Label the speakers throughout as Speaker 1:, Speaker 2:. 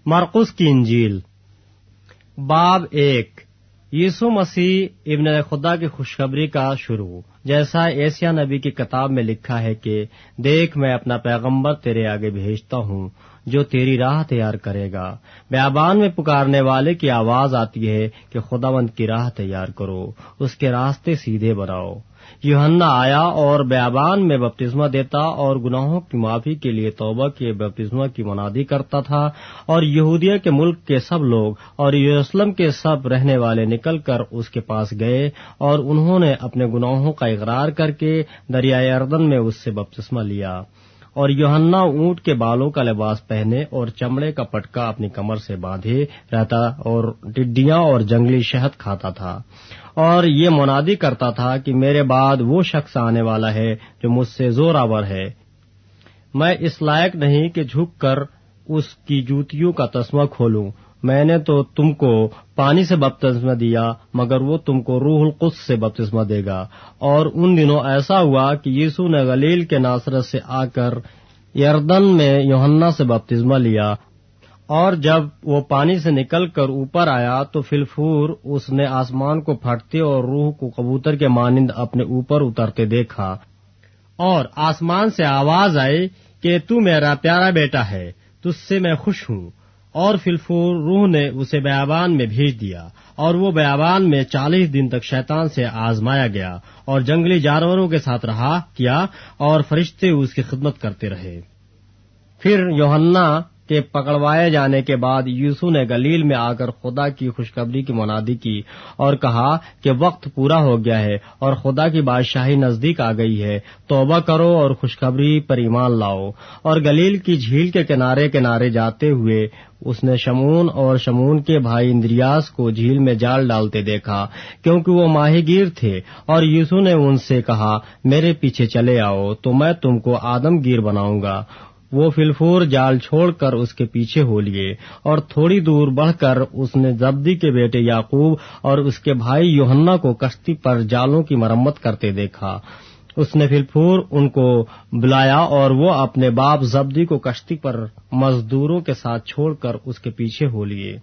Speaker 1: مرقس کی انجیل باب 1 یسوع مسیح ابن خدا کی خوشخبری کا شروع۔ جیسا ایسیا نبی کی کتاب میں لکھا ہے کہ دیکھ میں اپنا پیغمبر تیرے آگے بھیجتا ہوں جو تیری راہ تیار کرے گا۔ بیابان میں پکارنے والے کی آواز آتی ہے کہ خداوند کی راہ تیار کرو، اس کے راستے سیدھے بناؤ۔ یوحنا آیا اور بیابان میں بپتسمہ دیتا اور گناہوں کی معافی کے لیے توبہ کے بپتسمہ کی منادی کرتا تھا، اور یہودیہ کے ملک کے سب لوگ اور یروشلم کے سب رہنے والے نکل کر اس کے پاس گئے، اور انہوں نے اپنے گناہوں کا اقرار کر کے دریائے اردن میں اس سے بپتسمہ لیا۔ اور یوحنا اونٹ کے بالوں کا لباس پہنے اور چمڑے کا پٹکا اپنی کمر سے باندھے رہتا اور ٹڈیاں اور جنگلی شہد کھاتا تھا، اور یہ منادی کرتا تھا کہ میرے بعد وہ شخص آنے والا ہے جو مجھ سے زوراور ہے، میں اس لائق نہیں کہ جھک کر اس کی جوتیوں کا تسمہ کھولوں۔ میں نے تو تم کو پانی سے بپتسمہ دیا، مگر وہ تم کو روح القدس سے بپتسمہ دے گا۔ اور ان دنوں ایسا ہوا کہ یسوع نے گلیل کے ناصرت سے آ کر یردن میں یوحنا سے بپتسمہ لیا، اور جب وہ پانی سے نکل کر اوپر آیا تو فلفور اس نے آسمان کو پھٹتے اور روح کو کبوتر کے مانند اپنے اوپر اترتے دیکھا، اور آسمان سے آواز آئی کہ تو میرا پیارا بیٹا ہے، تجھ سے میں خوش ہوں۔ اور فلفور روح نے اسے بیابان میں بھیج دیا، اور وہ بیابان میں 40 دن تک شیطان سے آزمایا گیا، اور جنگلی جانوروں کے ساتھ رہا کیا، اور فرشتے اس کی خدمت کرتے رہے۔ پھر یوحنا کے پکڑوائے جانے کے بعد یسوع نے گلیل میں آ کر خدا کی خوشخبری کی منادی کی اور کہا کہ وقت پورا ہو گیا ہے اور خدا کی بادشاہی نزدیک آ گئی ہے، توبہ کرو اور خوشخبری پر ایمان لاؤ۔ اور گلیل کی جھیل کے کنارے کنارے جاتے ہوئے اس نے شمعون اور شمعون کے بھائی اندریاس کو جھیل میں جال ڈالتے دیکھا، کیونکہ وہ ماہی گیر تھے، اور یسوع نے ان سے کہا میرے پیچھے چلے آؤ تو میں تم کو آدم گیر بناؤں گا۔ وہ فلفور جال چھوڑ کر اس کے پیچھے ہو لیے، اور تھوڑی دور بڑھ کر اس نے زبدی کے بیٹے یعقوب اور اس کے بھائی یوحنا کو کشتی پر جالوں کی مرمت کرتے دیکھا۔ اس نے فلفور ان کو بلایا اور وہ اپنے باپ زبدی کو کشتی پر مزدوروں کے ساتھ چھوڑ کر اس کے پیچھے ہو لیے۔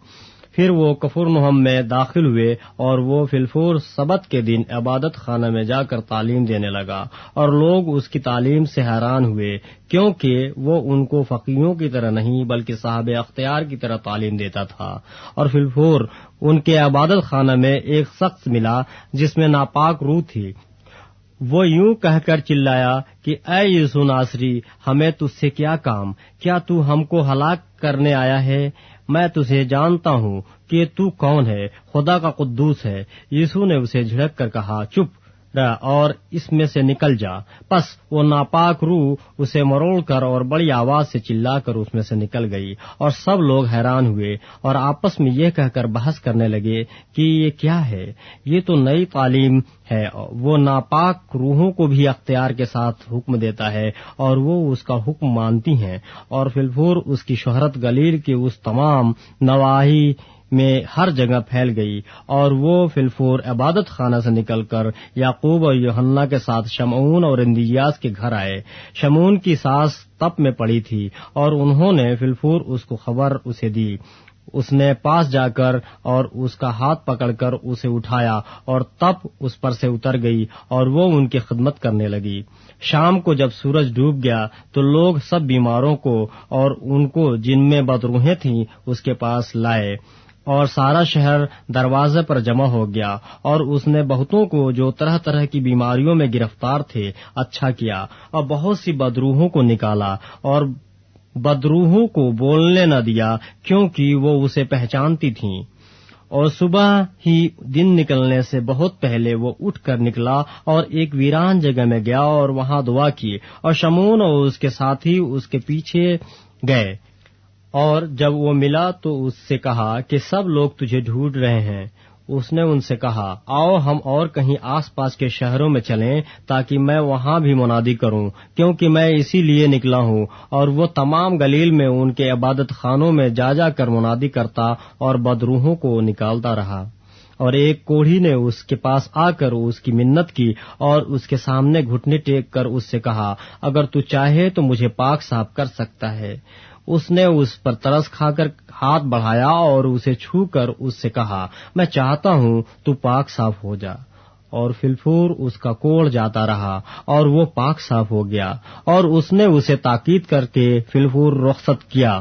Speaker 1: پھر وہ کفرنہم میں داخل ہوئے، اور وہ فلفور سبت کے دن عبادت خانہ میں جا کر تعلیم دینے لگا، اور لوگ اس کی تعلیم سے حیران ہوئے، کیونکہ وہ ان کو فقیہوں کی طرح نہیں بلکہ صاحب اختیار کی طرح تعلیم دیتا تھا۔ اور فلفور ان کے عبادت خانہ میں ایک شخص ملا جس میں ناپاک روح تھی۔ وہ یوں کہہ کر چلایا کہ اے یسوع ناصری، ہمیں تجھ سے کیا کام؟ کیا تو ہم کو ہلاک کرنے آیا ہے؟ میں تجھے جانتا ہوں کہ تو کون ہے، خدا کا قدوس ہے۔ یسوع نے اسے جھڑک کر کہا چپ رہ اور اس میں سے نکل جا۔ پس وہ ناپاک روح اسے مروڑ کر اور بڑی آواز سے چلا کر اس میں سے نکل گئی، اور سب لوگ حیران ہوئے اور آپس میں یہ کہہ کر بحث کرنے لگے کہ یہ کیا ہے، یہ تو نئی تعلیم ہے، وہ ناپاک روحوں کو بھی اختیار کے ساتھ حکم دیتا ہے اور وہ اس کا حکم مانتی ہیں۔ اور فلفور اس کی شہرت گلیل کے اس تمام نواحی میں ہر جگہ پھیل گئی، اور وہ فلفور عبادت خانہ سے نکل کر یعقوب اور یوحنا کے ساتھ شمعون اور اندریاس کے گھر آئے۔ شمعون کی سانس تپ میں پڑی تھی، اور انہوں نے فلفور اس کو خبر اسے دی۔ اس نے پاس جا کر اور اس کا ہاتھ پکڑ کر اسے اٹھایا، اور تپ اس پر سے اتر گئی، اور وہ ان کی خدمت کرنے لگی۔ شام کو جب سورج ڈوب گیا تو لوگ سب بیماروں کو اور ان کو جن میں بدروحیں تھیں اس کے پاس لائے، اور سارا شہر دروازے پر جمع ہو گیا، اور اس نے بہتوں کو جو طرح طرح کی بیماریوں میں گرفتار تھے اچھا کیا، اور بہت سی بدروحوں کو نکالا، اور بدروحوں کو بولنے نہ دیا کیونکہ وہ اسے پہچانتی تھیں۔ اور صبح ہی دن نکلنے سے بہت پہلے وہ اٹھ کر نکلا اور ایک ویران جگہ میں گیا اور وہاں دعا کی، اور شمعون اور اس کے ساتھی اس کے پیچھے گئے۔ اور جب وہ ملا تو اس سے کہا کہ سب لوگ تجھے ڈھونڈ رہے ہیں۔ اس نے ان سے کہا آؤ ہم اور کہیں آس پاس کے شہروں میں چلیں تاکہ میں وہاں بھی منادی کروں، کیونکہ میں اسی لیے نکلا ہوں۔ اور وہ تمام گلیل میں ان کے عبادت خانوں میں جا جا کر منادی کرتا اور بدروحوں کو نکالتا رہا۔ اور ایک کوڑھی نے اس کے پاس آ کر اس کی منت کی اور اس کے سامنے گھٹنے ٹیک کر اس سے کہا اگر تو چاہے تو مجھے پاک صاف کر سکتا ہے۔ اس نے اس پر ترس کھا کر ہاتھ بڑھایا اور اسے چھو کر اس سے کہا، میں چاہتا ہوں تو پاک صاف ہو جا۔ اور فلفور اس کا کوڑ جاتا رہا اور وہ پاک صاف ہو گیا، اور اس نے اسے تاکید کر کے فلفور رخصت کیا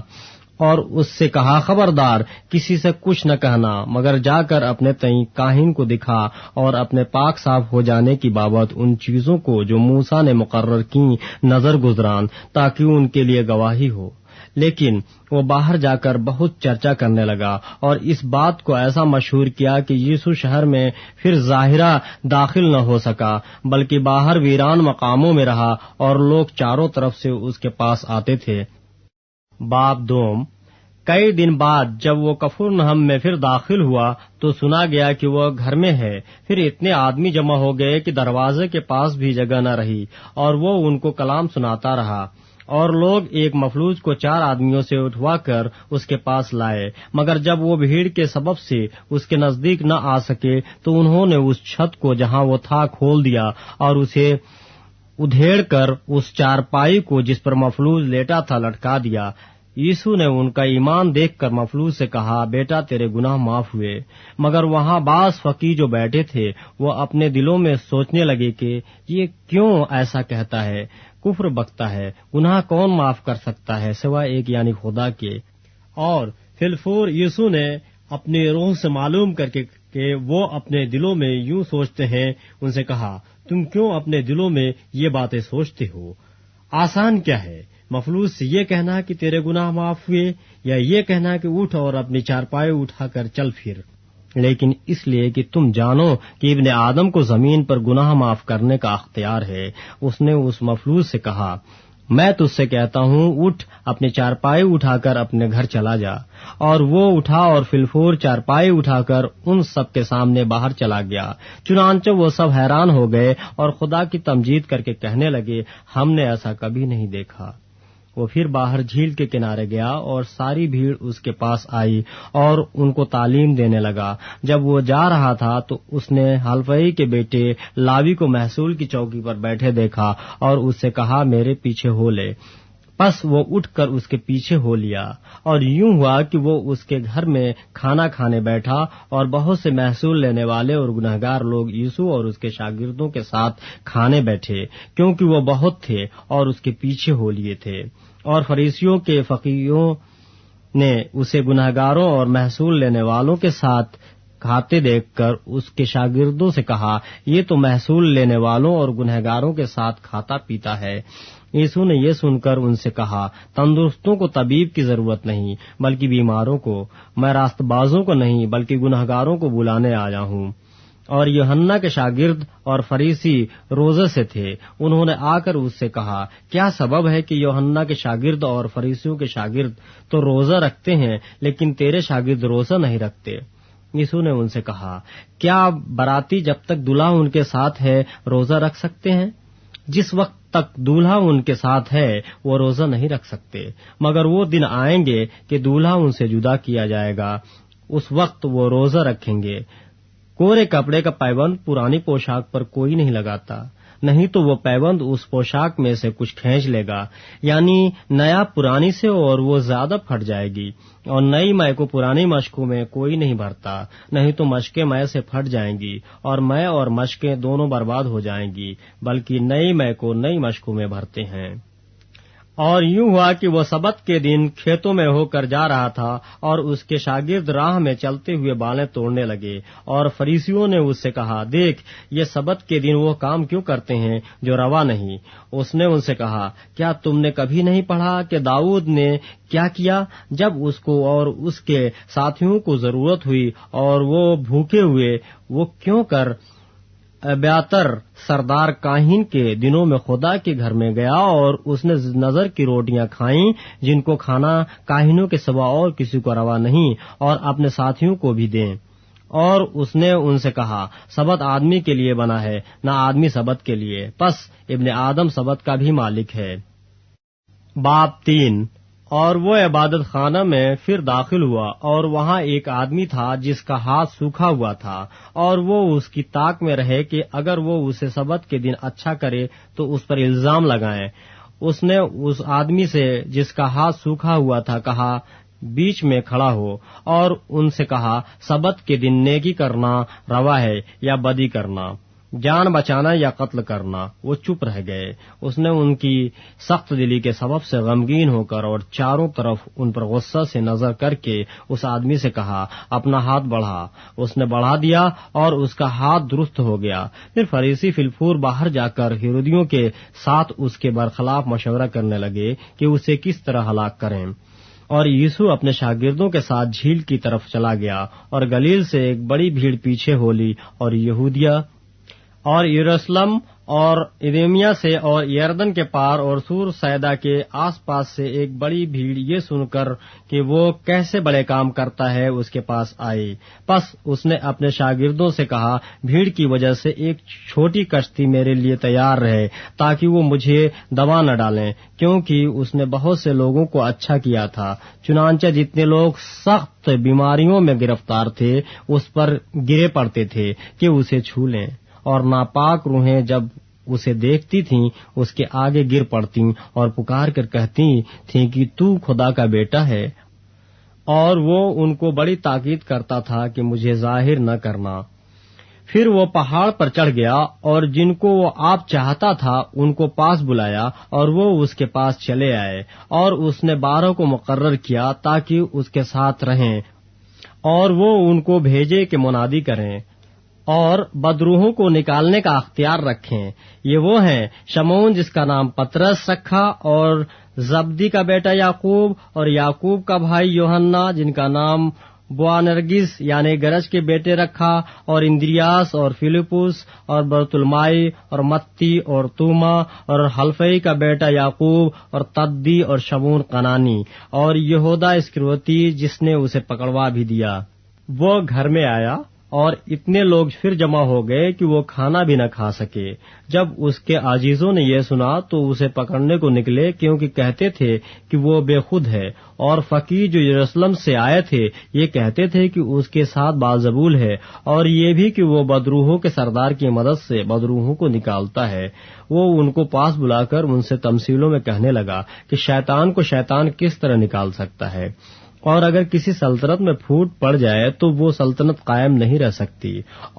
Speaker 1: اور اس سے کہا، خبردار کسی سے کچھ نہ کہنا، مگر جا کر اپنے تئیں کاہن کو دکھا اور اپنے پاک صاف ہو جانے کی بابت ان چیزوں کو جو موسیٰ نے مقرر کی نظر گزران، تاکہ ان کے لیے گواہی ہو۔ لیکن وہ باہر جا کر بہت چرچا کرنے لگا اور اس بات کو ایسا مشہور کیا کہ یسوع شہر میں پھر ظاہرہ داخل نہ ہو سکا، بلکہ باہر ویران مقاموں میں رہا اور لوگ چاروں طرف سے اس کے پاس آتے تھے۔ باب دوم۔ کئی دن بعد جب وہ کفرنہم میں پھر داخل ہوا تو سنا گیا کہ وہ گھر میں ہے۔ پھر اتنے آدمی جمع ہو گئے کہ دروازے کے پاس بھی جگہ نہ رہی، اور وہ ان کو کلام سناتا رہا۔ اور لوگ ایک مفلوج کو 4 آدمیوں سے اٹھوا کر اس کے پاس لائے، مگر جب وہ بھیڑ کے سبب سے اس کے نزدیک نہ آ سکے تو انہوں نے اس چھت کو جہاں وہ تھا کھول دیا اور اسے ادھیڑ کر اس چارپائی کو جس پر مفلوج لیٹا تھا لٹکا دیا۔ یسوع نے ان کا ایمان دیکھ کر مفلوج سے کہا، بیٹا تیرے گناہ معاف ہوئے۔ مگر وہاں بعض فقیہ جو بیٹھے تھے وہ اپنے دلوں میں سوچنے لگے کہ یہ کیوں ایسا کہتا ہے، کفر بکتا ہے، گناہ کون معاف کر سکتا ہے سوائے ایک یعنی خدا کے۔ اور فلفور یسوع نے اپنے روح سے معلوم کر کے کہ وہ اپنے دلوں میں یوں سوچتے ہیں، ان سے کہا، تم کیوں اپنے دلوں میں یہ باتیں سوچتے ہو؟ آسان کیا ہے، مفلوج سے یہ کہنا کہ تیرے گناہ معاف ہوئے، یا یہ کہنا کہ اٹھ اور اپنی چارپائی اٹھا کر چل پھر؟ لیکن اس لیے کہ تم جانو کہ ابن آدم کو زمین پر گناہ معاف کرنے کا اختیار ہے۔ اس نے اس مفلوج سے کہا، میں تجھ سے کہتا ہوں، اٹھ اپنی چارپائی اٹھا کر اپنے گھر چلا جا۔ اور وہ اٹھا اور فلفور چارپائی اٹھا کر ان سب کے سامنے باہر چلا گیا۔ چنانچہ وہ سب حیران ہو گئے اور خدا کی تمجید کر کے کہنے لگے، ہم نے ایسا کبھی نہیں دیکھا۔ وہ پھر باہر جھیل کے کنارے گیا اور ساری بھیڑ اس کے پاس آئی اور ان کو تعلیم دینے لگا۔ جب وہ جا رہا تھا تو اس نے حلفئی کے بیٹے لاوی کو محصول کی چوکی پر بیٹھے دیکھا اور اس سے کہا، میرے پیچھے ہو لے۔ پس وہ اٹھ کر اس کے پیچھے ہو لیا، اور یوں ہوا کہ وہ اس کے گھر میں کھانا کھانے بیٹھا، اور بہت سے محصول لینے والے اور گنہگار لوگ یسوع اور اس کے شاگردوں کے ساتھ کھانے بیٹھے، کیونکہ وہ بہت تھے اور اس کے پیچھے ہو لیے تھے۔ اور فریسیوں کے فقیہوں نے اسے گنہگاروں اور محصول لینے والوں کے ساتھ کھاتے دیکھ کر اس کے شاگردوں سے کہا، یہ تو محصول لینے والوں اور گنہگاروں کے ساتھ کھاتا پیتا ہے۔ یسوع نے یہ سن کر ان سے کہا، تندرستوں کو طبیب کی ضرورت نہیں بلکہ بیماروں کو، میں راست بازوں کو نہیں بلکہ گنہگاروں کو بلانے آیا ہوں۔ اور یوحنا کے شاگرد اور فریسی روزے سے تھے۔ انہوں نے آ کر اس سے کہا، کیا سبب ہے کہ یوحنا کے شاگرد اور فریسیوں کے شاگرد تو روزہ رکھتے ہیں لیکن تیرے شاگرد روزہ نہیں رکھتے؟ یسوع نے ان سے کہا، کیا باراتی جب تک دولہا ان کے ساتھ ہے روزہ رکھ سکتے ہیں؟ جس وقت تک دولہا ان کے ساتھ ہے وہ روزہ نہیں رکھ سکتے، مگر وہ دن آئیں گے کہ دولہا ان سے جدا کیا جائے گا، اس وقت وہ روزہ رکھیں گے۔ کورے کپڑے کا پیبند پرانی پوشاک پر کوئی نہیں لگاتا، نہیں تو وہ پیبند اس پوشاک میں سے کچھ کھینچ لے گا، یعنی نیا پرانی سے، اور وہ زیادہ پھٹ جائے گی۔ اور نئی مے کو پرانی مشکوں میں کوئی نہیں بھرتا، نہیں تو مشکیں مے سے پھٹ جائیں گی اور مے اور مشکیں دونوں برباد ہو جائیں گی، بلکہ نئی مے کو نئی مشکوں میں بھرتے ہیں۔ اور یوں ہوا کہ وہ سبت کے دن کھیتوں میں ہو کر جا رہا تھا، اور اس کے شاگرد راہ میں چلتے ہوئے بالیں توڑنے لگے، اور فریسیوں نے اس سے کہا، دیکھ یہ سبت کے دن وہ کام کیوں کرتے ہیں جو روا نہیں؟ اس نے ان سے کہا، کیا تم نے کبھی نہیں پڑھا کہ داؤد نے کیا کیا جب اس کو اور اس کے ساتھیوں کو ضرورت ہوئی اور وہ بھوکے ہوئے؟ وہ کیوں کر ابیاتر سردار کاہن کے دنوں میں خدا کے گھر میں گیا، اور اس نے نظر کی روٹیاں کھائیں جن کو کھانا کاہنوں کے سوا اور کسی کو روا نہیں، اور اپنے ساتھیوں کو بھی دیں۔ اور اس نے ان سے کہا، سبت آدمی کے لیے بنا ہے، نہ آدمی سبت کے لیے، پس ابن آدم سبت کا بھی مالک ہے۔ باب 3۔ اور وہ عبادت خانہ میں پھر داخل ہوا، اور وہاں ایک آدمی تھا جس کا ہاتھ سوکھا ہوا تھا، اور وہ اس کی طاق میں رہے کہ اگر وہ اسے سبت کے دن اچھا کرے تو اس پر الزام لگائیں۔ اس نے اس آدمی سے جس کا ہاتھ سوکھا ہوا تھا کہا بیچ میں کھڑا ہو، اور ان سے کہا سبت کے دن نیکی کرنا روا ہے یا بدی کرنا، جان بچانا یا قتل کرنا؟ وہ چپ رہ گئے۔ اس نے ان کی سخت دلی کے سبب سے غمگین ہو کر اور چاروں طرف ان پر غصہ سے نظر کر کے اس آدمی سے کہا اپنا ہاتھ بڑھا۔ اس نے بڑھا دیا اور اس کا ہاتھ درست ہو گیا۔ پھر فریسی فلفور باہر جا کر ہیرودیوں کے ساتھ اس کے برخلاف مشورہ کرنے لگے کہ اسے کس طرح ہلاک کریں۔ اور یسوع اپنے شاگردوں کے ساتھ جھیل کی طرف چلا گیا، اور گلیل سے ایک بڑی بھیڑ پیچھے ہو لی، اور یہودیہ اور یروشلم اور ادومیہ سے اور یردن کے پار اور سور سیدا کے آس پاس سے ایک بڑی بھیڑ یہ سن کر کہ وہ کیسے بڑے کام کرتا ہے اس کے پاس آئی۔ پس اس نے اپنے شاگردوں سے کہا بھیڑ کی وجہ سے ایک چھوٹی کشتی میرے لیے تیار رہے تاکہ وہ مجھے دبا نہ ڈالیں، کیونکہ اس نے بہت سے لوگوں کو اچھا کیا تھا۔ چنانچہ جتنے لوگ سخت بیماریوں میں گرفتار تھے اس پر گرے پڑتے تھے کہ اسے چھو لیں، اور ناپاک روحیں جب اسے دیکھتی تھیں اس کے آگے گر پڑتی اور پکار کر کہتی تھیں کہ تو خدا کا بیٹا ہے، اور وہ ان کو بڑی تاکید کرتا تھا کہ مجھے ظاہر نہ کرنا۔ پھر وہ پہاڑ پر چڑھ گیا، اور جن کو وہ آپ چاہتا تھا ان کو پاس بلایا، اور وہ اس کے پاس چلے آئے، اور اس نے 12 کو مقرر کیا تاکہ اس کے ساتھ رہیں، اور وہ ان کو بھیجے کہ منادی کریں اور بدروحوں کو نکالنے کا اختیار رکھیں۔ یہ وہ ہیں شمعون جس کا نام پترس رکھا، اور زبدی کا بیٹا یعقوب، اور یعقوب کا بھائی یوحنا جن کا نام بوانرگس یعنی گرج کے بیٹے رکھا، اور اندریاس اور فلپس اور برتلمائی اور متی اور توما اور حلفئی کا بیٹا یعقوب اور تدی اور شمعون قنانی، اور یہودا اسکریوتی جس نے اسے پکڑوا بھی دیا۔ وہ گھر میں آیا، اور اتنے لوگ پھر جمع ہو گئے کہ وہ کھانا بھی نہ کھا سکے۔ جب اس کے عزیزوں نے یہ سنا تو اسے پکڑنے کو نکلے، کیونکہ کہتے تھے کہ وہ بے خود ہے، اور فقیر جو یروشلم سے آئے تھے یہ کہتے تھے کہ اس کے ساتھ بازبول ہے، اور یہ بھی کہ وہ بدروحوں کے سردار کی مدد سے بدروحوں کو نکالتا ہے۔ وہ ان کو پاس بلا کر ان سے تمثیلوں میں کہنے لگا کہ شیطان کو شیطان کس طرح نکال سکتا ہے، اور اگر کسی سلطنت میں پھوٹ پڑ جائے تو وہ سلطنت قائم نہیں رہ سکتی،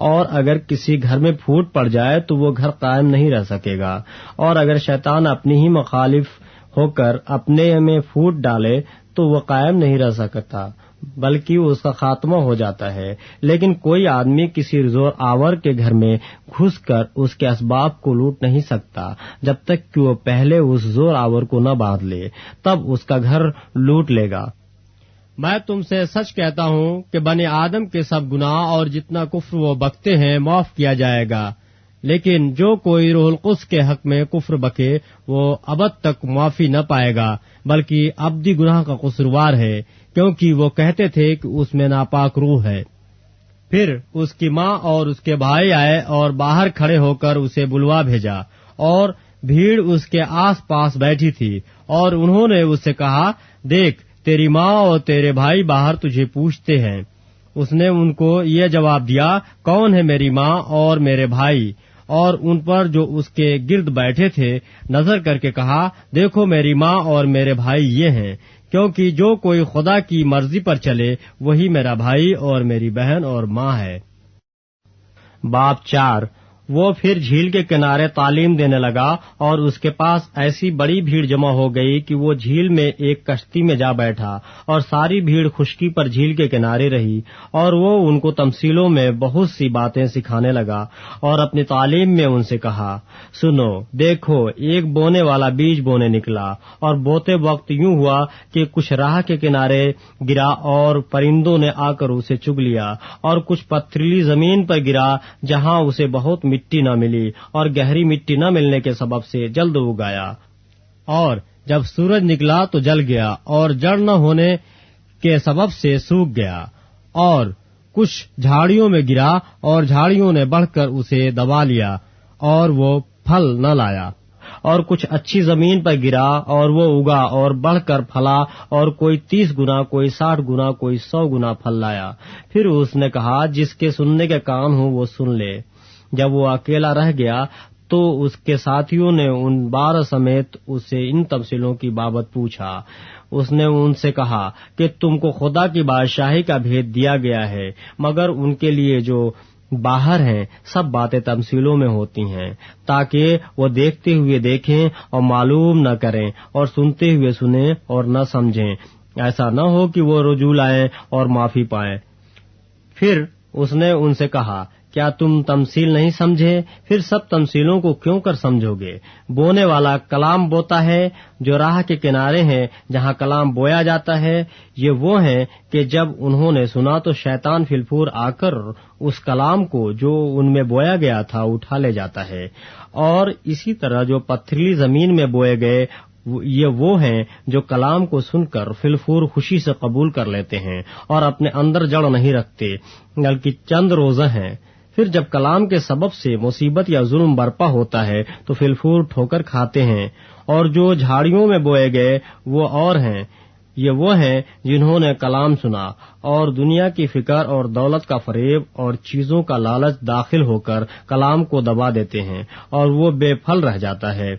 Speaker 1: اور اگر کسی گھر میں پھوٹ پڑ جائے تو وہ گھر قائم نہیں رہ سکے گا، اور اگر شیطان اپنی ہی مخالف ہو کر اپنے میں پھوٹ ڈالے تو وہ قائم نہیں رہ سکتا بلکہ اس کا خاتمہ ہو جاتا ہے۔ لیکن کوئی آدمی کسی زور آور کے گھر میں گھس کر اس کے اسباب کو لوٹ نہیں سکتا جب تک کہ وہ پہلے اس زور آور کو نہ باندھ لے، تب اس کا گھر لوٹ لے گا۔ میں تم سے سچ کہتا ہوں کہ بنی آدم کے سب گناہ اور جتنا کفر وہ بکتے ہیں معاف کیا جائے گا، لیکن جو کوئی روح القدس کے حق میں کفر بکے وہ ابد تک معافی نہ پائے گا بلکہ ابدی گناہ کا قصوروار ہے، کیونکہ وہ کہتے تھے کہ اس میں ناپاک روح ہے۔ پھر اس کی ماں اور اس کے بھائی آئے اور باہر کھڑے ہو کر اسے بلوا بھیجا، اور بھیڑ اس کے آس پاس بیٹھی تھی، اور انہوں نے اس سے کہا دیکھ تیری ماں اور تیرے بھائی باہر تجھے پوچھتے ہیں۔ اس نے ان کو یہ جواب دیا کون ہے میری ماں اور میرے بھائی؟ اور ان پر جو اس کے گرد بیٹھے تھے نظر کر کے کہا دیکھو میری ماں اور میرے بھائی یہ ہیں، کیونکہ جو کوئی خدا کی مرضی پر چلے وہی میرا بھائی اور میری بہن اور ماں ہے۔ باب 4۔ وہ پھر جھیل کے کنارے تعلیم دینے لگا، اور اس کے پاس ایسی بڑی بھیڑ جمع ہو گئی کہ وہ جھیل میں ایک کشتی میں جا بیٹھا، اور ساری بھیڑ خشکی پر جھیل کے کنارے رہی، اور وہ ان کو تمثیلوں میں بہت سی باتیں سکھانے لگا، اور اپنی تعلیم میں ان سے کہا سنو دیکھو ایک بونے والا بیج بونے نکلا، اور بوتے وقت یوں ہوا کہ کچھ راہ کے کنارے گرا اور پرندوں نے آ کر اسے چگ لیا، اور کچھ پتھریلی زمین پر گرا جہاں اسے بہت مٹی نہ ملی، اور گہری مٹی نہ ملنے کے سبب سے جلد اگایا، اور جب سورج نکلا تو جل گیا، اور جڑ نہ ہونے کے سبب سے سوکھ گیا، اور کچھ جھاڑیوں میں گرا اور جھاڑیوں نے بڑھ کر اسے دبا لیا اور وہ پھل نہ لایا، اور کچھ اچھی زمین پر گرا اور وہ اگا اور بڑھ کر پھلا، اور کوئی 30 گنا کوئی 60 گنا کوئی 100 گنا پھل لایا۔ پھر اس نے کہا جس کے سننے کے کان ہوں وہ سن لے۔ جب وہ اکیلا رہ گیا تو اس کے ساتھیوں نے ان 12 سمیت اس سے ان تمثیلوں کی بابت پوچھا۔ اس نے ان سے کہا کہ تم کو خدا کی بادشاہی کا بھید دیا گیا ہے، مگر ان کے لیے جو باہر ہیں سب باتیں تمثیلوں میں ہوتی ہیں، تاکہ وہ دیکھتے ہوئے دیکھیں اور معلوم نہ کریں، اور سنتے ہوئے سنیں اور نہ سمجھیں، ایسا نہ ہو کہ وہ رجوع لائیں اور معافی پائیں۔ پھر اس نے ان سے کہا، کیا تم تمثیل نہیں سمجھے؟ پھر سب تمثیلوں کو کیوں کر سمجھو گے؟ بونے والا کلام بوتا ہے جو راہ کے کنارے ہیں جہاں کلام بویا جاتا ہے، یہ وہ ہیں کہ جب انہوں نے سنا تو شیطان فی الفور آ کر اس کلام کو جو ان میں بویا گیا تھا اٹھا لے جاتا ہے۔ اور اسی طرح جو پتھریلی زمین میں بوئے گئے یہ وہ ہیں جو کلام کو سن کر فی الفور خوشی سے قبول کر لیتے ہیں اور اپنے اندر جڑ نہیں رکھتے، بلکہ چند روزہ ہیں۔ پھر جب کلام کے سبب سے مصیبت یا ظلم برپا ہوتا ہے تو فی الفور ٹھوکر کھاتے ہیں۔ اور جو جھاڑیوں میں بوئے گئے وہ اور ہیں، یہ وہ ہیں جنہوں نے کلام سنا اور دنیا کی فکر اور دولت کا فریب اور چیزوں کا لالچ داخل ہو کر کلام کو دبا دیتے ہیں اور وہ بے پھل رہ جاتا ہے۔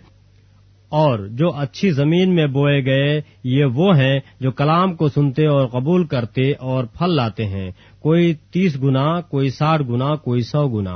Speaker 1: اور جو اچھی زمین میں بوئے گئے یہ وہ ہیں جو کلام کو سنتے اور قبول کرتے اور پھل لاتے ہیں، کوئی 30 گنا، کوئی 60 گنا، کوئی 100 گنا۔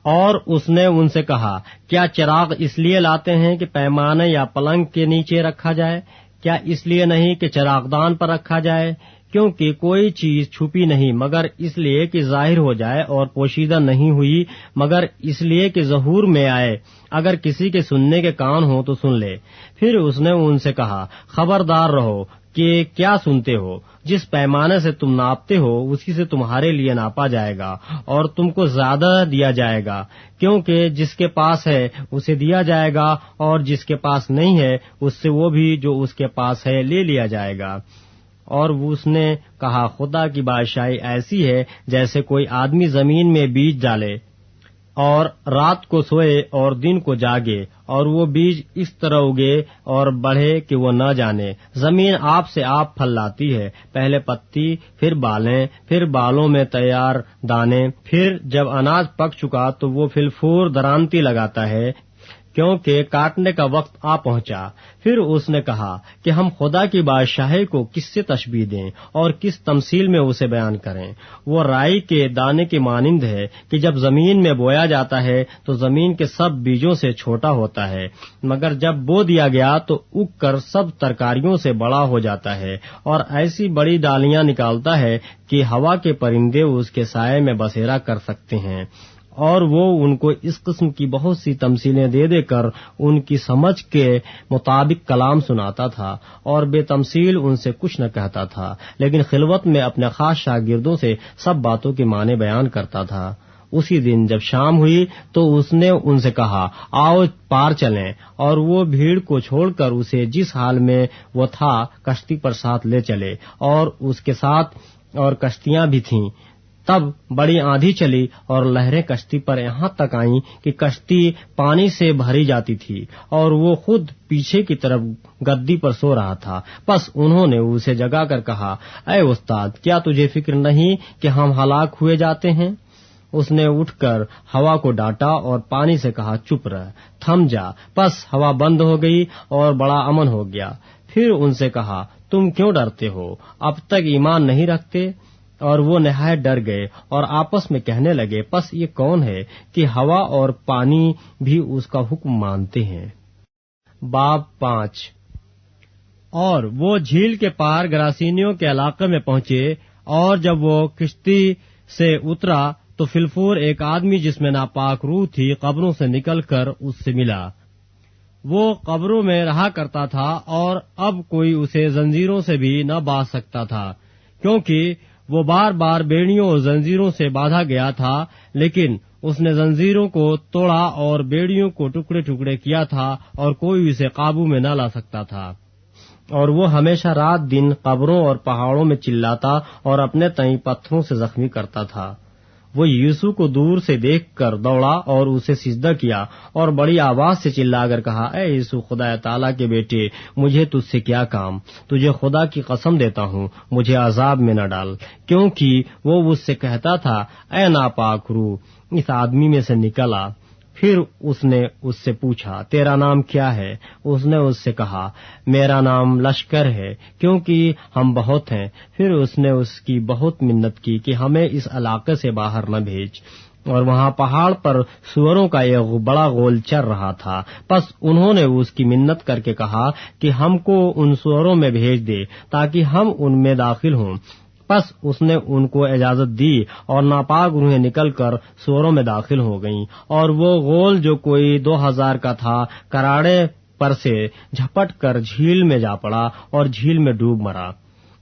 Speaker 1: اور اس نے ان سے کہا، کیا چراغ اس لیے لاتے ہیں کہ پیمانے یا پلنگ کے نیچے رکھا جائے؟ کیا اس لیے نہیں کہ چراغدان پر رکھا جائے؟ کیونکہ کوئی چیز چھپی نہیں مگر اس لیے کہ ظاہر ہو جائے، اور پوشیدہ نہیں ہوئی مگر اس لیے کہ ظہور میں آئے۔ اگر کسی کے سننے کے کان ہوں تو سن لے۔ پھر اس نے ان سے کہا، خبردار رہو کہ کیا سنتے ہو، جس پیمانے سے تم ناپتے ہو اسی سے تمہارے لیے ناپا جائے گا اور تم کو زیادہ دیا جائے گا، کیونکہ جس کے پاس ہے اسے دیا جائے گا، اور جس کے پاس نہیں ہے اس سے وہ بھی جو اس کے پاس ہے لے لیا جائے گا۔ اور اس نے کہا، خدا کی بادشاہی ایسی ہے جیسے کوئی آدمی زمین میں بیج ڈالے اور رات کو سوئے اور دن کو جاگے، اور وہ بیج اس طرح اگے اور بڑھے کہ وہ نہ جانے۔ زمین آپ سے آپ پھل لاتی ہے، پہلے پتی، پھر بالیں، پھر بالوں میں تیار دانے، پھر جب اناج پک چکا تو وہ فی الفور درانتی لگاتا ہے، کیونکہ کاٹنے کا وقت آ پہنچا۔ پھر اس نے کہا کہ ہم خدا کی بادشاہی کو کس سے تشبیہ دیں اور کس تمثیل میں اسے بیان کریں؟ وہ رائی کے دانے کے مانند ہے کہ جب زمین میں بویا جاتا ہے تو زمین کے سب بیجوں سے چھوٹا ہوتا ہے، مگر جب بو دیا گیا تو اگ کر سب ترکاریوں سے بڑا ہو جاتا ہے اور ایسی بڑی ڈالیاں نکالتا ہے کہ ہوا کے پرندے اس کے سائے میں بسیرا کر سکتے ہیں۔ اور وہ ان کو اس قسم کی بہت سی تمثیلیں دے دے کر ان کی سمجھ کے مطابق کلام سناتا تھا، اور بے تمثیل ان سے کچھ نہ کہتا تھا، لیکن خلوت میں اپنے خاص شاگردوں سے سب باتوں کے معنی بیان کرتا تھا۔ اسی دن جب شام ہوئی تو اس نے ان سے کہا، آؤ پار چلیں، اور وہ بھیڑ کو چھوڑ کر اسے جس حال میں وہ تھا کشتی پر ساتھ لے چلے، اور اس کے ساتھ اور کشتیاں بھی تھیں۔ تب بڑی آندھی چلی اور لہریں کشتی پر یہاں تک آئیں کہ کشتی پانی سے بھری جاتی تھی، اور وہ خود پیچھے کی طرف گدی پر سو رہا تھا۔ پس انہوں نے اسے جگا کر کہا، اے استاد، کیا تجھے فکر نہیں کہ ہم ہلاک ہوئے جاتے ہیں؟ اس نے اٹھ کر ہوا کو ڈانٹا اور پانی سے کہا، چپ رہ، تھم جا۔ پس ہوا بند ہو گئی اور بڑا امن ہو گیا۔ پھر ان سے کہا، تم کیوں ڈرتے ہو؟ اب تک ایمان نہیں رکھتے؟ اور وہ نہایت ڈر گئے اور آپس میں کہنے لگے، پس یہ کون ہے کہ ہوا اور پانی بھی اس کا حکم مانتے ہیں؟ باب 5۔ اور وہ جھیل کے پار گراسینیوں کے علاقے میں پہنچے، اور جب وہ کشتی سے اترا تو فی الفور ایک آدمی جس میں ناپاک روح تھی قبروں سے نکل کر اس سے ملا۔ وہ قبروں میں رہا کرتا تھا، اور اب کوئی اسے زنجیروں سے بھی نہ باندھ سکتا تھا، کیونکہ وہ بار بار بیڑیوں اور زنجیروں سے باندھا گیا تھا، لیکن اس نے زنجیروں کو توڑا اور بیڑیوں کو ٹکڑے ٹکڑے کیا تھا، اور کوئی اسے قابو میں نہ لا سکتا تھا۔ اور وہ ہمیشہ رات دن قبروں اور پہاڑوں میں چلاتا اور اپنے تئیں پتھروں سے زخمی کرتا تھا۔ وہ یسوع کو دور سے دیکھ کر دوڑا اور اسے سجدہ کیا اور بڑی آواز سے چلا کر کہا، اے یسوع خدا تعالیٰ کے بیٹے، مجھے تجھ سے کیا کام؟ تجھے خدا کی قسم دیتا ہوں، مجھے عذاب میں نہ ڈال۔ کیونکہ وہ اس سے کہتا تھا، اے ناپاک روح، اس آدمی میں سے نکل آ۔ پھر اس نے اس سے پوچھا تیرا نام کیا ہے؟ اس نے اس سے کہا میرا نام لشکر ہے کیونکہ ہم بہت ہیں۔ پھر اس نے اس کی بہت منت کی کہ ہمیں اس علاقے سے باہر نہ بھیج، اور وہاں پہاڑ پر سوروں کا ایک بڑا غول چر رہا تھا۔ پس انہوں نے اس کی منت کر کے کہا کہ ہم کو ان سوروں میں بھیج دے تاکہ ہم ان میں داخل ہوں۔ پس اس نے ان کو اجازت دی اور ناپاک روحیں نکل کر سوروں میں داخل ہو گئیں، اور وہ غول جو کوئی 2000 کا تھا کراڑے پر سے جھپٹ کر جھیل میں جا پڑا اور جھیل میں ڈوب مرا،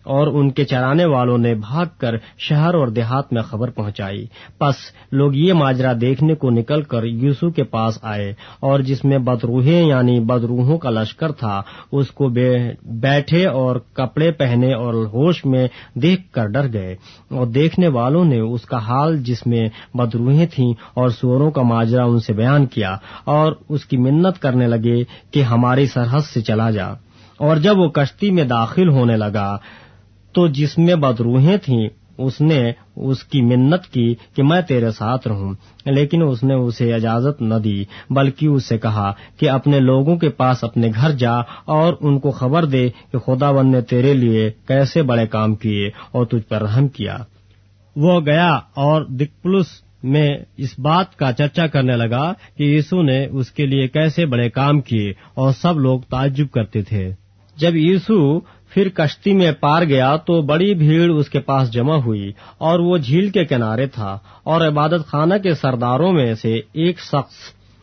Speaker 1: اور ان کے چرانے والوں نے بھاگ کر شہر اور دیہات میں خبر پہنچائی۔ پس لوگ یہ ماجرا دیکھنے کو نکل کر یوسف کے پاس آئے، اور جس میں بدروحیں یعنی بدروحوں کا لشکر تھا اس کو بیٹھے اور کپڑے پہنے اور ہوش میں دیکھ کر ڈر گئے، اور دیکھنے والوں نے اس کا حال جس میں بدروحیں تھیں اور سوروں کا ماجرا ان سے بیان کیا، اور اس کی منت کرنے لگے کہ ہماری سرحد سے چلا جا۔ اور جب وہ کشتی میں داخل ہونے لگا تو جس میں بدروحیں تھیں اس نے اس کی منت کی کہ میں تیرے ساتھ رہوں، لیکن اس نے اسے اجازت نہ دی، بلکہ اس سے کہا کہ اپنے لوگوں کے پاس اپنے گھر جا اور ان کو خبر دے کہ خداوند نے تیرے لیے کیسے بڑے کام کیے اور تجھ پر رحم کیا۔ وہ گیا اور دکپلس میں اس بات کا چرچا کرنے لگا کہ یسوع نے اس کے لیے کیسے بڑے کام کیے، اور سب لوگ تعجب کرتے تھے۔ جب یسوع پھر کشتی میں پار گیا تو بڑی بھیڑ اس کے پاس جمع ہوئی، اور وہ جھیل کے کنارے تھا، اور عبادت خانہ کے سرداروں میں سے ایک شخص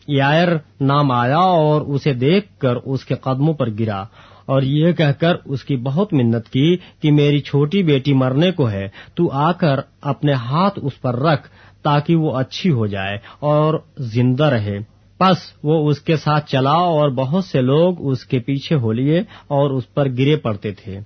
Speaker 1: یائر نام آیا اور اسے دیکھ کر اس کے قدموں پر گرا، اور یہ کہہ کر اس کی بہت منت کی کہ میری چھوٹی بیٹی مرنے کو ہے، تو آ کر اپنے ہاتھ اس پر رکھ تاکہ وہ اچھی ہو جائے اور زندہ رہے۔ پس وہ اس کے ساتھ چلا، اور بہت سے لوگ اس کے پیچھے ہو لیے اور اس پر گرے پڑتے تھے۔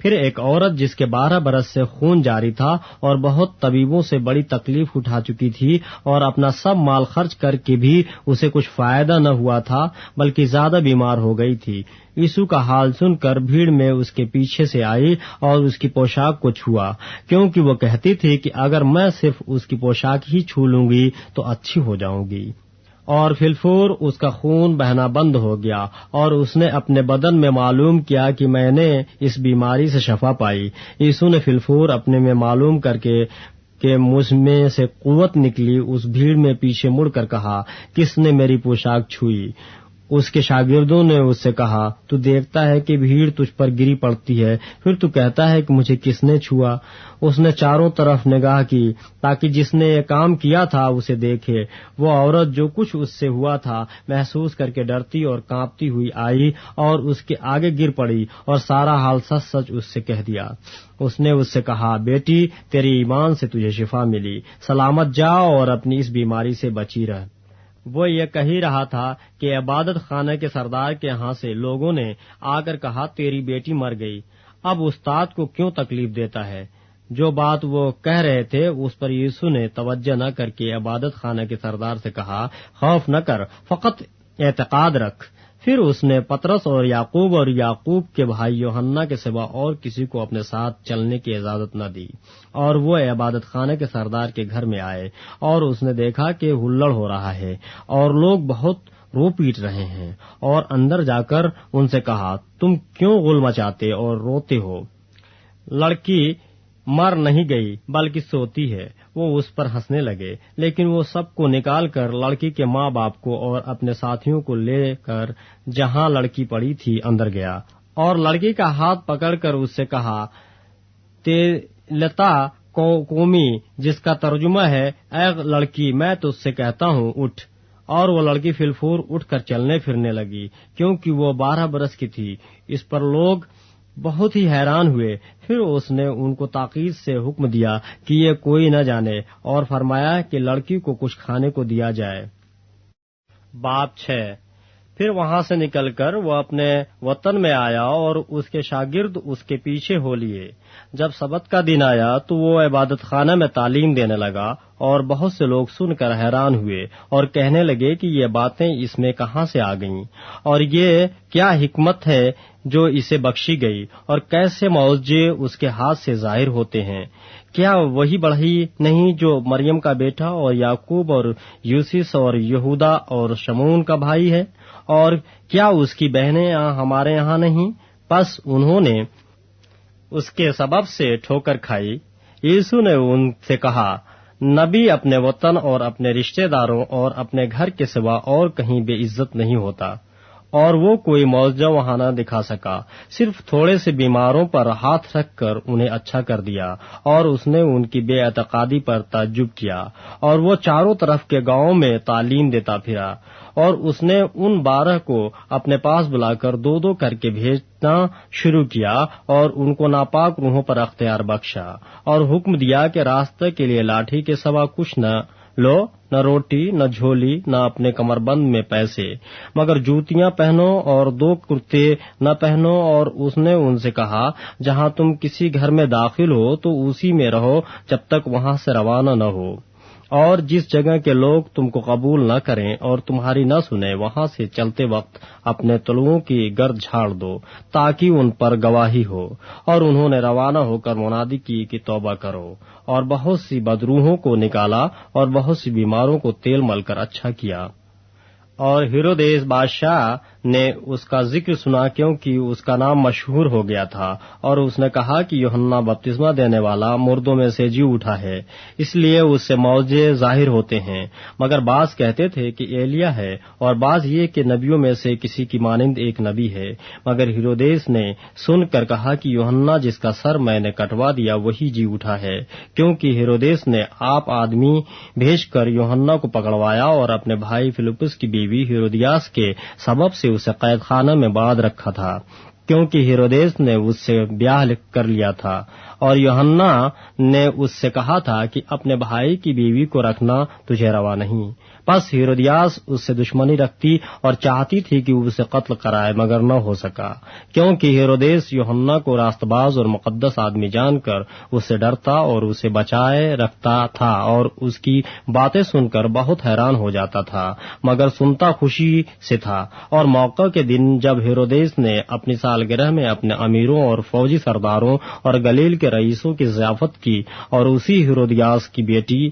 Speaker 1: پھر ایک عورت جس کے 12 برس سے خون جاری تھا اور بہت طبیبوں سے بڑی تکلیف اٹھا چکی تھی، اور اپنا سب مال خرچ کر کے بھی اسے کچھ فائدہ نہ ہوا تھا بلکہ زیادہ بیمار ہو گئی تھی، یسوع کا حال سن کر بھیڑ میں اس کے پیچھے سے آئی اور اس کی پوشاک کو چھوا، کیونکہ وہ کہتی تھی کہ اگر میں صرف اس کی پوشاک ہی چھو لوں گی تو اچھی ہو جاؤں گی۔ اور فلفور اس کا خون بہنا بند ہو گیا، اور اس نے اپنے بدن میں معلوم کیا کہ میں نے اس بیماری سے شفا پائی۔ یسوع نے فلفور اپنے میں معلوم کر کے کہ مجھ میں سے قوت نکلی، اس بھیڑ میں پیچھے مڑ کر کہا کس نے میری پوشاک چھوئی؟ اس کے شاگردوں نے اس سے کہا تو دیکھتا ہے کہ بھیڑ تجھ پر گری پڑتی ہے، پھر تو کہتا ہے کہ مجھے کس نے چھوا؟ اس نے چاروں طرف نگاہ کی تاکہ جس نے یہ کام کیا تھا اسے دیکھے۔ وہ عورت جو کچھ اس سے ہوا تھا محسوس کر کے ڈرتی اور کانپتی ہوئی آئی اور اس کے آگے گر پڑی اور سارا حال سچ سچ اس سے کہہ دیا۔ اس نے اس سے کہا بیٹی تیری ایمان سے تجھے شفا ملی، سلامت جا اور اپنی اس بیماری سے بچی رہ۔ وہ یہ کہہ ہی رہا تھا کہ عبادت خانہ کے سردار کے ہاں سے لوگوں نے آ کر کہا تیری بیٹی مر گئی، اب استاد کو کیوں تکلیف دیتا ہے؟ جو بات وہ کہہ رہے تھے اس پر یسوع نے توجہ نہ کر کے عبادت خانہ کے سردار سے کہا خوف نہ کر، فقط اعتقاد رکھ۔ پھر اس نے پطرس اور یعقوب کے بھائی یوحنا کے سوا اور کسی کو اپنے ساتھ چلنے کی اجازت نہ دی، اور وہ عبادت خانہ کے سردار کے گھر میں آئے، اور اس نے دیکھا کہ ہلڑ ہو رہا ہے اور لوگ بہت رو پیٹ رہے ہیں، اور اندر جا کر ان سے کہا تم کیوں غل مچاتے اور روتے ہو؟ لڑکی مر نہیں گئی بلکہ سوتی ہے۔ وہ اس پر ہنسنے لگے، لیکن وہ سب کو نکال کر لڑکی کے ماں باپ کو اور اپنے ساتھیوں کو لے کر جہاں لڑکی پڑی تھی اندر گیا، اور لڑکی کا ہاتھ پکڑ کر اس سے کہا تیلتا کومی، جس کا ترجمہ ہے اے لڑکی میں تجھ سے کہتا ہوں اٹھ۔ اور وہ لڑکی فلفور اٹھ کر چلنے پھرنے لگی، کیونکہ وہ 12 برس کی تھی۔ اس پر لوگ بہت ہی حیران ہوئے۔ پھر اس نے ان کو تاکید سے حکم دیا کہ یہ کوئی نہ جانے، اور فرمایا کہ لڑکی کو کچھ کھانے کو دیا جائے۔ باب 6۔ پھر وہاں سے نکل کر وہ اپنے وطن میں آیا، اور اس کے شاگرد اس کے پیچھے ہو لیے۔ جب سبت کا دن آیا تو وہ عبادت خانہ میں تعلیم دینے لگا، اور بہت سے لوگ سن کر حیران ہوئے اور کہنے لگے کہ یہ باتیں اس میں کہاں سے آ گئیں، اور یہ کیا حکمت ہے جو اسے بخشی گئی، اور کیسے معجزے اس کے ہاتھ سے ظاہر ہوتے ہیں۔ کیا وہی بڑھئی نہیں جو مریم کا بیٹا اور یعقوب اور یوسف اور یہودا اور شمعون کا بھائی ہے، اور کیا اس کی بہنیں ہمارے یہاں نہیں؟ پس انہوں نے اس کے سبب سے ٹھوکر کھائی۔ یسوع نے ان سے کہا، نبی اپنے وطن اور اپنے رشتہ داروں اور اپنے گھر کے سوا اور کہیں بے عزت نہیں ہوتا، اور وہ کوئی معجزہ وہاں نہ دکھا سکا، صرف تھوڑے سے بیماروں پر ہاتھ رکھ کر انہیں اچھا کر دیا، اور اس نے ان کی بے اعتقادی پر تعجب کیا، اور وہ چاروں طرف کے گاؤں میں تعلیم دیتا پھرا، اور اس نے ان 12 کو اپنے پاس بلا کر 2 کر کے بھیجنا شروع کیا، اور ان کو ناپاک روحوں پر اختیار بخشا، اور حکم دیا کہ راستے کے لیے لاٹھی کے سوا کچھ نہ لو، نہ روٹی، نہ جھولی، نہ اپنے کمر بند میں پیسے، مگر جوتیاں پہنو اور 2 کرتے نہ پہنو، اور اس نے ان سے کہا، جہاں تم کسی گھر میں داخل ہو تو اسی میں رہو جب تک وہاں سے روانہ نہ ہو، اور جس جگہ کے لوگ تم کو قبول نہ کریں اور تمہاری نہ سنیں، وہاں سے چلتے وقت اپنے تلوؤں کی گرد جھاڑ دو تاکہ ان پر گواہی ہو۔ اور انہوں نے روانہ ہو کر منادی کی کہ توبہ کرو، اور بہت سی بدروحوں کو نکالا اور بہت سی بیماروں کو تیل مل کر اچھا کیا۔ اور ہیرودیس بادشاہ نے اس کا ذکر سنا کیونکہ اس کا نام مشہور ہو گیا تھا، اور اس نے کہا کہ یوحنا بپتسمہ دینے والا مردوں میں سے جی اٹھا ہے، اس لیے اس سے معجزے ظاہر ہوتے ہیں۔ مگر بعض کہتے تھے کہ ایلیا ہے، اور بعض یہ کہ نبیوں میں سے کسی کی مانند ایک نبی ہے۔ مگر ہیرودیس نے سن کر کہا کہ یوحنا جس کا سر میں نے کٹوا دیا وہی جی اٹھا ہے، کیونکہ ہیرودیس نے آپ آدمی بھیج کر یوحنا کو پکڑوایا اور اپنے بھائی فلپس کی بیوی ہیرودیاس کے سبب سے اسے قید خانہ میں باندھ رکھا تھا، کیونکہ ہیرودیس نے اس سے بیاہ کر لیا تھا، اور یوحنا نے اس سے کہا تھا کہ اپنے بھائی کی بیوی کو رکھنا تجھے روا نہیں۔ پس ہیرودیاس اس سے دشمنی رکھتی اور چاہتی تھی کہ اسے قتل کرائے، مگر نہ ہو سکا، کیونکہ ہیرودیس یوحنا کو راست باز اور مقدس آدمی جان کر اس سے ڈرتا اور اسے بچائے رکھتا تھا، اور اس کی باتیں سن کر بہت حیران ہو جاتا تھا، مگر سنتا خوشی سے تھا۔ اور موقع کے دن جب ہیرودیس نے اپنی سالگرہ میں اپنے امیروں اور فوجی سرداروں اور گلیل کے رئیسوں کی ضیافت کی، اور اسی ہیرودیاس کی بیٹی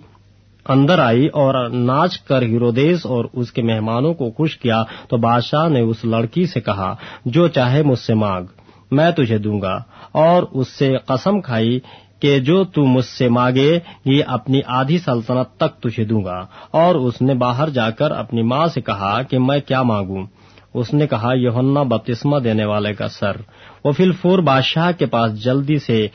Speaker 1: اندر آئی اور ناچ کر ہیرودیس اور اس کے مہمانوں کو خوش کیا، تو بادشاہ نے اس لڑکی سے کہا، جو چاہے مجھ سے مانگ، میں تجھے دوں گا، اور اس سے قسم کھائی کہ جو تو مجھ سے مانگے یہ اپنی آدھی سلطنت تک تجھے دوں گا۔ اور اس نے باہر جا کر اپنی ماں سے کہا کہ میں کیا مانگوں؟ اس نے کہا، یوحنا بپتسمہ دینے والے کا سر۔ وہ فی الفور بادشاہ کے پاس جلدی سے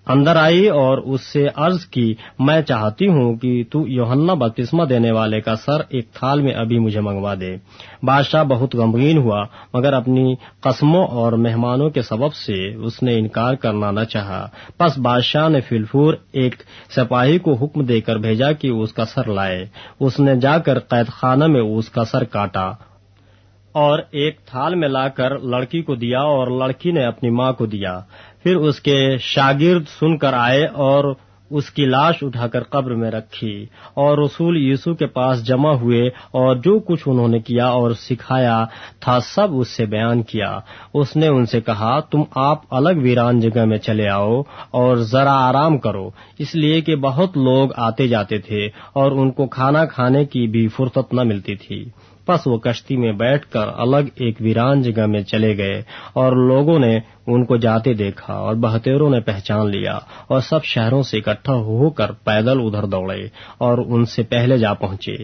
Speaker 1: اندر آئی اور اس سے عرض کی، میں چاہتی ہوں کہ تو یوحنا بپتسمہ دینے والے کا سر ایک تھال میں ابھی مجھے منگوا دے۔ بادشاہ بہت غمگین ہوا، مگر اپنی قسموں اور مہمانوں کے سبب سے اس نے انکار کرنا نہ چاہا۔ پس بادشاہ نے فی الفور ایک سپاہی کو حکم دے کر بھیجا کہ اس کا سر لائے۔ اس نے جا کر قید خانہ میں اس کا سر کاٹا اور ایک تھال میں لا کر لڑکی کو دیا، اور لڑکی نے اپنی ماں کو دیا۔ پھر اس کے شاگرد سن کر آئے اور اس کی لاش اٹھا کر قبر میں رکھی، اور رسول یسوع کے پاس جمع ہوئے، اور جو کچھ انہوں نے کیا اور سکھایا تھا سب اس سے بیان کیا۔ اس نے ان سے کہا، تم آپ الگ ویران جگہ میں چلے آؤ اور ذرا آرام کرو، اس لیے کہ بہت لوگ آتے جاتے تھے اور ان کو کھانا کھانے کی بھی فرصت نہ ملتی تھی۔ پس وہ کشتی میں بیٹھ کر الگ ایک ویران جگہ میں چلے گئے، اور لوگوں نے ان کو جاتے دیکھا، اور بہتیروں نے پہچان لیا، اور سب شہروں سے اکٹھا ہو کر پیدل ادھر دوڑے اور ان سے پہلے جا پہنچے۔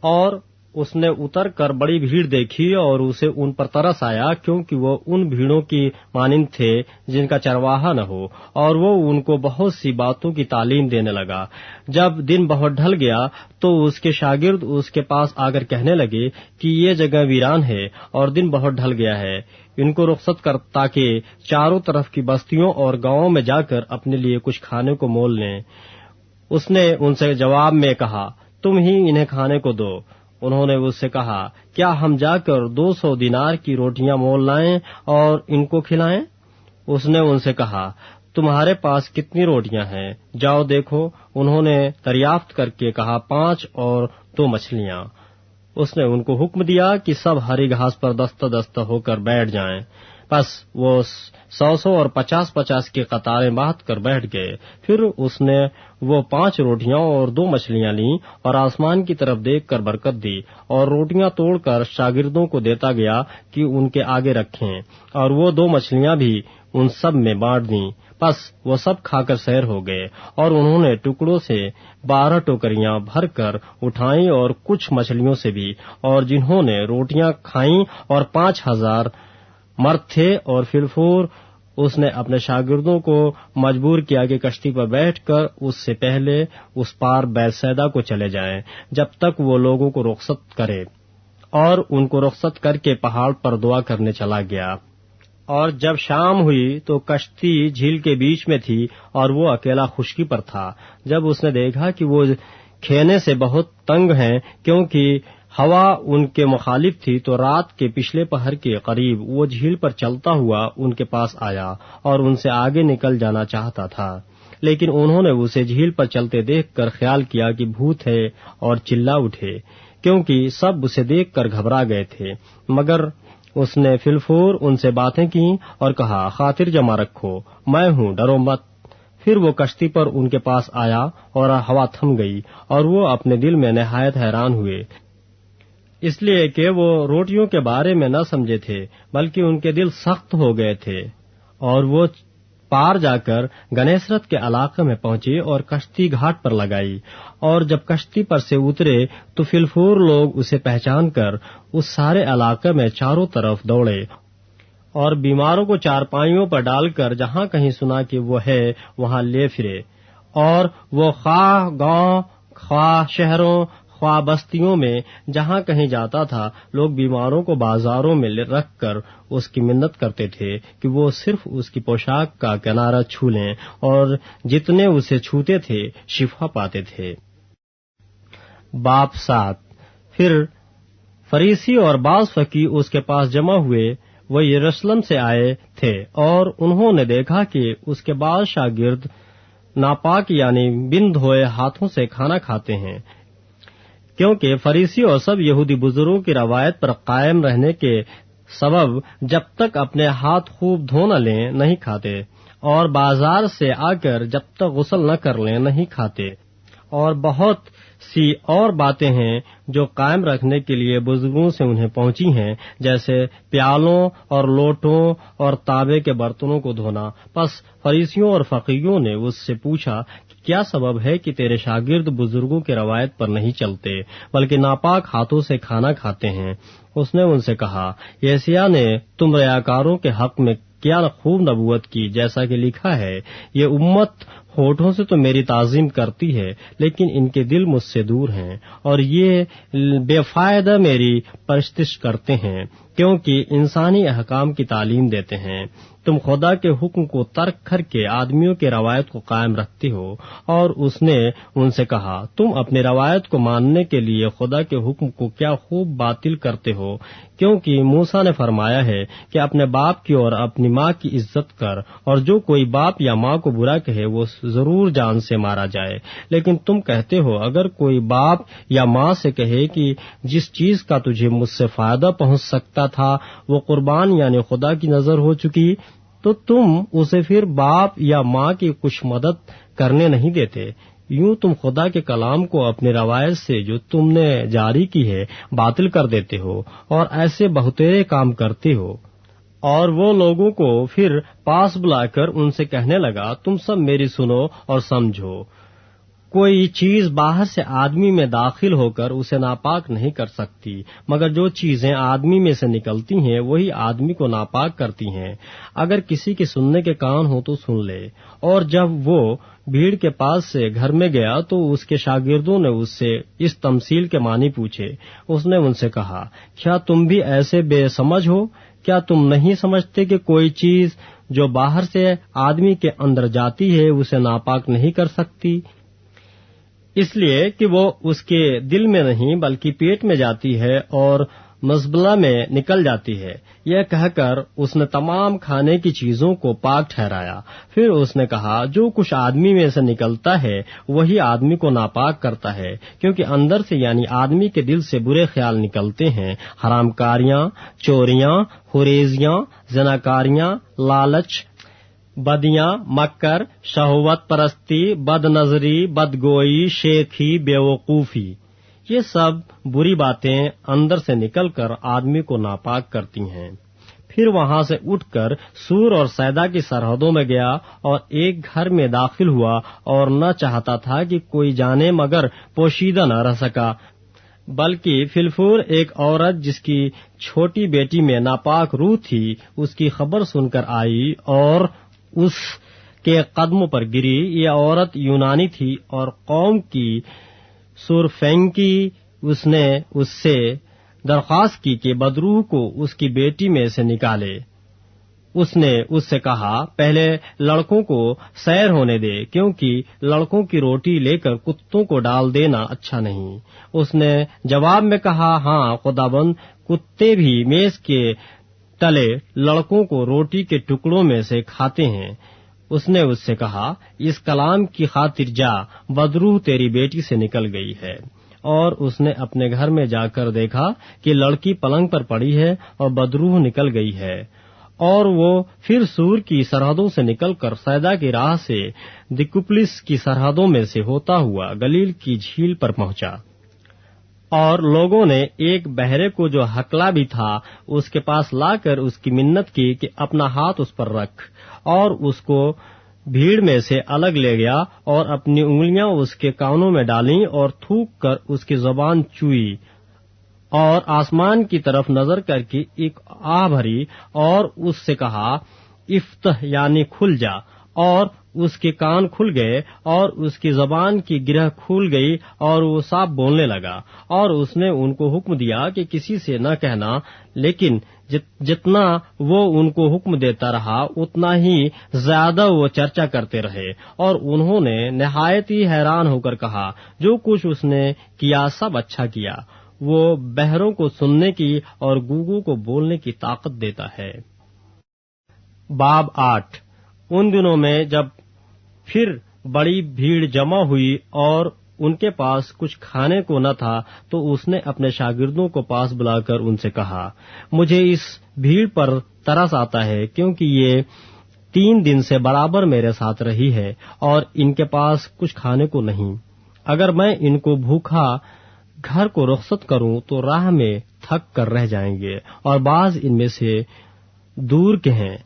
Speaker 1: اور اس نے اتر کر بڑی بھیڑ دیکھی اور اسے ان پر ترس آیا، کیونکہ وہ ان بھیڑوں کی مانند تھے جن کا چرواہا نہ ہو، اور وہ ان کو بہت سی باتوں کی تعلیم دینے لگا۔ جب دن بہت ڈھل گیا تو اس کے شاگرد اس کے پاس آ کر کہنے لگے کہ یہ جگہ ویران ہے اور دن بہت ڈھل گیا ہے، ان کو رخصت کر تاکہ چاروں طرف کی بستیوں اور گاؤں میں جا کر اپنے لیے کچھ کھانے کو مول لیں۔ اس نے ان سے جواب میں کہا، تم ہی انہیں کھانے کو دو۔ انہوں نے اس سے کہا، کیا ہم جا کر 200 دینار کی روٹیاں مول لائیں اور ان کو کھلائیں؟ اس نے ان سے کہا، تمہارے پاس کتنی روٹیاں ہیں؟ جاؤ دیکھو۔ انہوں نے دریافت کر کے کہا 5 اور 2 مچھلیاں۔ اس نے ان کو حکم دیا کہ سب ہری گھاس پر دستہ دستہ ہو کر بیٹھ جائیں۔ بس وہ 100 اور 50 کی قطاریں باندھ کر بیٹھ گئے۔ پھر اس نے وہ 5 روٹیاں اور 2 مچھلیاں لیں اور آسمان کی طرف دیکھ کر برکت دی اور روٹیاں توڑ کر شاگردوں کو دیتا گیا کہ ان کے آگے رکھیں، اور وہ 2 مچھلیاں بھی ان سب میں بانٹ دیں۔ بس وہ سب کھا کر سیر ہو گئے، اور انہوں نے ٹکڑوں سے 12 ٹوکریاں بھر کر اٹھائیں اور کچھ مچھلیوں سے بھی، اور جنہوں نے روٹیاں کھائیں اور 5000 مرد تھے۔ اور فلفور اس نے اپنے شاگردوں کو مجبور کیا کہ کشتی پر بیٹھ کر اس سے پہلے اس پار بیتسیدا کو چلے جائیں جب تک وہ لوگوں کو رخصت کرے، اور ان کو رخصت کر کے پہاڑ پر دعا کرنے چلا گیا۔ اور جب شام ہوئی تو کشتی جھیل کے بیچ میں تھی اور وہ اکیلا خشکی پر تھا۔ جب اس نے دیکھا کہ وہ کھینے سے بہت تنگ ہیں کیونکہ ہوا ان کے مخالف تھی، تو رات کے پچھلے پہر کے قریب وہ جھیل پر چلتا ہوا ان کے پاس آیا اور ان سے آگے نکل جانا چاہتا تھا، لیکن انہوں نے اسے جھیل پر چلتے دیکھ کر خیال کیا کہ بھوت ہے اور چلا اٹھے، کیونکہ سب اسے دیکھ کر گھبرا گئے تھے۔ مگر اس نے فلفور ان سے باتیں کی اور کہا، خاطر جمع رکھو، میں ہوں، ڈرو مت۔ پھر وہ کشتی پر ان کے پاس آیا اور ہوا تھم گئی، اور وہ اپنے دل میں نہایت حیران ہوئے، اس لیے کہ وہ روٹیوں کے بارے میں نہ سمجھے تھے، بلکہ ان کے دل سخت ہو گئے تھے۔ اور وہ پار جا کر گنیسرت کے علاقے میں پہنچے اور کشتی گھاٹ پر لگائی، اور جب کشتی پر سے اترے تو فلفور لوگ اسے پہچان کر اس سارے علاقے میں چاروں طرف دوڑے اور بیماروں کو چارپائیوں پر ڈال کر جہاں کہیں سنا کہ وہ ہے وہاں لے پھرے، اور وہ خواہ گاؤں خواہ شہروں خواہ بستیوں میں جہاں کہیں جاتا تھا، لوگ بیماروں کو بازاروں میں رکھ کر اس کی منت کرتے تھے کہ وہ صرف اس کی پوشاک کا کنارہ چھو لیں، اور جتنے اسے چھوتے تھے شفا پاتے تھے۔ باب 7۔ پھر فریسی اور بعض فقیہ اس کے پاس جمع ہوئے، وہ یروشلم سے آئے تھے، اور انہوں نے دیکھا کہ اس کے بعض شاگرد ناپاک یعنی بن دھوئے ہاتھوں سے کھانا کھاتے ہیں، کیونکہ فریسی اور سب یہودی بزرگوں کی روایت پر قائم رہنے کے سبب جب تک اپنے ہاتھ خوب دھو نہ لیں نہیں کھاتے، اور بازار سے آ کر جب تک غسل نہ کر لیں نہیں کھاتے۔ اور بہت سی اور باتیں ہیں جو قائم رکھنے کے لیے بزرگوں سے انہیں پہنچی ہیں، جیسے پیالوں اور لوٹوں اور تانبے کے برتنوں کو دھونا۔ پس فریسیوں اور فقیہوں نے اس سے پوچھا کہ کیا سبب ہے کہ تیرے شاگرد بزرگوں کی روایت پر نہیں چلتے بلکہ ناپاک ہاتھوں سے کھانا کھاتے ہیں؟ اس نے ان سے کہا، یسیاہ نے تم ریاکاروں کے حق میں کیا خوب نبوت کی، جیسا کہ لکھا ہے، یہ امت ہونٹوں سے تو میری تعظیم کرتی ہے لیکن ان کے دل مجھ سے دور ہیں، اور یہ بے فائدہ میری پرستش کرتے ہیں کیونکہ انسانی احکام کی تعلیم دیتے ہیں۔ تم خدا کے حکم کو ترک کر کے آدمیوں کی روایت کو قائم رکھتے ہو۔ اور اس نے ان سے کہا، تم اپنی روایت کو ماننے کے لیے خدا کے حکم کو کیا خوب باطل کرتے ہو، کیونکہ موسیٰ نے فرمایا ہے کہ اپنے باپ کی اور اپنی ماں کی عزت کر، اور جو کوئی باپ یا ماں کو برا کہے وہ ضرور جان سے مارا جائے۔ لیکن تم کہتے ہو، اگر کوئی باپ یا ماں سے کہے کہ جس چیز کا تجھے مجھ سے فائدہ پہنچ سکتا تھا وہ قربان یعنی خدا کی نظر ہو چکی، تو تم اسے پھر باپ یا ماں کی کچھ مدد کرنے نہیں دیتے۔ یوں تم خدا کے کلام کو اپنی روایت سے جو تم نے جاری کی ہے باطل کر دیتے ہو، اور ایسے بہترے کام کرتے ہو۔ اور وہ لوگوں کو پھر پاس بلا کر ان سے کہنے لگا، تم سب میری سنو اور سمجھو، کوئی چیز باہر سے آدمی میں داخل ہو کر اسے ناپاک نہیں کر سکتی، مگر جو چیزیں آدمی میں سے نکلتی ہیں وہی آدمی کو ناپاک کرتی ہیں۔ اگر کسی کے سننے کے کان ہو تو سن لے۔ اور جب وہ بھیڑ کے پاس سے گھر میں گیا تو اس کے شاگردوں نے اس سے اس تمثیل کے معنی پوچھے۔ اس نے ان سے کہا، کیا تم بھی ایسے بے سمجھ ہو؟ کیا تم نہیں سمجھتے کہ کوئی چیز جو باہر سے آدمی کے اندر جاتی ہے اسے ناپاک نہیں کر سکتی، اس لیے کہ وہ اس کے دل میں نہیں بلکہ پیٹ میں جاتی ہے اور مزبلہ میں نکل جاتی ہے۔ یہ کہہ کر اس نے تمام کھانے کی چیزوں کو پاک ٹھہرایا۔ پھر اس نے کہا، جو کچھ آدمی میں سے نکلتا ہے وہی آدمی کو ناپاک کرتا ہے، کیونکہ اندر سے یعنی آدمی کے دل سے برے خیال نکلتے ہیں، حرام کاریاں، چوریاں، خریزیاں، زناکاریاں، لالچ، بدیاں، مکر، شہوت پرستی، بد نظری، بدگوئی، شیخی، بیوقوفی۔ یہ سب بری باتیں اندر سے نکل کر آدمی کو ناپاک کرتی ہیں۔ پھر وہاں سے اٹھ کر سور اور سیدا کی سرحدوں میں گیا اور ایک گھر میں داخل ہوا اور نہ چاہتا تھا کہ کوئی جانے مگر پوشیدہ نہ رہ سکا، بلکہ فلفور ایک عورت جس کی چھوٹی بیٹی میں ناپاک روح تھی اس کی خبر سن کر آئی اور اس کے قدموں پر گری۔ یہ عورت یونانی تھی اور قوم کی سورفینکی۔ اس نے اس سے درخواست کی کہ بدروح کو اس کی بیٹی میں سے نکالے۔ اس نے اس سے کہا، پہلے لڑکوں کو سیر ہونے دے، کیونکہ لڑکوں کی روٹی لے کر کتوں کو ڈال دینا اچھا نہیں۔ اس نے جواب میں کہا، ہاں خداوند، کتے بھی میز کے تلے لڑکوں کو روٹی کے ٹکڑوں میں سے کھاتے ہیں۔ اس نے اس سے کہا، اس کلام کی خاطر جا، بدروح تیری بیٹی سے نکل گئی ہے۔ اور اس نے اپنے گھر میں جا کر دیکھا کہ لڑکی پلنگ پر پڑی ہے اور بدروح نکل گئی ہے۔ اور وہ پھر سور کی سرحدوں سے نکل کر سیدا کی راہ سے دکوپلس کی سرحدوں میں سے ہوتا ہوا گلیل کی جھیل پر پہنچا۔ اور لوگوں نے ایک بہرے کو جو ہکلا بھی تھا اس کے پاس لا کر اس کی منت کی کہ اپنا ہاتھ اس پر رکھ، اور اس کو بھیڑ میں سے الگ لے گیا اور اپنی انگلیاں اس کے کانوں میں ڈالیں اور تھوک کر اس کی زبان چوئی، اور آسمان کی طرف نظر کر کے ایک آہ بھری اور اس سے کہا، افتح یعنی کھل جا، اور اس کے کان کھل گئے اور اس کی زبان کی گرہ کھل گئی اور وہ صاف بولنے لگا۔ اور اس نے ان کو حکم دیا کہ کسی سے نہ کہنا، لیکن جتنا وہ ان کو حکم دیتا رہا اتنا ہی زیادہ وہ چرچا کرتے رہے، اور انہوں نے نہایت ہی حیران ہو کر کہا، جو کچھ اس نے کیا سب اچھا کیا۔ وہ بہروں کو سننے کی اور گونگوں کو بولنے کی طاقت دیتا ہے۔ باب 8۔ ان دنوں میں جب پھر بڑی بھیڑ جمع ہوئی اور ان کے پاس کچھ کھانے کو نہ تھا تو اس نے اپنے شاگردوں کو پاس بلا کر ان سے کہا، مجھے اس بھیڑ پر ترس آتا ہے، کیونکہ یہ 3 دن سے برابر میرے ساتھ رہی ہے اور ان کے پاس کچھ کھانے کو نہیں۔ اگر میں ان کو بھوکھا گھر کو رخصت کروں تو راہ میں تھک کر رہ جائیں گے، اور بعض ان میں سے دور کے ہیں۔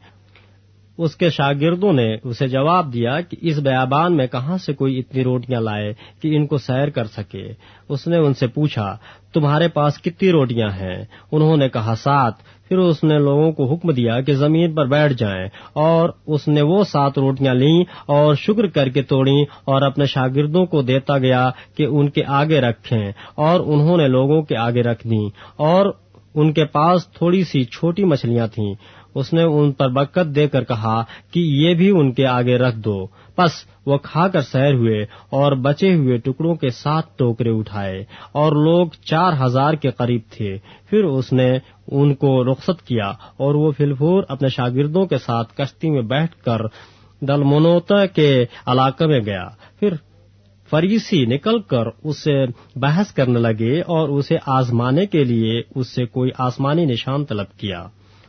Speaker 1: اس کے شاگردوں نے اسے جواب دیا کہ اس بیابان میں کہاں سے کوئی اتنی روٹیاں لائے کہ ان کو سیر کر سکے۔ اس نے ان سے پوچھا، تمہارے پاس کتنی روٹیاں ہیں؟ انہوں نے کہا، 7۔ پھر اس نے لوگوں کو حکم دیا کہ زمین پر بیٹھ جائیں، اور اس نے وہ 7 روٹیاں لیں اور شکر کر کے توڑیں اور اپنے شاگردوں کو دیتا گیا کہ ان کے آگے رکھیں، اور انہوں نے لوگوں کے آگے رکھ دیں، اور ان کے پاس تھوڑی سی چھوٹی مچھلیاں تھیں۔ اس نے ان پر برکت دے کر کہا کہ یہ بھی ان کے آگے رکھ دو۔ پس وہ کھا کر سیر ہوئے اور بچے ہوئے ٹکڑوں کے 7 ٹوکرے اٹھائے، اور لوگ 4000 کے قریب تھے۔ پھر اس نے ان کو رخصت کیا اور وہ فلفور اپنے شاگردوں کے ساتھ کشتی میں بیٹھ کر دلمنوتا کے علاقے میں گیا۔ پھر فریسی نکل کر اس سے بحث کرنے لگے اور اسے آزمانے کے لیے اس سے کوئی آسمانی نشان طلب کیا۔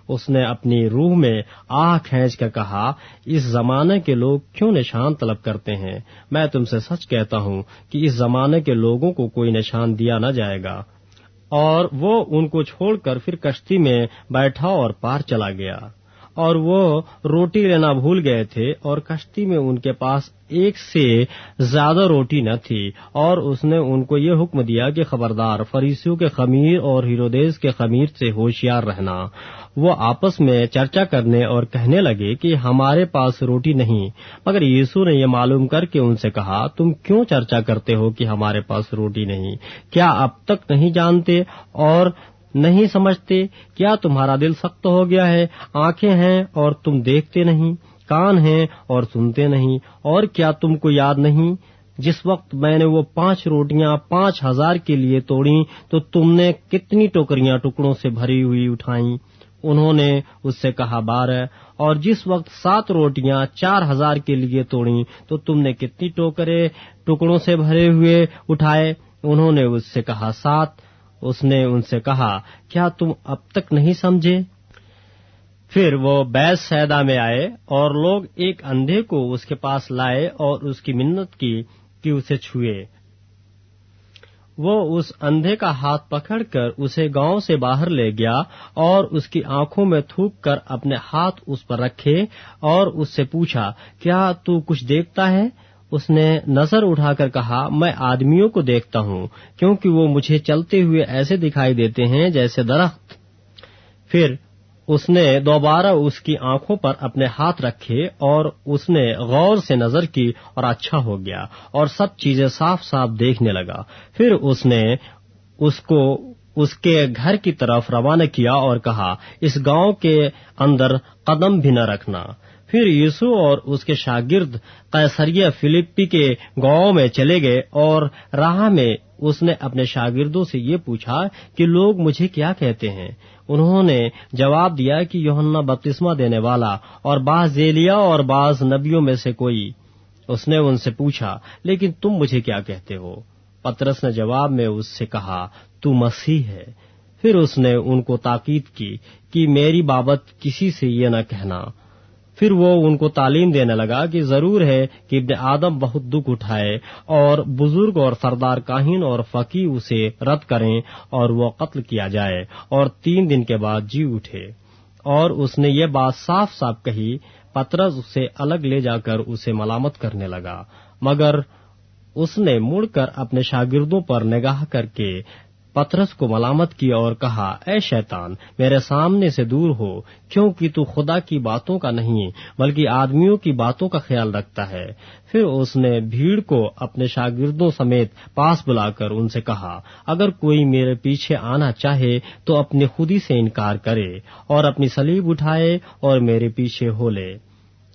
Speaker 1: اس نے اپنی روح میں آہ کھینچ کر کہا، اس زمانے کے لوگ کیوں نشان طلب کرتے ہیں؟ میں تم سے سچ کہتا ہوں کہ اس زمانے کے لوگوں کو کوئی نشان دیا نہ جائے گا۔ اور وہ ان کو چھوڑ کر پھر کشتی میں بیٹھا اور پار چلا گیا۔ اور وہ روٹی لینا بھول گئے تھے اور کشتی میں ان کے پاس 1 سے زیادہ روٹی نہ تھی، اور اس نے ان کو یہ حکم دیا کہ خبردار، فریسیوں کے خمیر اور ہیرودیس کے خمیر سے ہوشیار رہنا۔ وہ آپس میں چرچا کرنے اور کہنے لگے کہ ہمارے پاس روٹی نہیں۔ مگر یسوع نے یہ معلوم کر کے ان سے کہا، تم کیوں چرچا کرتے ہو کہ ہمارے پاس روٹی نہیں؟ کیا اب تک نہیں جانتے اور نہیں سمجھتے؟ کیا تمہارا دل سخت ہو گیا ہے؟ آنکھیں ہیں اور تم دیکھتے نہیں، کان ہیں اور سنتے نہیں، اور کیا تم کو یاد نہیں؟ جس وقت میں نے وہ 5 روٹیاں 5,000 کے لیے توڑیں تو تم نے کتنی ٹوکریاں ٹکڑوں سے بھری ہوئی اٹھائیں؟ انہوں نے اس سے کہا 12. اور جس وقت 7 روٹیاں 4,000 کے لیے توڑیں تو تم نے کتنی ٹوکرے ٹکڑوں سے بھرے ہوئے اٹھائے؟ انہوں نے اس سے کہا 7. اس نے ان سے کہا کیا تم اب تک نہیں سمجھے؟ پھر وہ بیت سیدا میں آئے اور لوگ ایک اندھے کو اس کے پاس لائے اور اس کی منت کی کہ اسے چھوئے. وہ اس اندھے کا ہاتھ پکڑ کر اسے گاؤں سے باہر لے گیا اور اس کی آنکھوں میں تھوک کر اپنے ہاتھ اس پر رکھے اور اس سے پوچھا کیا تو کچھ دیکھتا ہے؟ اس نے نظر اٹھا کر کہا میں آدمیوں کو دیکھتا ہوں کیونکہ وہ مجھے چلتے ہوئے ایسے دکھائی دیتے ہیں جیسے درخت. پھر اس نے دوبارہ اس کی آنکھوں پر اپنے ہاتھ رکھے اور اس نے غور سے نظر کی اور اچھا ہو گیا اور سب چیزیں صاف صاف دیکھنے لگا. پھر اس نے اس کو اس کے گھر کی طرف روانہ کیا اور کہا اس گاؤں کے اندر قدم بھی نہ رکھنا. پھر یسوع اور اس کے شاگرد قیصریہ فلپی کے گاؤں میں چلے گئے اور راہ میں اس نے اپنے شاگردوں سے یہ پوچھا کہ لوگ مجھے کیا کہتے ہیں؟ انہوں نے جواب دیا کہ یوحنا بپتسمہ دینے والا اور بعض ایلیا اور بعض نبیوں میں سے کوئی. اس نے ان سے پوچھا لیکن تم مجھے کیا کہتے ہو؟ پطرس نے جواب میں اس سے کہا تو مسیح ہے. پھر اس نے ان کو تاکید کی کہ میری بابت کسی سے یہ نہ کہنا. پھر وہ ان کو تعلیم دینے لگا کہ ضرور ہے کہ ابن آدم بہت دکھ اٹھائے اور بزرگ اور سردار کاہن اور فقیہ اسے رد کریں اور وہ قتل کیا جائے اور 3 دن کے بعد جی اٹھے. اور اس نے یہ بات صاف صاف کہی. پطرس اسے الگ لے جا کر اسے ملامت کرنے لگا مگر اس نے مڑ کر اپنے شاگردوں پر نگاہ کر کے پطرس کو ملامت کی اور کہا اے شیطان میرے سامنے سے دور ہو کیونکہ تو خدا کی باتوں کا نہیں بلکہ آدمیوں کی باتوں کا خیال رکھتا ہے. پھر اس نے بھیڑ کو اپنے شاگردوں سمیت پاس بلا کر ان سے کہا اگر کوئی میرے پیچھے آنا چاہے تو اپنی خودی سے انکار کرے اور اپنی صلیب اٹھائے اور میرے پیچھے ہو لے.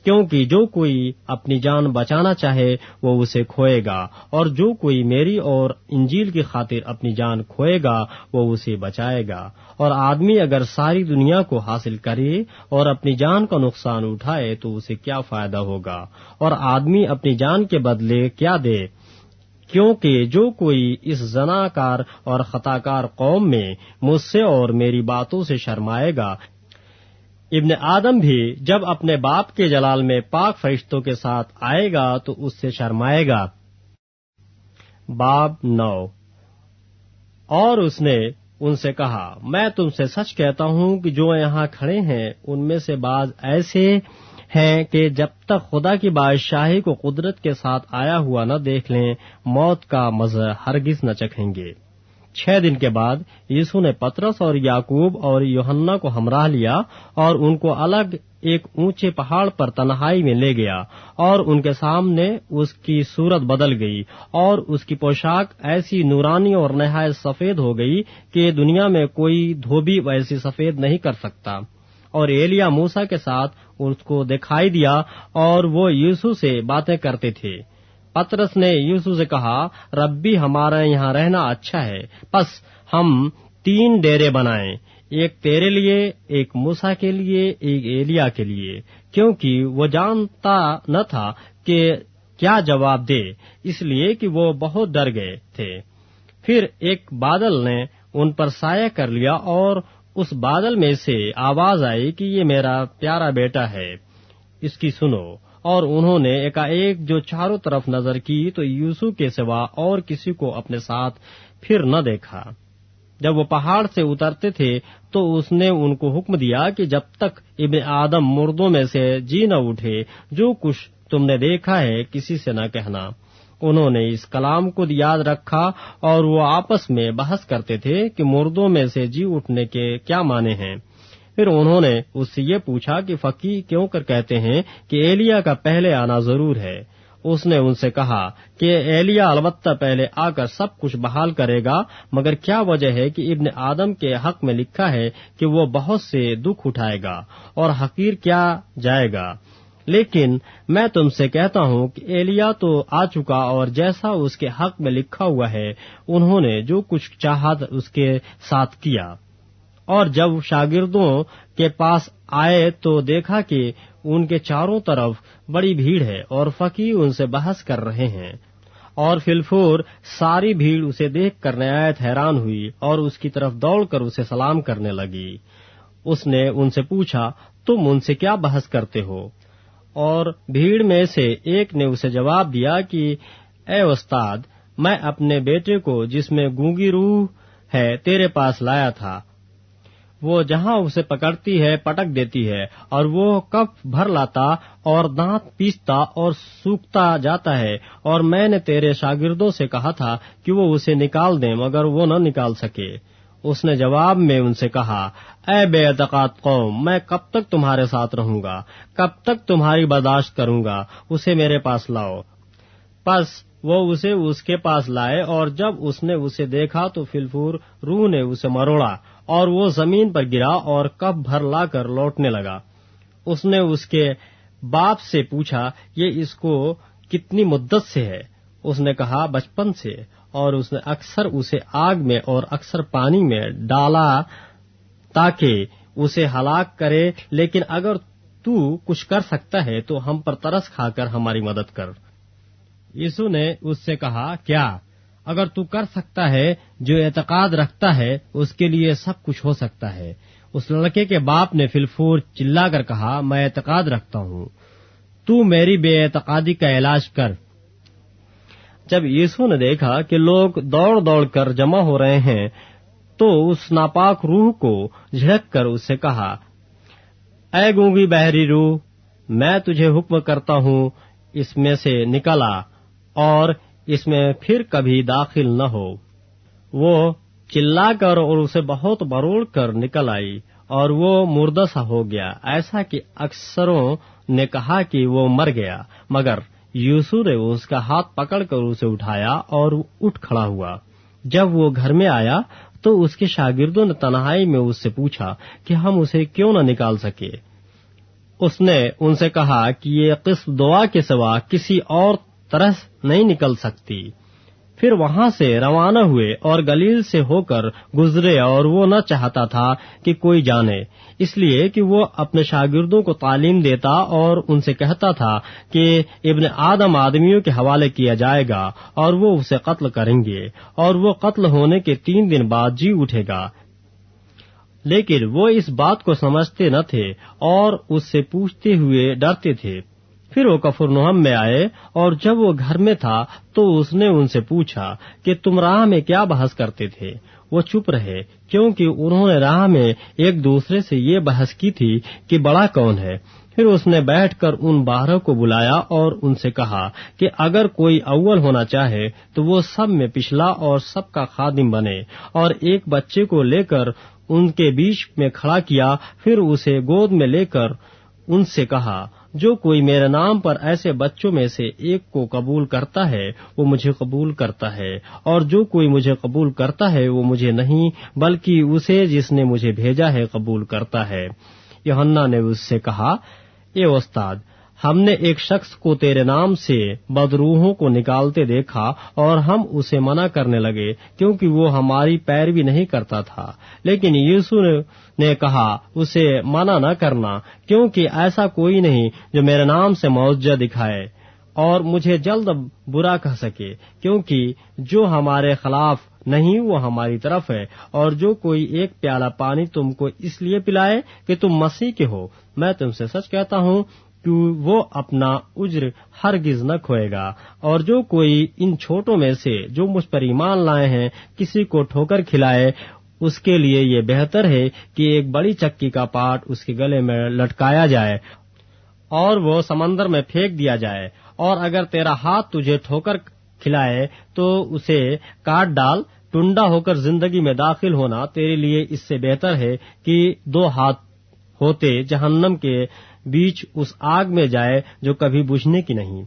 Speaker 1: کیونکہ جو کوئی اپنی جان بچانا چاہے وہ اسے کھوئے گا اور جو کوئی میری اور انجیل کی خاطر اپنی جان کھوئے گا وہ اسے بچائے گا. اور آدمی اگر ساری دنیا کو حاصل کرے اور اپنی جان کا نقصان اٹھائے تو اسے کیا فائدہ ہوگا؟ اور آدمی اپنی جان کے بدلے کیا دے؟ کیونکہ جو کوئی اس زناکار اور خطاکار قوم میں مجھ سے اور میری باتوں سے شرمائے گا ابن آدم بھی جب اپنے باپ کے جلال میں پاک فرشتوں کے ساتھ آئے گا تو اس سے شرمائے گا. باب 9. اور اس نے ان سے کہا میں تم سے سچ کہتا ہوں کہ جو یہاں کھڑے ہیں ان میں سے بعض ایسے ہیں کہ جب تک خدا کی بادشاہی کو قدرت کے ساتھ آیا ہوا نہ دیکھ لیں موت کا مزہ ہرگز نہ چکھیں گے. 6 دن کے بعد یسوع نے پطرس اور یعقوب اور یوحنا کو ہمراہ لیا اور ان کو الگ ایک اونچے پہاڑ پر تنہائی میں لے گیا اور ان کے سامنے اس کی صورت بدل گئی اور اس کی پوشاک ایسی نورانی اور نہایت سفید ہو گئی کہ دنیا میں کوئی دھوبی ویسی سفید نہیں کر سکتا. اور ایلیا موسیٰ کے ساتھ اس کو دکھائی دیا اور وہ یسوع سے باتیں کرتے تھے. پطرس نے یسوع سے کہا ربی ہمارا یہاں رہنا اچھا ہے پس ہم 3 ڈیرے بنائیں ایک تیرے لیے ایک موسیٰ کے لیے ایک ایلیا کے لیے. کیونکہ وہ جانتا نہ تھا کہ کیا جواب دے اس لیے کہ وہ بہت ڈر گئے تھے. پھر ایک بادل نے ان پر سایہ کر لیا اور اس بادل میں سے آواز آئی کہ یہ میرا پیارا بیٹا ہے اس کی سنو. اور انہوں نے ایک جو چاروں طرف نظر کی تو یوسف کے سوا اور کسی کو اپنے ساتھ پھر نہ دیکھا. جب وہ پہاڑ سے اترتے تھے تو اس نے ان کو حکم دیا کہ جب تک ابن آدم مردوں میں سے جی نہ اٹھے جو کچھ تم نے دیکھا ہے کسی سے نہ کہنا. انہوں نے اس کلام کو یاد رکھا اور وہ آپس میں بحث کرتے تھے کہ مردوں میں سے جی اٹھنے کے کیا معنی ہیں. پھر انہوں نے اس سے یہ پوچھا کہ فقیہ کیوں کر کہتے ہیں کہ ایلیا کا پہلے آنا ضرور ہے. اس نے ان سے کہا کہ ایلیا البتہ پہلے آ کر سب کچھ بحال کرے گا مگر کیا وجہ ہے کہ ابن آدم کے حق میں لکھا ہے کہ وہ بہت سے دکھ اٹھائے گا اور حقیر کیا جائے گا. لیکن میں تم سے کہتا ہوں کہ ایلیا تو آ چکا اور جیسا اس کے حق میں لکھا ہوا ہے انہوں نے جو کچھ چاہا اس کے ساتھ کیا۔ اور جب شاگردوں کے پاس آئے تو دیکھا کہ ان کے چاروں طرف بڑی بھیڑ ہے اور فقیہ ان سے بحث کر رہے ہیں، اور فی الفور ساری بھیڑ اسے دیکھ کر نہایت حیران ہوئی اور اس کی طرف دوڑ کر اسے سلام کرنے لگی۔ اس نے ان سے پوچھا، تم ان سے کیا بحث کرتے ہو؟ اور بھیڑ میں سے ایک نے اسے جواب دیا کہ اے استاد، میں اپنے بیٹے کو جس میں گونگی روح ہے تیرے پاس لایا تھا۔ وہ جہاں اسے پکڑتی ہے پٹک دیتی ہے، اور وہ کف بھر لاتا اور دانت پیستا اور سوکھتا جاتا ہے، اور میں نے تیرے شاگردوں سے کہا تھا کہ وہ اسے نکال دیں مگر وہ نہ نکال سکے۔ اس نے جواب میں ان سے کہا، اے بے اعتقاد قوم، میں کب تک تمہارے ساتھ رہوں گا؟ کب تک تمہاری برداشت کروں گا؟ اسے میرے پاس لاؤ۔ پس وہ اسے اس کے پاس لائے، اور جب اس نے اسے دیکھا تو فی الفور روح نے اسے مروڑا اور وہ زمین پر گرا اور کف بھر لا کر لوٹنے لگا۔ اس نے اس کے باپ سے پوچھا، یہ اس کو کتنی مدت سے ہے؟ اس نے کہا، بچپن سے، اور اس نے اکثر اسے آگ میں اور اکثر پانی میں ڈالا تاکہ اسے ہلاک کرے، لیکن اگر تو کچھ کر سکتا ہے تو ہم پر ترس کھا کر ہماری مدد کر۔ یسوع نے اس سے کہا، کیا اگر تو کر سکتا ہے؟ جو اعتقاد رکھتا ہے اس کے لیے سب کچھ ہو سکتا ہے۔ اس لڑکے کے باپ نے فی الفور چلا کر کہا، میں اعتقاد رکھتا ہوں، تو میری بے اعتقادی کا علاج کر۔ جب یسوع نے دیکھا کہ لوگ دوڑ دوڑ کر جمع ہو رہے ہیں تو اس ناپاک روح کو جھڑک کر اس سے کہا، اے گونگی بحری روح، میں تجھے حکم کرتا ہوں، اس میں سے نکل آ اور اس میں پھر کبھی داخل نہ ہو۔ وہ چلا کر اور اسے بہت مروڑ کر نکل آئی اور وہ مردہ سا ہو گیا، ایسا کہ اکثروں نے کہا کہ وہ مر گیا، مگر یسوع نے اس کا ہاتھ پکڑ کر اسے اٹھایا اور اٹھ کھڑا ہوا۔ جب وہ گھر میں آیا تو اس کے شاگردوں نے تنہائی میں اس سے پوچھا کہ ہم اسے کیوں نہ نکال سکے۔ اس نے ان سے کہا کہ یہ قسم دعا کے سوا کسی اور طرح نہیں نکل سکتی۔ پھر وہاں سے روانہ ہوئے اور گلیل سے ہو کر گزرے، اور وہ نہ چاہتا تھا کہ کوئی جانے، اس لیے کہ وہ اپنے شاگردوں کو تعلیم دیتا اور ان سے کہتا تھا کہ ابن آدم آدمیوں کے حوالے کیا جائے گا اور وہ اسے قتل کریں گے، اور وہ قتل ہونے کے 3 دن بعد جی اٹھے گا۔ لیکن وہ اس بات کو سمجھتے نہ تھے اور اس سے پوچھتے ہوئے ڈرتے تھے۔ پھر وہ کفرنہم میں آئے، اور جب وہ گھر میں تھا تو اس نے ان سے پوچھا کہ تم راہ میں کیا بحث کرتے تھے؟ وہ چپ رہے، کیونکہ انہوں نے راہ میں ایک دوسرے سے یہ بحث کی تھی کہ بڑا کون ہے۔ پھر اس نے بیٹھ کر ان 12 کو بلایا اور ان سے کہا کہ اگر کوئی اول ہونا چاہے تو وہ سب میں پچھلا اور سب کا خادم بنے، اور ایک بچے کو لے کر ان کے بیچ میں کھڑا کیا۔ پھر اسے گود میں لے کر ان سے کہا، جو کوئی میرے نام پر ایسے بچوں میں سے ایک کو قبول کرتا ہے وہ مجھے قبول کرتا ہے، اور جو کوئی مجھے قبول کرتا ہے وہ مجھے نہیں بلکہ اسے جس نے مجھے بھیجا ہے قبول کرتا ہے۔ یوحنا نے اس سے کہا، اے استاد، ہم نے ایک شخص کو تیرے نام سے بدروحوں کو نکالتے دیکھا اور ہم اسے منع کرنے لگے کیونکہ وہ ہماری پیروی نہیں کرتا تھا، لیکن یسوع نے کہا، اسے منع نہ کرنا، کیونکہ ایسا کوئی نہیں جو میرے نام سے معجزہ دکھائے اور مجھے جلد برا کہہ سکے، کیونکہ جو ہمارے خلاف نہیں وہ ہماری طرف ہے۔ اور جو کوئی ایک پیالہ پانی تم کو اس لیے پلائے کہ تم مسیح کے ہو، میں تم سے سچ کہتا ہوں کہ وہ اپنا اجر ہرگز نہ کھوئے گا۔ اور جو کوئی ان چھوٹوں میں سے جو مجھ پر ایمان لائے ہیں کسی کو ٹھوکر کھلائے، اس کے لیے یہ بہتر ہے کہ ایک بڑی چکی کا پاٹ اس کے گلے میں لٹکایا جائے اور وہ سمندر میں پھینک دیا جائے۔ اور اگر تیرا ہاتھ تجھے ٹھوکر کھلائے تو اسے کاٹ ڈال، ٹنڈا ہو کر زندگی میں داخل ہونا تیرے لیے اس سے بہتر ہے کہ 2 ہاتھ ہوتے جہنم کے بیچ اس آگ میں جائے جو کبھی بجھنے کی نہیں۔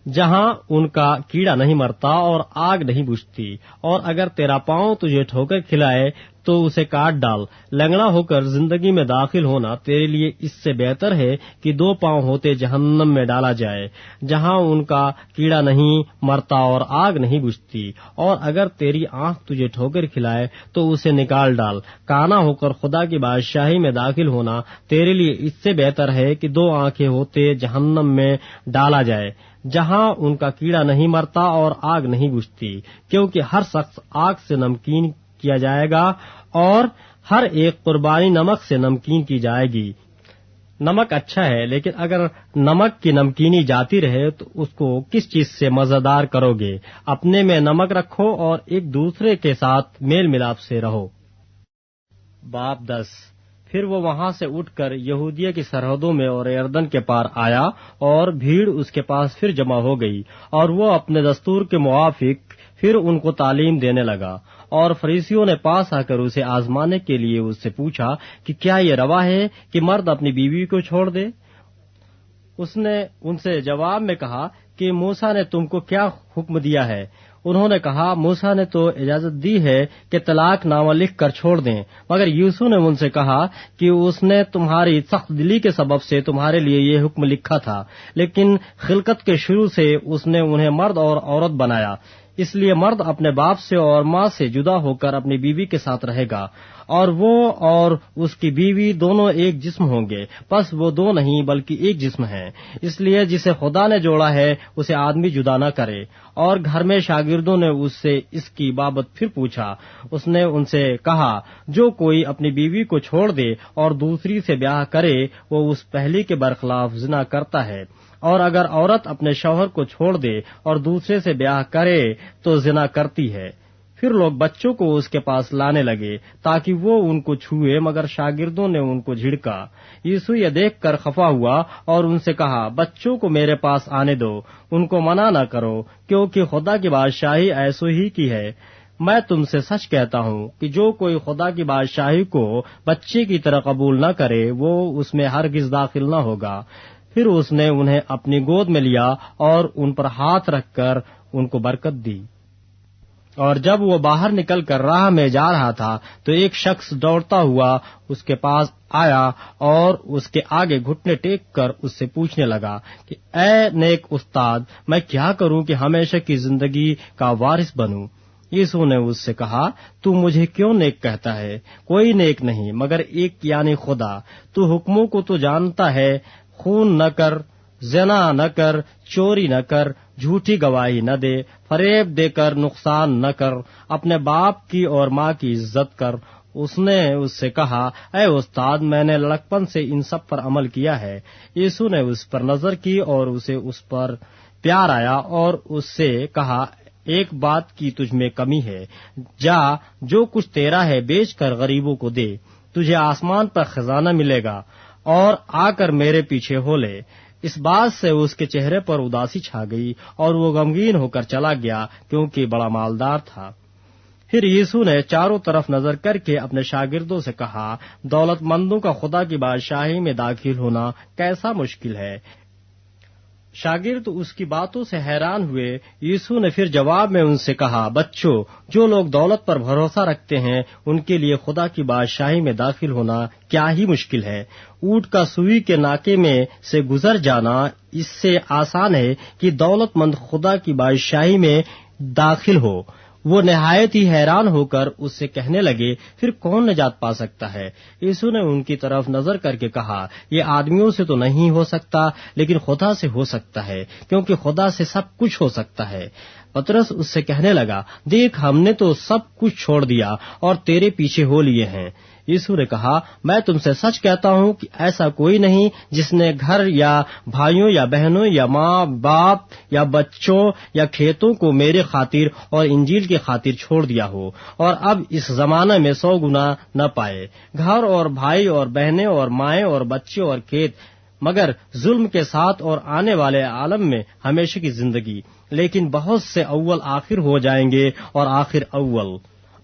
Speaker 1: جہاں ان کا کیڑا نہیں مرتا اور آگ نہیں بجھتی، اور اگر تیرا پاؤں تجھے ٹھوکر کھلائے تو اسے کاٹ ڈال۔ لنگڑا ہو کر زندگی میں داخل ہونا تیرے لیے اس سے بہتر ہے کہ 2 پاؤں ہوتے جہنم میں ڈالا جائے، جہاں ان کا کیڑا نہیں مرتا اور آگ نہیں بجھتی، اور اگر تیری آنکھ تجھے ٹھوکر کھلائے تو اسے نکال ڈال۔ کانا ہو کر خدا کی بادشاہی میں داخل ہونا تیرے لیے اس سے بہتر ہے کہ 2 آنکھیں ہوتے جہنم میں ڈالا جائے، جہاں ان کا کیڑا نہیں مرتا اور آگ نہیں بجھتی، کیونکہ ہر شخص آگ سے نمکین کیا جائے گا اور ہر ایک قربانی نمک سے نمکین کی جائے گی۔ نمک اچھا ہے، لیکن اگر نمک کی نمکینی جاتی رہے تو اس کو کس چیز سے مزیدار کرو گے؟ اپنے میں نمک رکھو اور ایک دوسرے کے ساتھ میل ملاپ سے رہو۔ باب 10۔ پھر وہ وہاں سے اٹھ کر یہودیہ کی سرحدوں میں اور یردن کے پار آیا، اور بھیڑ اس کے پاس پھر جمع ہو گئی، اور وہ اپنے دستور کے موافق پھر ان کو تعلیم دینے لگا۔ اور فریسیوں نے پاس آ کر اسے آزمانے کے لیے اس سے پوچھا کہ کیا یہ روا ہے کہ مرد اپنی بیوی کو چھوڑ دے؟ اس نے ان سے جواب میں کہا کہ موسیٰ نے تم کو کیا حکم دیا ہے؟ انہوں نے کہا، موسیٰ نے تو اجازت دی ہے کہ طلاق نامہ لکھ کر چھوڑ دیں۔ مگر یوسف نے ان سے کہا کہ اس نے تمہاری سخت دلی کے سبب سے تمہارے لیے یہ حکم لکھا تھا، لیکن خلقت کے شروع سے اس نے انہیں مرد اور عورت بنایا، اس لیے مرد اپنے باپ سے اور ماں سے جدا ہو کر اپنی بیوی کے ساتھ رہے گا، اور وہ اور اس کی بیوی دونوں ایک جسم ہوں گے، پس وہ 2 نہیں بلکہ ایک جسم ہیں۔ اس لیے جسے خدا نے جوڑا ہے اسے آدمی جدا نہ کرے۔ اور گھر میں شاگردوں نے اس سے اس کی بابت پھر پوچھا۔ اس نے ان سے کہا، جو کوئی اپنی بیوی کو چھوڑ دے اور دوسری سے بیاہ کرے وہ اس پہلی کے برخلاف زنا کرتا ہے، اور اگر عورت اپنے شوہر کو چھوڑ دے اور دوسرے سے بیاہ کرے تو زنا کرتی ہے۔ پھر لوگ بچوں کو اس کے پاس لانے لگے تاکہ وہ ان کو چھوئے، مگر شاگردوں نے ان کو جھڑکا۔ یسوع یہ دیکھ کر خفا ہوا اور ان سے کہا، بچوں کو میرے پاس آنے دو، ان کو منع نہ کرو، کیونکہ خدا کی بادشاہی ایسو ہی کی ہے۔ میں تم سے سچ کہتا ہوں کہ جو کوئی خدا کی بادشاہی کو بچے کی طرح قبول نہ کرے وہ اس میں ہرگز داخل نہ ہوگا۔ پھر اس نے انہیں اپنی گود میں لیا اور ان پر ہاتھ رکھ کر ان کو برکت دی۔ اور جب وہ باہر نکل کر راہ میں جا رہا تھا تو ایک شخص دوڑتا ہوا اس کے پاس آیا اور اس کے آگے گھٹنے ٹیک کر اس سے پوچھنے لگا کہ اے نیک استاد، میں کیا کروں کہ ہمیشہ کی زندگی کا وارث بنوں؟ یسوع نے اس سے کہا، تو مجھے کیوں نیک کہتا ہے؟ کوئی نیک نہیں مگر ایک یعنی خدا۔ تو حکموں کو تو جانتا ہے، خون نہ کر، زنا نہ کر، چوری نہ کر، جھوٹی گواہی نہ دے، فریب دے کر نقصان نہ کر، اپنے باپ کی اور ماں کی عزت کر۔ اس نے اس سے کہا، اے استاد، میں نے لڑکپن سے ان سب پر عمل کیا ہے۔ یسوع نے اس پر نظر کی اور اسے اس پر پیار آیا اور اس سے کہا، ایک بات کی تجھ میں کمی ہے، جا جو کچھ تیرا ہے بیچ کر غریبوں کو دے، تجھے آسمان پر خزانہ ملے گا، اور آ کر میرے پیچھے ہو لے۔ اس بات سے اس کے چہرے پر اداسی چھا گئی اور وہ غمگین ہو کر چلا گیا کیونکہ بڑا مالدار تھا۔ پھر یسوع نے چاروں طرف نظر کر کے اپنے شاگردوں سے کہا، دولت مندوں کا خدا کی بادشاہی میں داخل ہونا کیسا مشکل ہے۔ شاگرد اس کی باتوں سے حیران ہوئے۔ یسوع نے پھر جواب میں ان سے کہا، بچوں، جو لوگ دولت پر بھروسہ رکھتے ہیں ان کے لیے خدا کی بادشاہی میں داخل ہونا کیا ہی مشکل ہے۔ اونٹ کا سوئی کے ناکے میں سے گزر جانا اس سے آسان ہے کہ دولت مند خدا کی بادشاہی میں داخل ہو۔ وہ نہایت ہی حیران ہو کر اس سے کہنے لگے، پھر کون نجات پا سکتا ہے؟ یسوع نے ان کی طرف نظر کر کے کہا، یہ آدمیوں سے تو نہیں ہو سکتا لیکن خدا سے ہو سکتا ہے، کیونکہ خدا سے سب کچھ ہو سکتا ہے۔ پطرس اس سے کہنے لگا، دیکھ، ہم نے تو سب کچھ چھوڑ دیا اور تیرے پیچھے ہو لیے ہیں۔ یسوع نے کہا، میں تم سے سچ کہتا ہوں کہ ایسا کوئی نہیں جس نے گھر یا بھائیوں یا بہنوں یا ماں باپ یا بچوں یا کھیتوں کو میرے خاطر اور انجیل کی خاطر چھوڑ دیا ہو اور اب اس زمانے میں 100 گنا نہ پائے۔ گھر اور بھائی اور بہنیں اور مائیں اور بچے اور کھیت، مگر ظلم کے ساتھ اور آنے والے عالم میں ہمیشہ کی زندگی۔ لیکن بہت سے اول آخر ہو جائیں گے اور آخر اول۔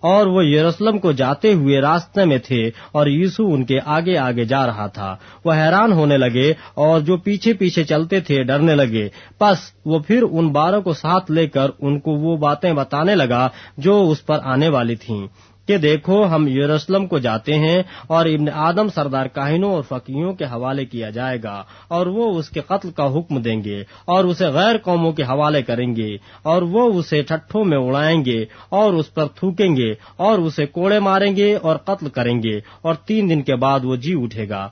Speaker 1: اور وہ یروشلم کو جاتے ہوئے راستے میں تھے اور یسوع ان کے آگے آگے جا رہا تھا۔ وہ حیران ہونے لگے اور جو پیچھے پیچھے چلتے تھے ڈرنے لگے۔ پس وہ پھر ان 12 کو ساتھ لے کر ان کو وہ باتیں بتانے لگا جو اس پر آنے والی تھیں کہ دیکھو ہم یروشلم کو جاتے ہیں اور ابن آدم سردار کاہنوں اور فقیہوں کے حوالے کیا جائے گا، اور وہ اس کے قتل کا حکم دیں گے اور اسے غیر قوموں کے حوالے کریں گے، اور وہ اسے ٹھٹھوں میں اڑائیں گے اور اس پر تھوکیں گے اور اسے کوڑے ماریں گے اور قتل کریں گے، اور 3 دن کے بعد وہ جی اٹھے گا۔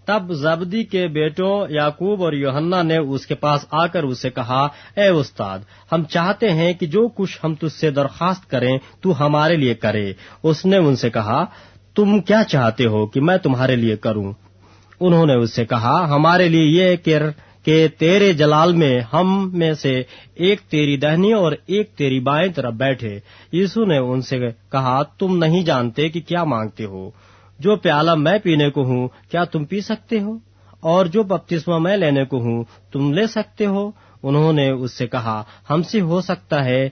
Speaker 1: تب زبدی کے بیٹوں یعقوب اور یوحنا نے اس کے پاس آ کر اسے کہا، اے استاد، ہم چاہتے ہیں کہ جو کچھ ہم تجھ سے درخواست کریں تو ہمارے لیے کرے۔ اس نے ان سے کہا، تم کیا چاہتے ہو کہ میں تمہارے لیے کروں؟ انہوں نے اس سے کہا، ہمارے لیے یہ کہ تیرے جلال میں ہم میں سے ایک تیری دہنی اور ایک تیری بائیں طرف بیٹھے۔ یسوع نے ان سے کہا، تم نہیں جانتے کہ کیا مانگتے ہو۔ جو پیالہ میں پینے کو ہوں کیا تم پی سکتے ہو؟ اور جو بپتسمہ میں لینے کو ہوں تم لے سکتے ہو؟ انہوں نے اس سے کہا، ہم سے ہو سکتا ہے۔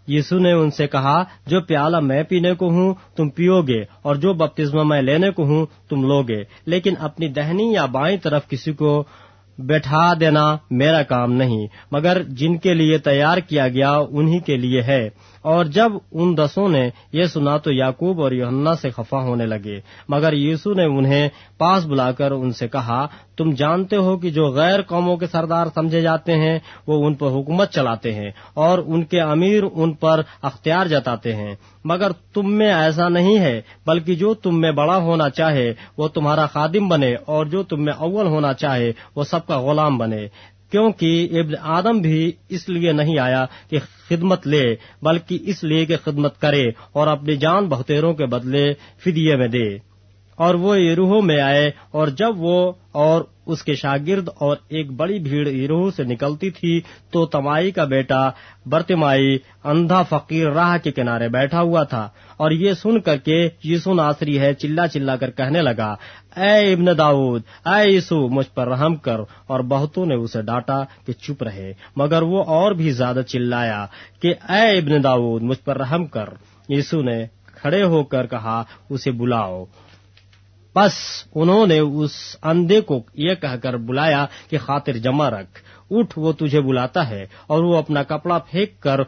Speaker 1: یسوع نے ان سے کہا، جو پیالہ میں پینے کو ہوں تم پیو گے، اور جو بپتسمہ میں لینے کو ہوں تم لو گے، لیکن اپنی دہنی یا بائیں طرف کسی کو بیٹھا دینا میرا کام نہیں، مگر جن کے لیے تیار کیا گیا انہی کے لیے ہے۔ اور جب ان 10 نے یہ سنا تو یعقوب اور یوحنا سے خفا ہونے لگے، مگر یسوع نے انہیں پاس بلا کر ان سے کہا، تم جانتے ہو کہ جو غیر قوموں کے سردار سمجھے جاتے ہیں وہ ان پر حکومت چلاتے ہیں اور ان کے امیر ان پر اختیار جتاتے ہیں، مگر تم میں ایسا نہیں ہے، بلکہ جو تم میں بڑا ہونا چاہے وہ تمہارا خادم بنے، اور جو تم میں اول ہونا چاہے وہ سب کا غلام بنے۔ کیونکہ ابن آدم بھی اس لیے نہیں آیا کہ خدمت لے، بلکہ اس لیے کہ خدمت کرے اور اپنی جان بہتیروں کے بدلے فدیے میں دے۔ اور وہ یریحو میں آئے، اور جب وہ اور اس کے شاگرد اور ایک بڑی بھیڑ یریحو سے نکلتی تھی تو تمائی کا بیٹا برتمائی اندھا فقیر راہ کے کنارے بیٹھا ہوا تھا، اور یہ سن کر کہ یسوع ناصری ہے چلا چلا کر کہنے لگا، اے ابن داؤد، اے یسوع مجھ پر رحم کر۔ اور بہتوں نے اسے ڈانٹا کہ چپ رہے، مگر وہ اور بھی زیادہ چلایا کہ اے ابن داؤد مجھ پر رحم کر۔ یسوع نے کھڑے ہو کر کہا، اسے بلاؤ۔ بس انہوں نے اس اندھے کو یہ کہہ کر بلایا کہ خاطر جمع رکھ، اٹھ وہ تجھے بلاتا ہے، اور وہ اپنا کپڑا پھینک کر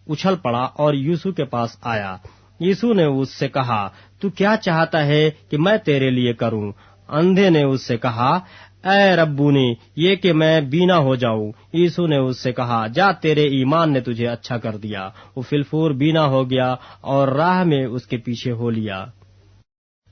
Speaker 1: اچھل پڑا اور یسوع کے پاس آیا۔ یسوع نے اس سے کہا، تو کیا چاہتا ہے کہ میں تیرے لیے کروں؟ اندھے نے اس سے کہا، اے ربونی، یہ کہ میں بینا ہو جاؤں۔ یسوع نے اس سے کہا، جا، تیرے ایمان نے تجھے اچھا کر دیا۔ وہ فلفور بینا ہو گیا اور راہ میں اس کے پیچھے ہو لیا۔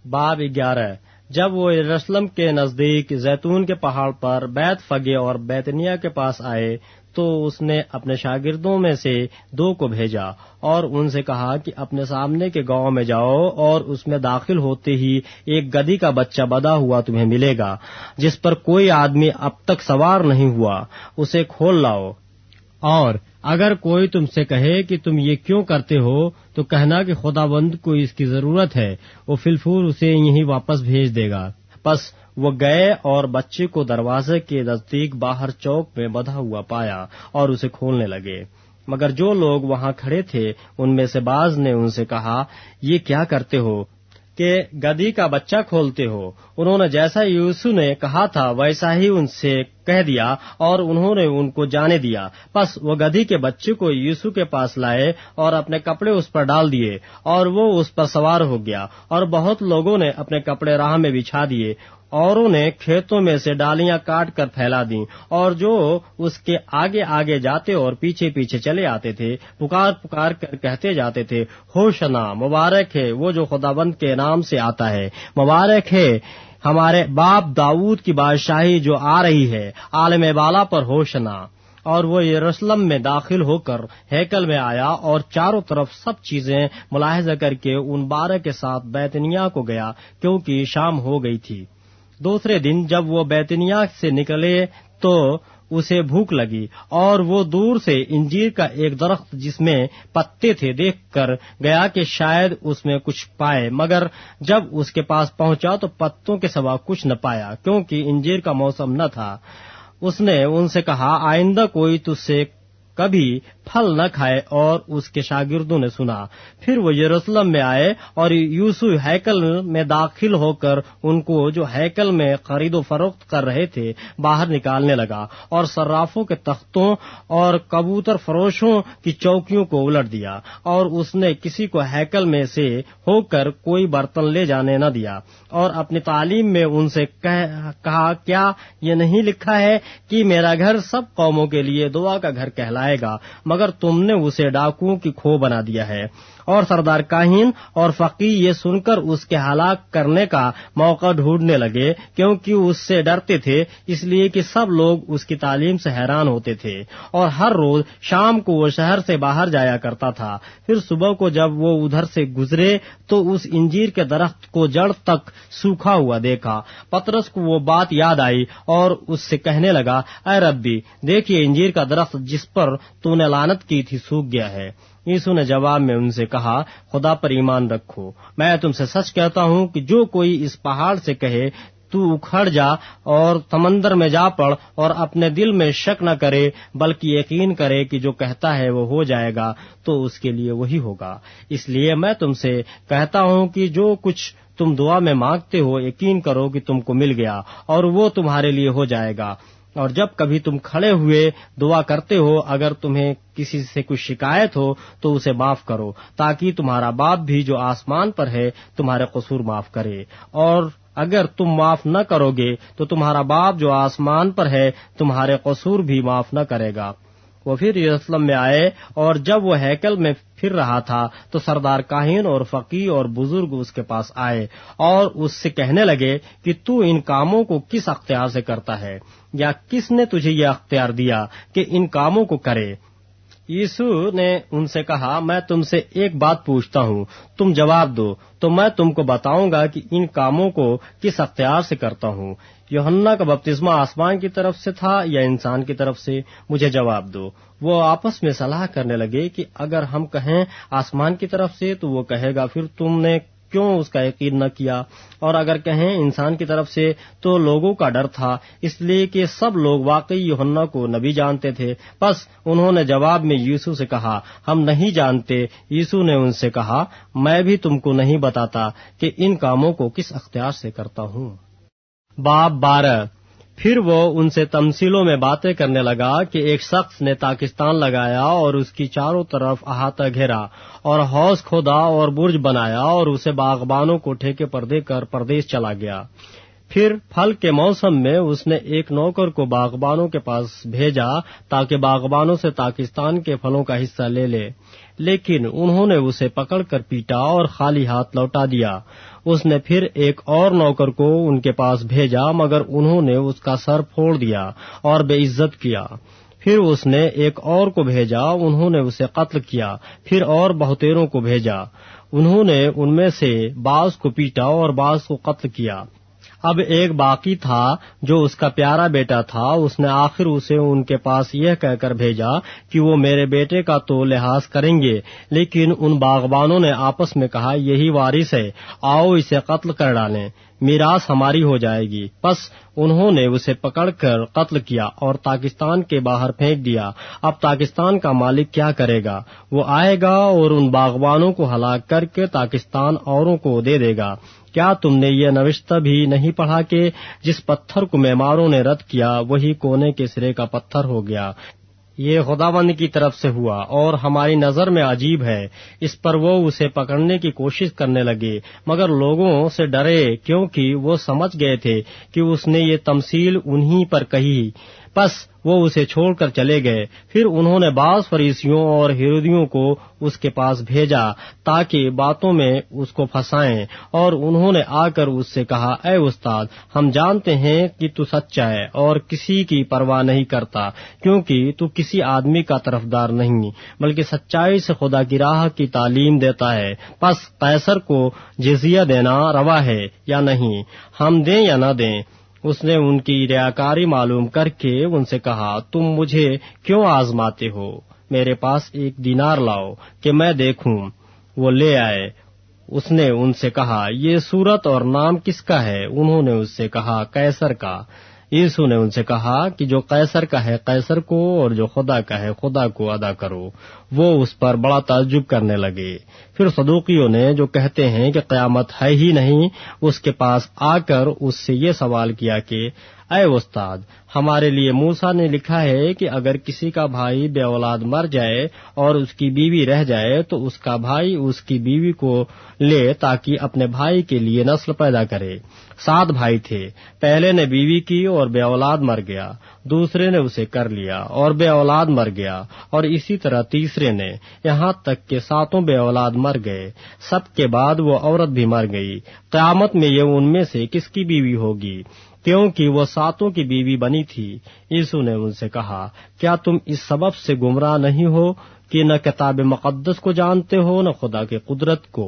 Speaker 1: باب 11۔ جب وہ یروشلم کے نزدیک زیتون کے پہاڑ پر بیت فگے اور بیتنیا کے پاس آئے تو اس نے اپنے شاگردوں میں سے 2 کو بھیجا اور ان سے کہا کہ اپنے سامنے کے گاؤں میں جاؤ اور اس میں داخل ہوتے ہی ایک گدھی کا بچہ بدھا ہوا تمہیں ملے گا جس پر کوئی آدمی اب تک سوار نہیں ہوا، اسے کھول لاؤ۔ اور اگر کوئی تم سے کہے کہ تم یہ کیوں کرتے ہو تو کہنا کہ خداوند کو اس کی ضرورت ہے، وہ فلفور اسے یہیں واپس بھیج دے گا۔ پس وہ گئے اور بچے کو دروازے کے نزدیک باہر چوک میں بندھا ہوا پایا اور اسے کھولنے لگے۔ مگر جو لوگ وہاں کھڑے تھے ان میں سے بعض نے ان سے کہا، یہ کیا کرتے ہو کہ گدھی کا بچہ کھولتے ہو؟ انہوں نے جیسا یسوع نے کہا تھا ویسا ہی ان سے کہہ دیا اور انہوں نے ان کو جانے دیا۔ پس وہ گدھی کے بچے کو یسوع کے پاس لائے اور اپنے کپڑے اس پر ڈال دیے اور وہ اس پر سوار ہو گیا، اور بہت لوگوں نے اپنے کپڑے راہ میں بچھا دیے، اوروں نے کھیتوں میں سے ڈالیاں کاٹ کر پھیلا دیں، اور جو اس کے آگے آگے جاتے اور پیچھے پیچھے چلے آتے تھے پکار پکار کر کہتے جاتے تھے، ہوشنا، مبارک ہے وہ جو خداوند کے نام سے آتا ہے، مبارک ہے ہمارے باپ داؤد کی بادشاہی جو آ رہی ہے، عالم بالا پر ہوشنا۔ اور وہ یروشلم میں داخل ہو کر ہیکل میں آیا اور چاروں طرف سب چیزیں ملاحظہ کر کے ان 12 کے ساتھ بیتنیا کو گیا، کیونکہ شام ہو گئی تھی۔ دوسرے دن جب وہ بیتنیا سے نکلے تو اسے بھوک لگی، اور وہ دور سے انجیر کا ایک درخت جس میں پتے تھے دیکھ کر گیا کہ شاید اس میں کچھ پائے، مگر جب اس کے پاس پہنچا تو پتوں کے سوا کچھ نہ پایا، کیونکہ انجیر کا موسم نہ تھا۔ اس نے ان سے کہا، آئندہ کوئی تجھ سے کبھی پھل نہ کھائے، اور اس کے شاگردوں نے سنا۔ پھر وہ یروشلم میں آئے اور یوسف ہیکل میں داخل ہو کر ان کو جو ہیکل میں خرید و فروخت کر رہے تھے باہر نکالنے لگا، اور صرافوں کے تختوں اور کبوتر فروشوں کی چوکیوں کو الٹ دیا، اور اس نے کسی کو ہیکل میں سے ہو کر کوئی برتن لے جانے نہ دیا، اور اپنی تعلیم میں ان سے کہا، کیا یہ نہیں لکھا ہے کہ میرا گھر سب قوموں کے لیے دعا کا گھر کہلائے گا، مگر تم نے اسے ڈاکوؤں کی کھو بنا دیا ہے۔ اور سردار کاہن اور فقیہ یہ سن کر اس کے ہلاک کرنے کا موقع ڈھونڈنے لگے، کیونکہ اس سے ڈرتے تھے، اس لیے کہ سب لوگ اس کی تعلیم سے حیران ہوتے تھے، اور ہر روز شام کو وہ شہر سے باہر جایا کرتا تھا۔ پھر صبح کو جب وہ ادھر سے گزرے تو اس انجیر کے درخت کو جڑ تک سوکھا ہوا دیکھا۔ پطرس کو وہ بات یاد آئی اور اس سے کہنے لگا، اے ربی، دیکھیے انجیر کا درخت جس پر تو نے لعنت کی تھی سوکھ گیا ہے۔ یسوع نے جواب میں ان سے کہا، خدا پر ایمان رکھو، میں تم سے سچ کہتا ہوں کہ جو کوئی اس پہاڑ سے کہے تو اکھڑ جا اور سمندر میں جا پڑ، اور اپنے دل میں شک نہ کرے بلکہ یقین کرے کہ جو کہتا ہے وہ ہو جائے گا، تو اس کے لیے وہی ہوگا۔ اس لیے میں تم سے کہتا ہوں کہ جو کچھ تم دعا میں مانگتے ہو یقین کرو کہ تم کو مل گیا، اور وہ تمہارے لیے ہو جائے گا۔ اور جب کبھی تم کھڑے ہوئے دعا کرتے ہو، اگر تمہیں کسی سے کوئی شکایت ہو تو اسے معاف کرو، تاکہ تمہارا باپ بھی جو آسمان پر ہے تمہارے قصور معاف کرے۔ اور اگر تم معاف نہ کرو گے تو تمہارا باپ جو آسمان پر ہے تمہارے قصور بھی معاف نہ کرے گا۔ وہ پھر یروشلم میں آئے، اور جب وہ ہیکل میں پھر رہا تھا تو سردار کاہن اور فقیہ اور بزرگ اس کے پاس آئے اور اس سے کہنے لگے کہ تو ان کاموں کو کس اختیار سے کرتا ہے، یا کس نے تجھے یہ اختیار دیا کہ ان کاموں کو کرے؟ یسوع نے ان سے کہا، میں تم سے ایک بات پوچھتا ہوں، تم جواب دو تو میں تم کو بتاؤں گا کہ ان کاموں کو کس اختیار سے کرتا ہوں۔ یوحنا کا بپتسمہ آسمان کی طرف سے تھا یا انسان کی طرف سے؟ مجھے جواب دو۔ وہ آپس میں صلاح کرنے لگے کہ اگر ہم کہیں آسمان کی طرف سے تو وہ کہے گا، پھر تم نے کیوں اس کا یقین نہ کیا؟ اور اگر کہیں انسان کی طرف سے تو لوگوں کا ڈر تھا، اس لیے کہ سب لوگ واقعی یوحنا کو نبی جانتے تھے۔ بس انہوں نے جواب میں یسوع سے کہا، ہم نہیں جانتے۔ یسوع نے ان سے کہا، میں بھی تم کو نہیں بتاتا کہ ان کاموں کو کس اختیار سے کرتا ہوں۔ باب 12۔ پھر وہ ان سے تمثیلوں میں باتیں کرنے لگا کہ ایک شخص نے پاکستان لگایا اور اس کی چاروں طرف احاطہ گھیرا، اور حوض کھودا اور برج بنایا، اور اسے باغبانوں کو ٹھیکے پر دے کر پردیس چلا گیا۔ پھر پھل کے موسم میں اس نے ایک نوکر کو باغبانوں کے پاس بھیجا تاکہ باغبانوں سے پاکستان کے پھلوں کا حصہ لے لے، لیکن انہوں نے اسے پکڑ کر پیٹا اور خالی ہاتھ لوٹا دیا۔ اس نے پھر ایک اور نوکر کو ان کے پاس بھیجا، مگر انہوں نے اس کا سر پھوڑ دیا اور بے عزت کیا۔ پھر اس نے ایک اور کو بھیجا، انہوں نے اسے قتل کیا۔ پھر اور بہتیروں کو بھیجا، انہوں نے ان میں سے بعض کو پیٹا اور بعض کو قتل کیا۔ اب ایک باقی تھا جو اس کا پیارا بیٹا تھا، اس نے آخر اسے ان کے پاس یہ کہہ کر بھیجا کہ وہ میرے بیٹے کا تو لحاظ کریں گے، لیکن ان باغبانوں نے آپس میں کہا، یہی وارث ہے، آؤ اسے قتل کر ڈالیں، میراث ہماری ہو جائے گی۔ بس انہوں نے اسے پکڑ کر قتل کیا اور پاکستان کے باہر پھینک دیا۔ اب پاکستان کا مالک کیا کرے گا؟ وہ آئے گا اور ان باغبانوں کو ہلاک کر کے پاکستان اوروں کو دے دے گا۔ کیا تم نے یہ نوشتہ بھی نہیں پڑھا کہ جس پتھر کو معماروں نے رد کیا وہی کونے کے سرے کا پتھر ہو گیا؟ یہ خداوند کی طرف سے ہوا اور ہماری نظر میں عجیب ہے۔ اس پر وہ اسے پکڑنے کی کوشش کرنے لگے، مگر لوگوں سے ڈرے، کیونکہ وہ سمجھ گئے تھے کہ اس نے یہ تمثیل انہی پر کہی۔ پس وہ اسے چھوڑ کر چلے گئے۔ پھر انہوں نے بعض فریسیوں اور ہیرودیوں کو اس کے پاس بھیجا تاکہ باتوں میں اس کو پھنسائیں، اور انہوں نے آ کر اس سے کہا، اے استاد، ہم جانتے ہیں کہ تو سچا ہے اور کسی کی پرواہ نہیں کرتا، کیونکہ تو کسی آدمی کا طرفدار نہیں بلکہ سچائی سے خدا کی راہ کی تعلیم دیتا ہے۔ پس قیصر کو جزیہ دینا روا ہے یا نہیں؟ ہم دیں یا نہ دیں؟ اس نے ان کی ریاکاری معلوم کر کے ان سے کہا، تم مجھے کیوں آزماتے ہو؟ میرے پاس ایک دینار لاؤ کہ میں دیکھوں۔ وہ لے آئے۔ اس نے ان سے کہا، یہ صورت اور نام کس کا ہے؟ انہوں نے اس سے کہا، قیصر کا۔ یسوع نے ان سے کہا کہ جو قیصر کا ہے قیصر کو اور جو خدا کا ہے خدا کو ادا کرو۔ وہ اس پر بڑا تعجب کرنے لگے۔ پھر صدوقیوں نے جو کہتے ہیں کہ قیامت ہے ہی نہیں، اس کے پاس آ کر اس سے یہ سوال کیا کہ اے استاد، ہمارے لیے موسیٰ نے لکھا ہے کہ اگر کسی کا بھائی بے اولاد مر جائے اور اس کی بیوی رہ جائے تو اس کا بھائی اس کی بیوی کو لے تاکہ اپنے بھائی کے لیے نسل پیدا کرے۔ 7 بھائی تھے، پہلے نے بیوی کی اور بے اولاد مر گیا، دوسرے نے اسے کر لیا اور بے اولاد مر گیا، اور اسی طرح تیسرے نے، یہاں تک کہ 7 بے اولاد مر گئے۔ سب کے بعد وہ عورت بھی مر گئی۔ قیامت میں یہ ان میں سے کس کی بیوی ہوگی؟ کیونکہ وہ 7 کی بیوی بنی تھی۔ یسوع نے ان سے کہا، کیا تم اس سبب سے گمراہ نہیں ہو کہ نہ کتاب مقدس کو جانتے ہو نہ خدا کی قدرت کو؟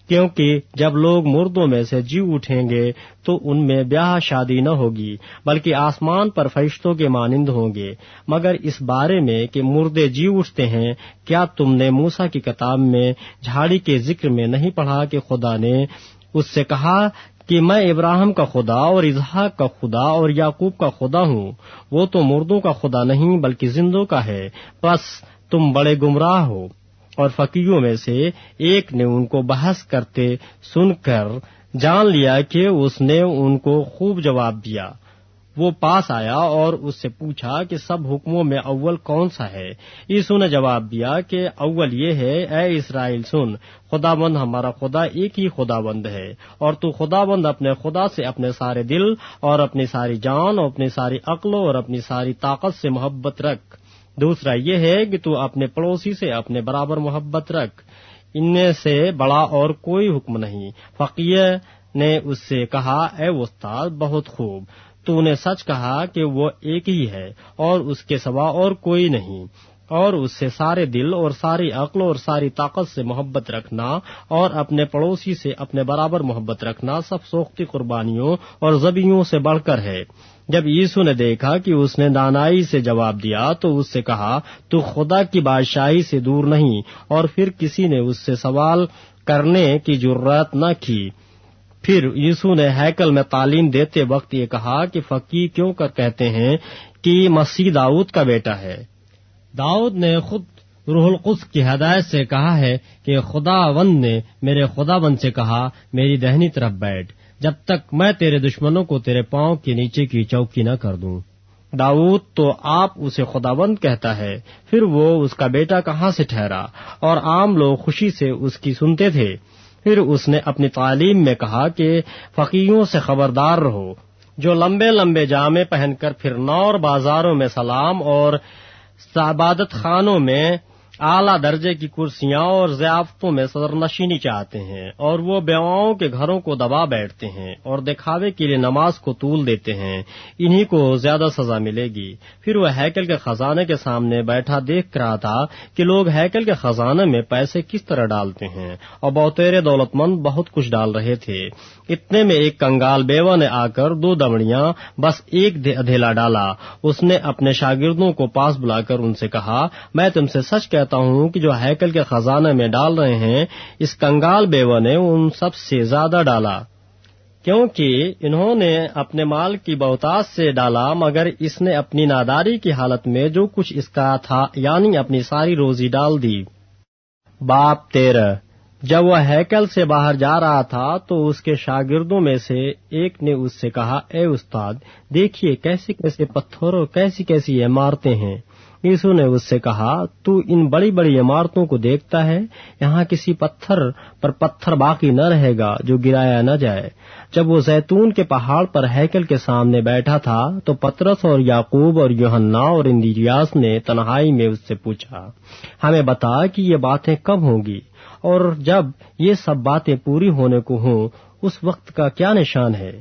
Speaker 1: کیونکہ جب لوگ مردوں میں سے جی اٹھیں گے تو ان میں بیاہ شادی نہ ہوگی، بلکہ آسمان پر فرشتوں کے مانند ہوں گے۔ مگر اس بارے میں کہ مردے جی اٹھتے ہیں، کیا تم نے موسیٰ کی کتاب میں جھاڑی کے ذکر میں نہیں پڑھا کہ خدا نے اس سے کہا کہ میں ابراہیم کا خدا اور اسحاق کا خدا اور یعقوب کا خدا ہوں؟ وہ تو مردوں کا خدا نہیں بلکہ زندوں کا ہے۔ بس تم بڑے گمراہ ہو۔ اور فقیہوں میں سے ایک نے ان کو بحث کرتے سن کر جان لیا کہ اس نے ان کو خوب جواب دیا۔ وہ پاس آیا اور اس سے پوچھا کہ سب حکموں میں اول کون سا ہے؟ یسوع نے جواب دیا کہ اول یہ ہے، اے اسرائیل سن، خداوند ہمارا خدا ایک ہی خداوند ہے، اور تو خداوند اپنے خدا سے اپنے سارے دل اور اپنی ساری جان اور اپنی ساری عقل اور اپنی ساری طاقت سے محبت رکھ۔ دوسرا یہ ہے کہ تو اپنے پڑوسی سے اپنے برابر محبت رکھ۔ ان میں سے بڑا اور کوئی حکم نہیں۔ فقیہ نے اس سے کہا، اے استاد، بہت خوب، تو نے سچ کہا کہ وہ ایک ہی ہے اور اس کے سوا اور کوئی نہیں، اور اس سے سارے دل اور ساری عقل اور ساری طاقت سے محبت رکھنا اور اپنے پڑوسی سے اپنے برابر محبت رکھنا سب سوختی قربانیوں اور ذبیحوں سے بڑھ کر ہے۔ جب یسوع نے دیکھا کہ اس نے دانائی سے جواب دیا تو اس سے کہا، تو خدا کی بادشاہی سے دور نہیں، اور پھر کسی نے اس سے سوال کرنے کی جرات نہ کی۔ پھر یسوع نے ہیکل میں تعلیم دیتے وقت یہ کہا کہ فقیہ کیوں کر کہتے ہیں کہ مسیح داؤد کا بیٹا ہے؟ داؤد نے خود روح القدس کی ہدایت سے کہا ہے کہ خداوند نے میرے خداوند سے کہا، میری دہنی طرف بیٹھ، جب تک میں تیرے دشمنوں کو تیرے پاؤں کے نیچے کی چوکی نہ کر دوں۔ داؤد تو آپ اسے خداوند کہتا ہے، پھر وہ اس کا بیٹا کہاں سے ٹھہرا؟ اور عام لوگ خوشی سے اس کی سنتے تھے۔ پھر اس نے اپنی تعلیم میں کہا کہ فقیہوں سے خبردار رہو، جو لمبے لمبے جامے پہن کر پھرنا اور بازاروں میں سلام اور عبادت خانوں میں اعلیٰ درجے کی کرسیاں اور ضیافتوں میں صدر نشینی چاہتے ہیں، اور وہ بیواؤں کے گھروں کو دبا بیٹھتے ہیں اور دکھاوے کے لیے نماز کو طول دیتے ہیں، انہی کو زیادہ سزا ملے گی۔ پھر وہ ہیکل کے خزانے کے سامنے بیٹھا دیکھ رہا تھا کہ لوگ ہیکل کے خزانے میں پیسے کس طرح ڈالتے ہیں، اور بہتیرے دولت مند بہت کچھ ڈال رہے تھے۔ اتنے میں ایک کنگال بیوہ نے آ کر 2 دمڑیاں بس ایک ادھیلا ڈالا۔ اس نے اپنے شاگردوں کو پاس بلا کر ان سے کہا، میں تم سے سچ کہتا ہوں کہ جو ہیکل کے خزانے میں ڈال رہے ہیں، اس کنگال بیوہ نے ان سب سے زیادہ ڈالا، کیونکہ انہوں نے اپنے مال کی بہتات سے ڈالا، مگر اس نے اپنی ناداری کی حالت میں جو کچھ اس کا تھا یعنی اپنی ساری روزی ڈال دی۔ باب 13۔ جب وہ ہیکل سے باہر جا رہا تھا تو اس کے شاگردوں میں سے ایک نے اس سے کہا، اے استاد، دیکھیے کیسے کیسے پتھر اور کیسی کیسی عمارتیں ہیں۔ یسوع نے اس سے کہا، تو ان بڑی بڑی عمارتوں کو دیکھتا ہے؟ یہاں کسی پتھر پر پتھر باقی نہ رہے گا جو گرایا نہ جائے۔ جب وہ زیتون کے پہاڑ پر ہیکل کے سامنے بیٹھا تھا تو پطرس اور یعقوب اور یوحنا اور اندریاس نے تنہائی میں اس سے پوچھا، ہمیں بتا کہ یہ باتیں کب ہوں گی، اور جب یہ سب باتیں پوری ہونے کو ہوں اس وقت کا کیا نشان ہے؟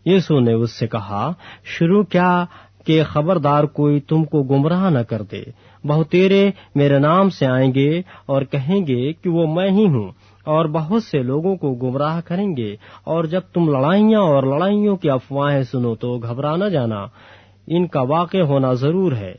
Speaker 1: یسوع نے اس سے کہا، شروع کیا کہ خبردار کوئی تم کو گمراہ نہ کر دے۔ بہتیرے میرے نام سے آئیں گے اور کہیں گے کہ وہ میں ہی ہوں، اور بہت سے لوگوں کو گمراہ کریں گے۔ اور جب تم لڑائیاں اور لڑائیوں کی افواہیں سنو تو گھبرا نہ جانا، ان کا واقع ہونا ضرور ہے،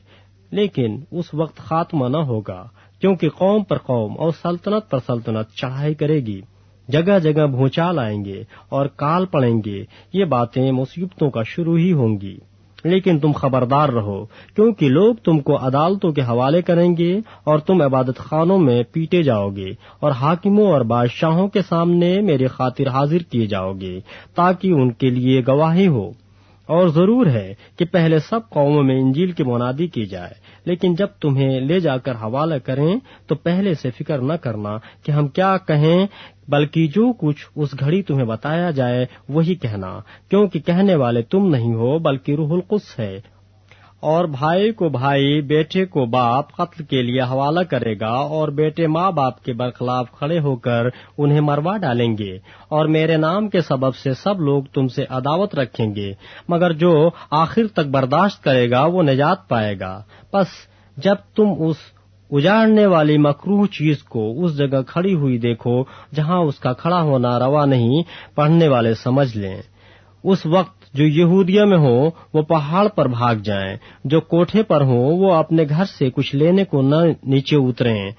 Speaker 1: لیکن اس وقت خاتمہ نہ ہوگا، کیونکہ قوم پر قوم اور سلطنت پر سلطنت چڑھائی کرے گی۔ جگہ جگہ بھونچال آئیں گے اور کال پڑیں گے، یہ باتیں مصیبتوں کا شروع ہی ہوں گی۔ لیکن تم خبردار رہو، کیونکہ لوگ تم کو عدالتوں کے حوالے کریں گے اور تم عبادت خانوں میں پیٹے جاؤ گے اور حاکموں اور بادشاہوں کے سامنے میری خاطر حاضر کیے جاؤ گے تاکہ ان کے لیے گواہی ہو۔ اور ضرور ہے کہ پہلے سب قوموں میں انجیل کی منادی کی جائے، لیکن جب تمہیں لے جا کر حوالہ کریں تو پہلے سے فکر نہ کرنا کہ ہم کیا کہیں، بلکہ جو کچھ اس گھڑی تمہیں بتایا جائے وہی کہنا، کیونکہ کہنے والے تم نہیں ہو بلکہ روح القدس ہے۔ اور بھائی کو بھائی، بیٹے کو باپ قتل کے لیے حوالہ کرے گا، اور بیٹے ماں باپ کے برخلاف کھڑے ہو کر انہیں مروا ڈالیں گے، اور میرے نام کے سبب سے سب لوگ تم سے عداوت رکھیں گے، مگر جو آخر تک برداشت کرے گا وہ نجات پائے گا۔ پس جب تم اس اجاڑنے والی مکروہ چیز کو اس جگہ کھڑی ہوئی دیکھو جہاں اس کا کھڑا ہونا روا نہیں، پڑھنے والے سمجھ لیں۔ اس وقت جو یہودیہ میں ہوں وہ پہاڑ پر بھاگ جائیں، جو کوٹھے پر ہوں وہ اپنے گھر سے کچھ لینے کو نہ نیچے اتریں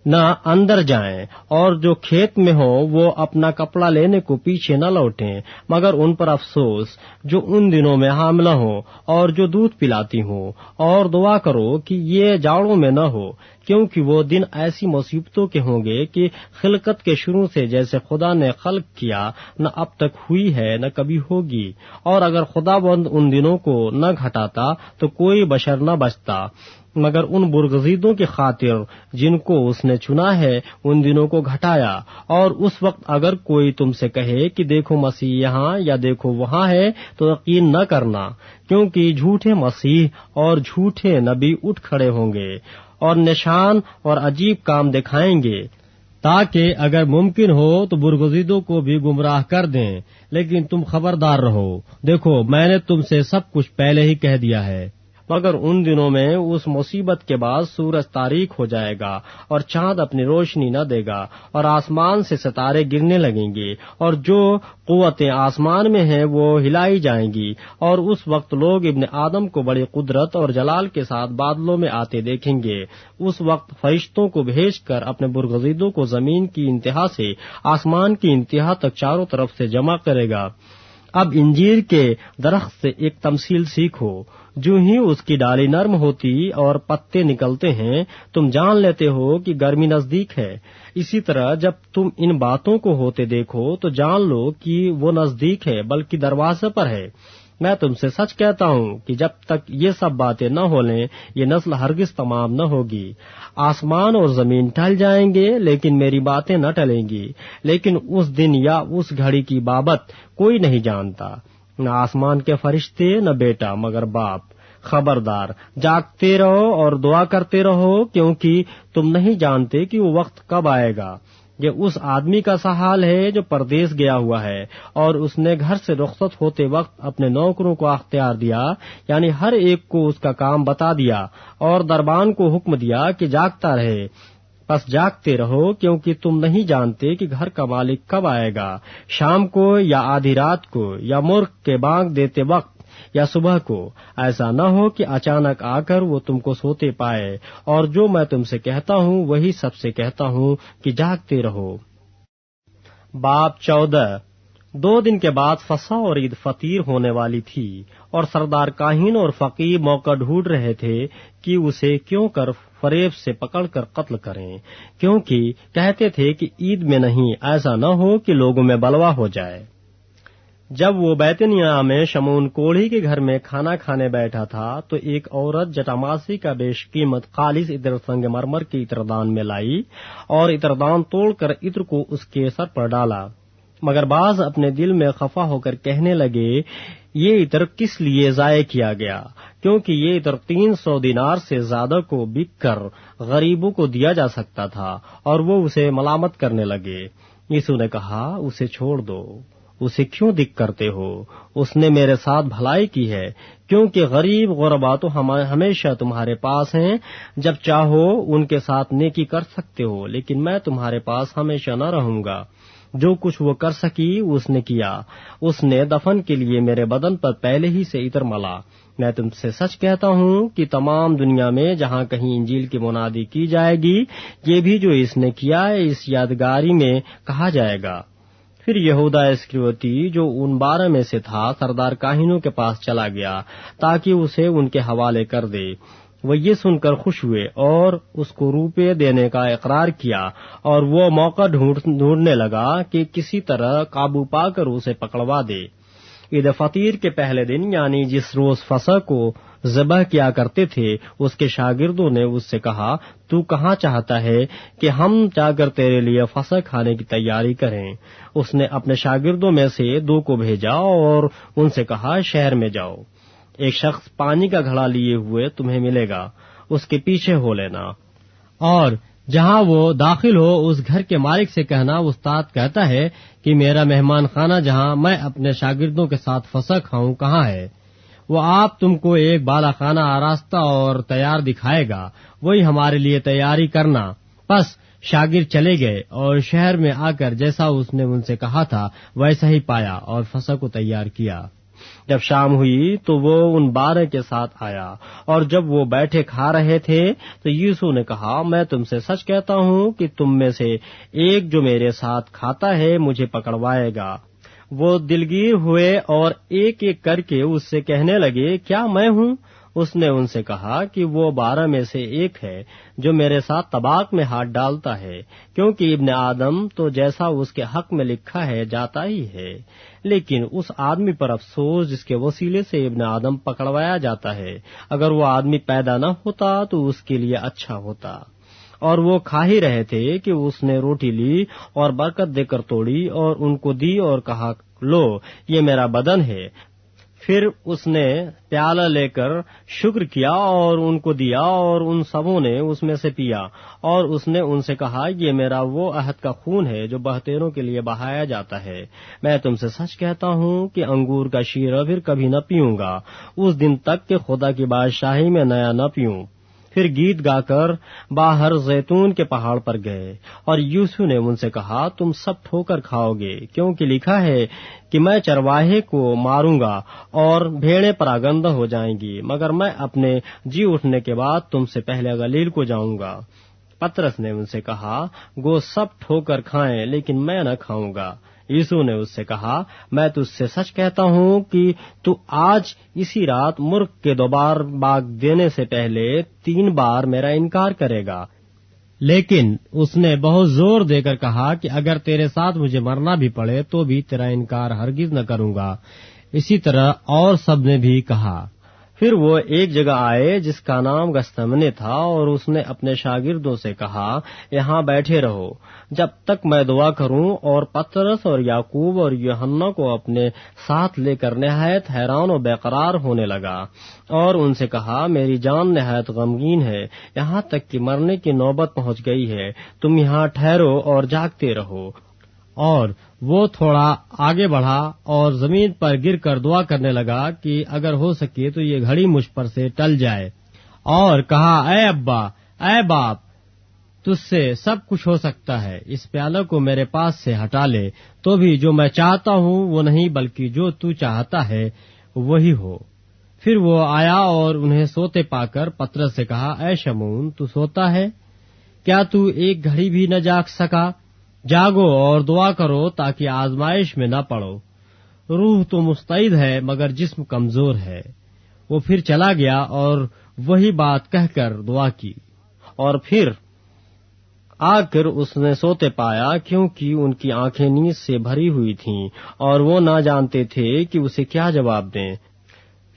Speaker 1: نہ اندر جائیں، اور جو کھیت میں ہوں وہ اپنا کپڑا لینے کو پیچھے نہ لوٹیں، مگر ان پر افسوس جو ان دنوں میں حاملہ ہوں اور جو دودھ پلاتی ہوں، اور دعا کرو کہ یہ جاڑوں میں نہ ہو، کیونکہ وہ دن ایسی مصیبتوں کے ہوں گے کہ خلقت کے شروع سے جیسے خدا نے خلق کیا نہ اب تک ہوئی ہے نہ کبھی ہوگی، اور اگر خداوند ان دنوں کو نہ گھٹاتا تو کوئی بشر نہ بچتا، مگر ان برگزیدوں کی خاطر جن کو اس نے چنا ہے ان دنوں کو گھٹایا۔ اور اس وقت اگر کوئی تم سے کہے کہ دیکھو مسیح یہاں یا دیکھو وہاں ہے تو یقین نہ کرنا، کیونکہ جھوٹے مسیح اور جھوٹے نبی اٹھ کھڑے ہوں گے اور نشان اور عجیب کام دکھائیں گے، تاکہ اگر ممکن ہو تو برگزیدوں کو بھی گمراہ کر دیں۔ لیکن تم خبردار رہو، دیکھو میں نے تم سے سب کچھ پہلے ہی کہہ دیا ہے۔ مگر ان دنوں میں اس مصیبت کے بعد سورج تاریک ہو جائے گا اور چاند اپنی روشنی نہ دے گا، اور آسمان سے ستارے گرنے لگیں گے، اور جو قوتیں آسمان میں ہیں وہ ہلائی جائیں گی، اور اس وقت لوگ ابن آدم کو بڑی قدرت اور جلال کے ساتھ بادلوں میں آتے دیکھیں گے۔ اس وقت فرشتوں کو بھیج کر اپنے برگزیدوں کو زمین کی انتہا سے آسمان کی انتہا تک چاروں طرف سے جمع کرے گا۔ اب انجیر کے درخت سے ایک تمثیل سیکھو، جو ہی اس کی ڈالی نرم ہوتی اور پتے نکلتے ہیں تم جان لیتے ہو کہ گرمی نزدیک ہے، اسی طرح جب تم ان باتوں کو ہوتے دیکھو تو جان لو کہ وہ نزدیک ہے بلکہ دروازے پر ہے۔ میں تم سے سچ کہتا ہوں کہ جب تک یہ سب باتیں نہ ہو لیں یہ نسل ہرگز تمام نہ ہوگی۔ آسمان اور زمین ٹل جائیں گے لیکن میری باتیں نہ ٹلیں گی۔ لیکن اس دن یا اس گھڑی کی بابت کوئی نہیں جانتا، نہ آسمان کے فرشتے نہ بیٹا مگر باپ۔ خبردار جاگتے رہو اور دعا کرتے رہو، کیونکہ تم نہیں جانتے کہ وہ وقت کب آئے گا۔ یہ اس آدمی کا سا حال ہے جو پردیس گیا ہوا ہے، اور اس نے گھر سے رخصت ہوتے وقت اپنے نوکروں کو اختیار دیا، یعنی ہر ایک کو اس کا کام بتا دیا، اور دربان کو حکم دیا کہ جاگتا رہے۔ پس جاگتے رہو، کیونکہ تم نہیں جانتے کہ گھر کا مالک کب آئے گا، شام کو یا آدھی رات کو یا مرغ کے بانگ دیتے وقت یا صبح کو، ایسا نہ ہو کہ اچانک آ کر وہ تم کو سوتے پائے۔ اور جو میں تم سے کہتا ہوں وہی سب سے کہتا ہوں کہ جاگتے رہو۔ باب 14۔ 2 دن کے بعد فصح اور عید فطیر ہونے والی تھی، اور سردار کاہن اور فقیہ موقع ڈھونڈ رہے تھے کہ اسے کیوں کر فریب سے پکڑ کر قتل کریں، کیونکہ کہتے تھے کہ عید میں نہیں، ایسا نہ ہو کہ لوگوں میں بلوا ہو جائے۔ جب وہ بیتنیہ میں شمعون کوڑھی کے گھر میں کھانا کھانے بیٹھا تھا تو ایک عورت جٹاماسی کا بیش قیمت خالص عطر سنگ مرمر کی عطردان میں لائی اور عطردان توڑ کر عطر کو اس کے سر پر ڈالا، مگر بعض اپنے دل میں خفا ہو کر کہنے لگے یہ عطر کس لیے ضائع کیا گیا، کیونکہ یہ عطر 300 دینار سے زیادہ کو بک کر غریبوں کو دیا جا سکتا تھا، اور وہ اسے ملامت کرنے لگے۔ یسوع نے کہا اسے چھوڑ دو، اسے کیوں دکھ کرتے ہو؟ اس نے میرے ساتھ بھلائی کی ہے، کیونکہ غریب غربا تو ہمیشہ تمہارے پاس ہیں، جب چاہو ان کے ساتھ نیکی کر سکتے ہو، لیکن میں تمہارے پاس ہمیشہ نہ رہوں گا۔ جو کچھ وہ کر سکی اس نے کیا، اس نے دفن کے لیے میرے بدن پر پہلے ہی سے عطر ملا۔ میں تم سے سچ کہتا ہوں کہ تمام دنیا میں جہاں کہیں انجیل کی منادی کی جائے گی، یہ بھی جو اس نے کیا ہے اس یادگاری میں کہا جائے گا۔ پھر یہودا اسکریوتی جو ان 12 میں سے تھا سردار کاہنوں کے پاس چلا گیا تاکہ اسے ان کے حوالے کر دے۔ وہ یہ سن کر خوش ہوئے اور اس کو روپے دینے کا اقرار کیا، اور وہ موقع ڈھونڈنے لگا کہ کسی طرح قابو پا کر اسے پکڑوا دے۔ عید فطیر کے پہلے دن یعنی جس روز فصح کو ذبح کیا کرتے تھے، اس کے شاگردوں نے اس سے کہا، تو کہاں چاہتا ہے کہ ہم جا کر تیرے لیے فصح کھانے کی تیاری کریں؟ اس نے اپنے شاگردوں میں سے 2 کو بھیجا اور ان سے کہا، شہر میں جاؤ، ایک شخص پانی کا گھڑا لیے ہوئے تمہیں ملے گا، اس کے پیچھے ہو لینا، اور جہاں وہ داخل ہو اس گھر کے مالک سے کہنا، استاد کہتا ہے کہ میرا مہمان خانہ جہاں میں اپنے شاگردوں کے ساتھ فصح کھاؤں کہاں ہے؟ وہ آپ تم کو ایک بالا خانہ آراستہ اور تیار دکھائے گا، وہی ہمارے لیے تیاری کرنا۔ بس شاگرد چلے گئے اور شہر میں آ کر جیسا اس نے ان سے کہا تھا ویسا ہی پایا اور فصح کو تیار کیا۔ جب شام ہوئی تو وہ ان 12 کے ساتھ آیا، اور جب وہ بیٹھے کھا رہے تھے تو یسوع نے کہا، میں تم سے سچ کہتا ہوں کہ تم میں سے ایک جو میرے ساتھ کھاتا ہے مجھے پکڑوائے گا۔ وہ دلگیر ہوئے اور ایک ایک کر کے اس سے کہنے لگے، کیا میں ہوں؟ اس نے ان سے کہا کہ وہ 12 میں سے ایک ہے جو میرے ساتھ طباق میں ہاتھ ڈالتا ہے، کیونکہ ابن آدم تو جیسا اس کے حق میں لکھا ہے جاتا ہی ہے، لیکن اس آدمی پر افسوس جس کے وسیلے سے ابن آدم پکڑوایا جاتا ہے۔ اگر وہ آدمی پیدا نہ ہوتا تو اس کے لیے اچھا ہوتا۔ اور وہ کھا ہی رہے تھے کہ اس نے روٹی لی اور برکت دے کر توڑی اور ان کو دی اور کہا، لو، یہ میرا بدن ہے۔ پھر اس نے پیالہ لے کر شکر کیا اور ان کو دیا، اور ان سبوں نے اس میں سے پیا، اور اس نے ان سے کہا، یہ میرا وہ عہد کا خون ہے جو بہتےروں کے لیے بہایا جاتا ہے۔ میں تم سے سچ کہتا ہوں کہ انگور کا شیرہ پھر کبھی نہ پیوں گا، اس دن تک کہ خدا کی بادشاہی میں نیا نہ پیوں۔ پھر گیت گا کر باہر زیتون کے پہاڑ پر گئے، اور یسوع نے ان سے کہا، تم سب ٹھوکر کھاؤ گے، کیونکہ لکھا ہے کہ میں چرواہے کو ماروں گا اور بھیڑیں پراگندہ ہو جائیں گی، مگر میں اپنے جی اٹھنے کے بعد تم سے پہلے گلیل کو جاؤں گا۔ پترس نے ان سے کہا، گو سب ٹھوکر کھائیں، لیکن میں نہ کھاؤں گا۔ یسوع نے اس سے کہا، میں تجھ سے سچ کہتا ہوں کہ تو آج اسی رات مرغ کے 2 بار باگ دینے سے پہلے 3 بار میرا انکار کرے گا۔ لیکن اس نے بہت زور دے کر کہا کہ اگر تیرے ساتھ مجھے مرنا بھی پڑے تو بھی تیرا انکار ہرگز نہ کروں گا۔ اسی طرح اور سب نے بھی کہا۔ پھر وہ ایک جگہ آئے جس کا نام گستمنے تھا، اور اس نے اپنے شاگردوں سے کہا، یہاں بیٹھے رہو جب تک میں دعا کروں، اور پترس اور یعقوب اور یوحنا کو اپنے ساتھ لے کر نہایت حیران و بے قرار ہونے لگا، اور ان سے کہا، میری جان نہایت غمگین ہے، یہاں تک کہ مرنے کی نوبت پہنچ گئی ہے، تم یہاں ٹھہرو اور جاگتے رہو۔ اور وہ تھوڑا آگے بڑھا اور زمین پر گر کر دعا کرنے لگا کہ اگر ہو سکے تو یہ گھڑی مجھ پر سے ٹل جائے، اور کہا، اے ابا، اے باپ، تجھ سے سب کچھ ہو سکتا ہے، اس پیالہ کو میرے پاس سے ہٹا لے، تو بھی جو میں چاہتا ہوں وہ نہیں بلکہ جو تو چاہتا ہے وہی ہو۔ پھر وہ آیا اور انہیں سوتے پا کر پترس سے کہا، اے شمعون، تو سوتا ہے؟ کیا تو ایک گھڑی بھی نہ جاگ سکا؟ جاگو اور دعا کرو تاکہ آزمائش میں نہ پڑو۔ روح تو مستعد ہے مگر جسم کمزور ہے۔ وہ پھر چلا گیا اور وہی بات کہہ کر دعا کی، اور پھر آ کر اس نے سوتے پایا، کیونکہ ان کی آنکھیں نیند سے بھری ہوئی تھیں اور وہ نہ جانتے تھے کہ اسے کیا جواب دیں۔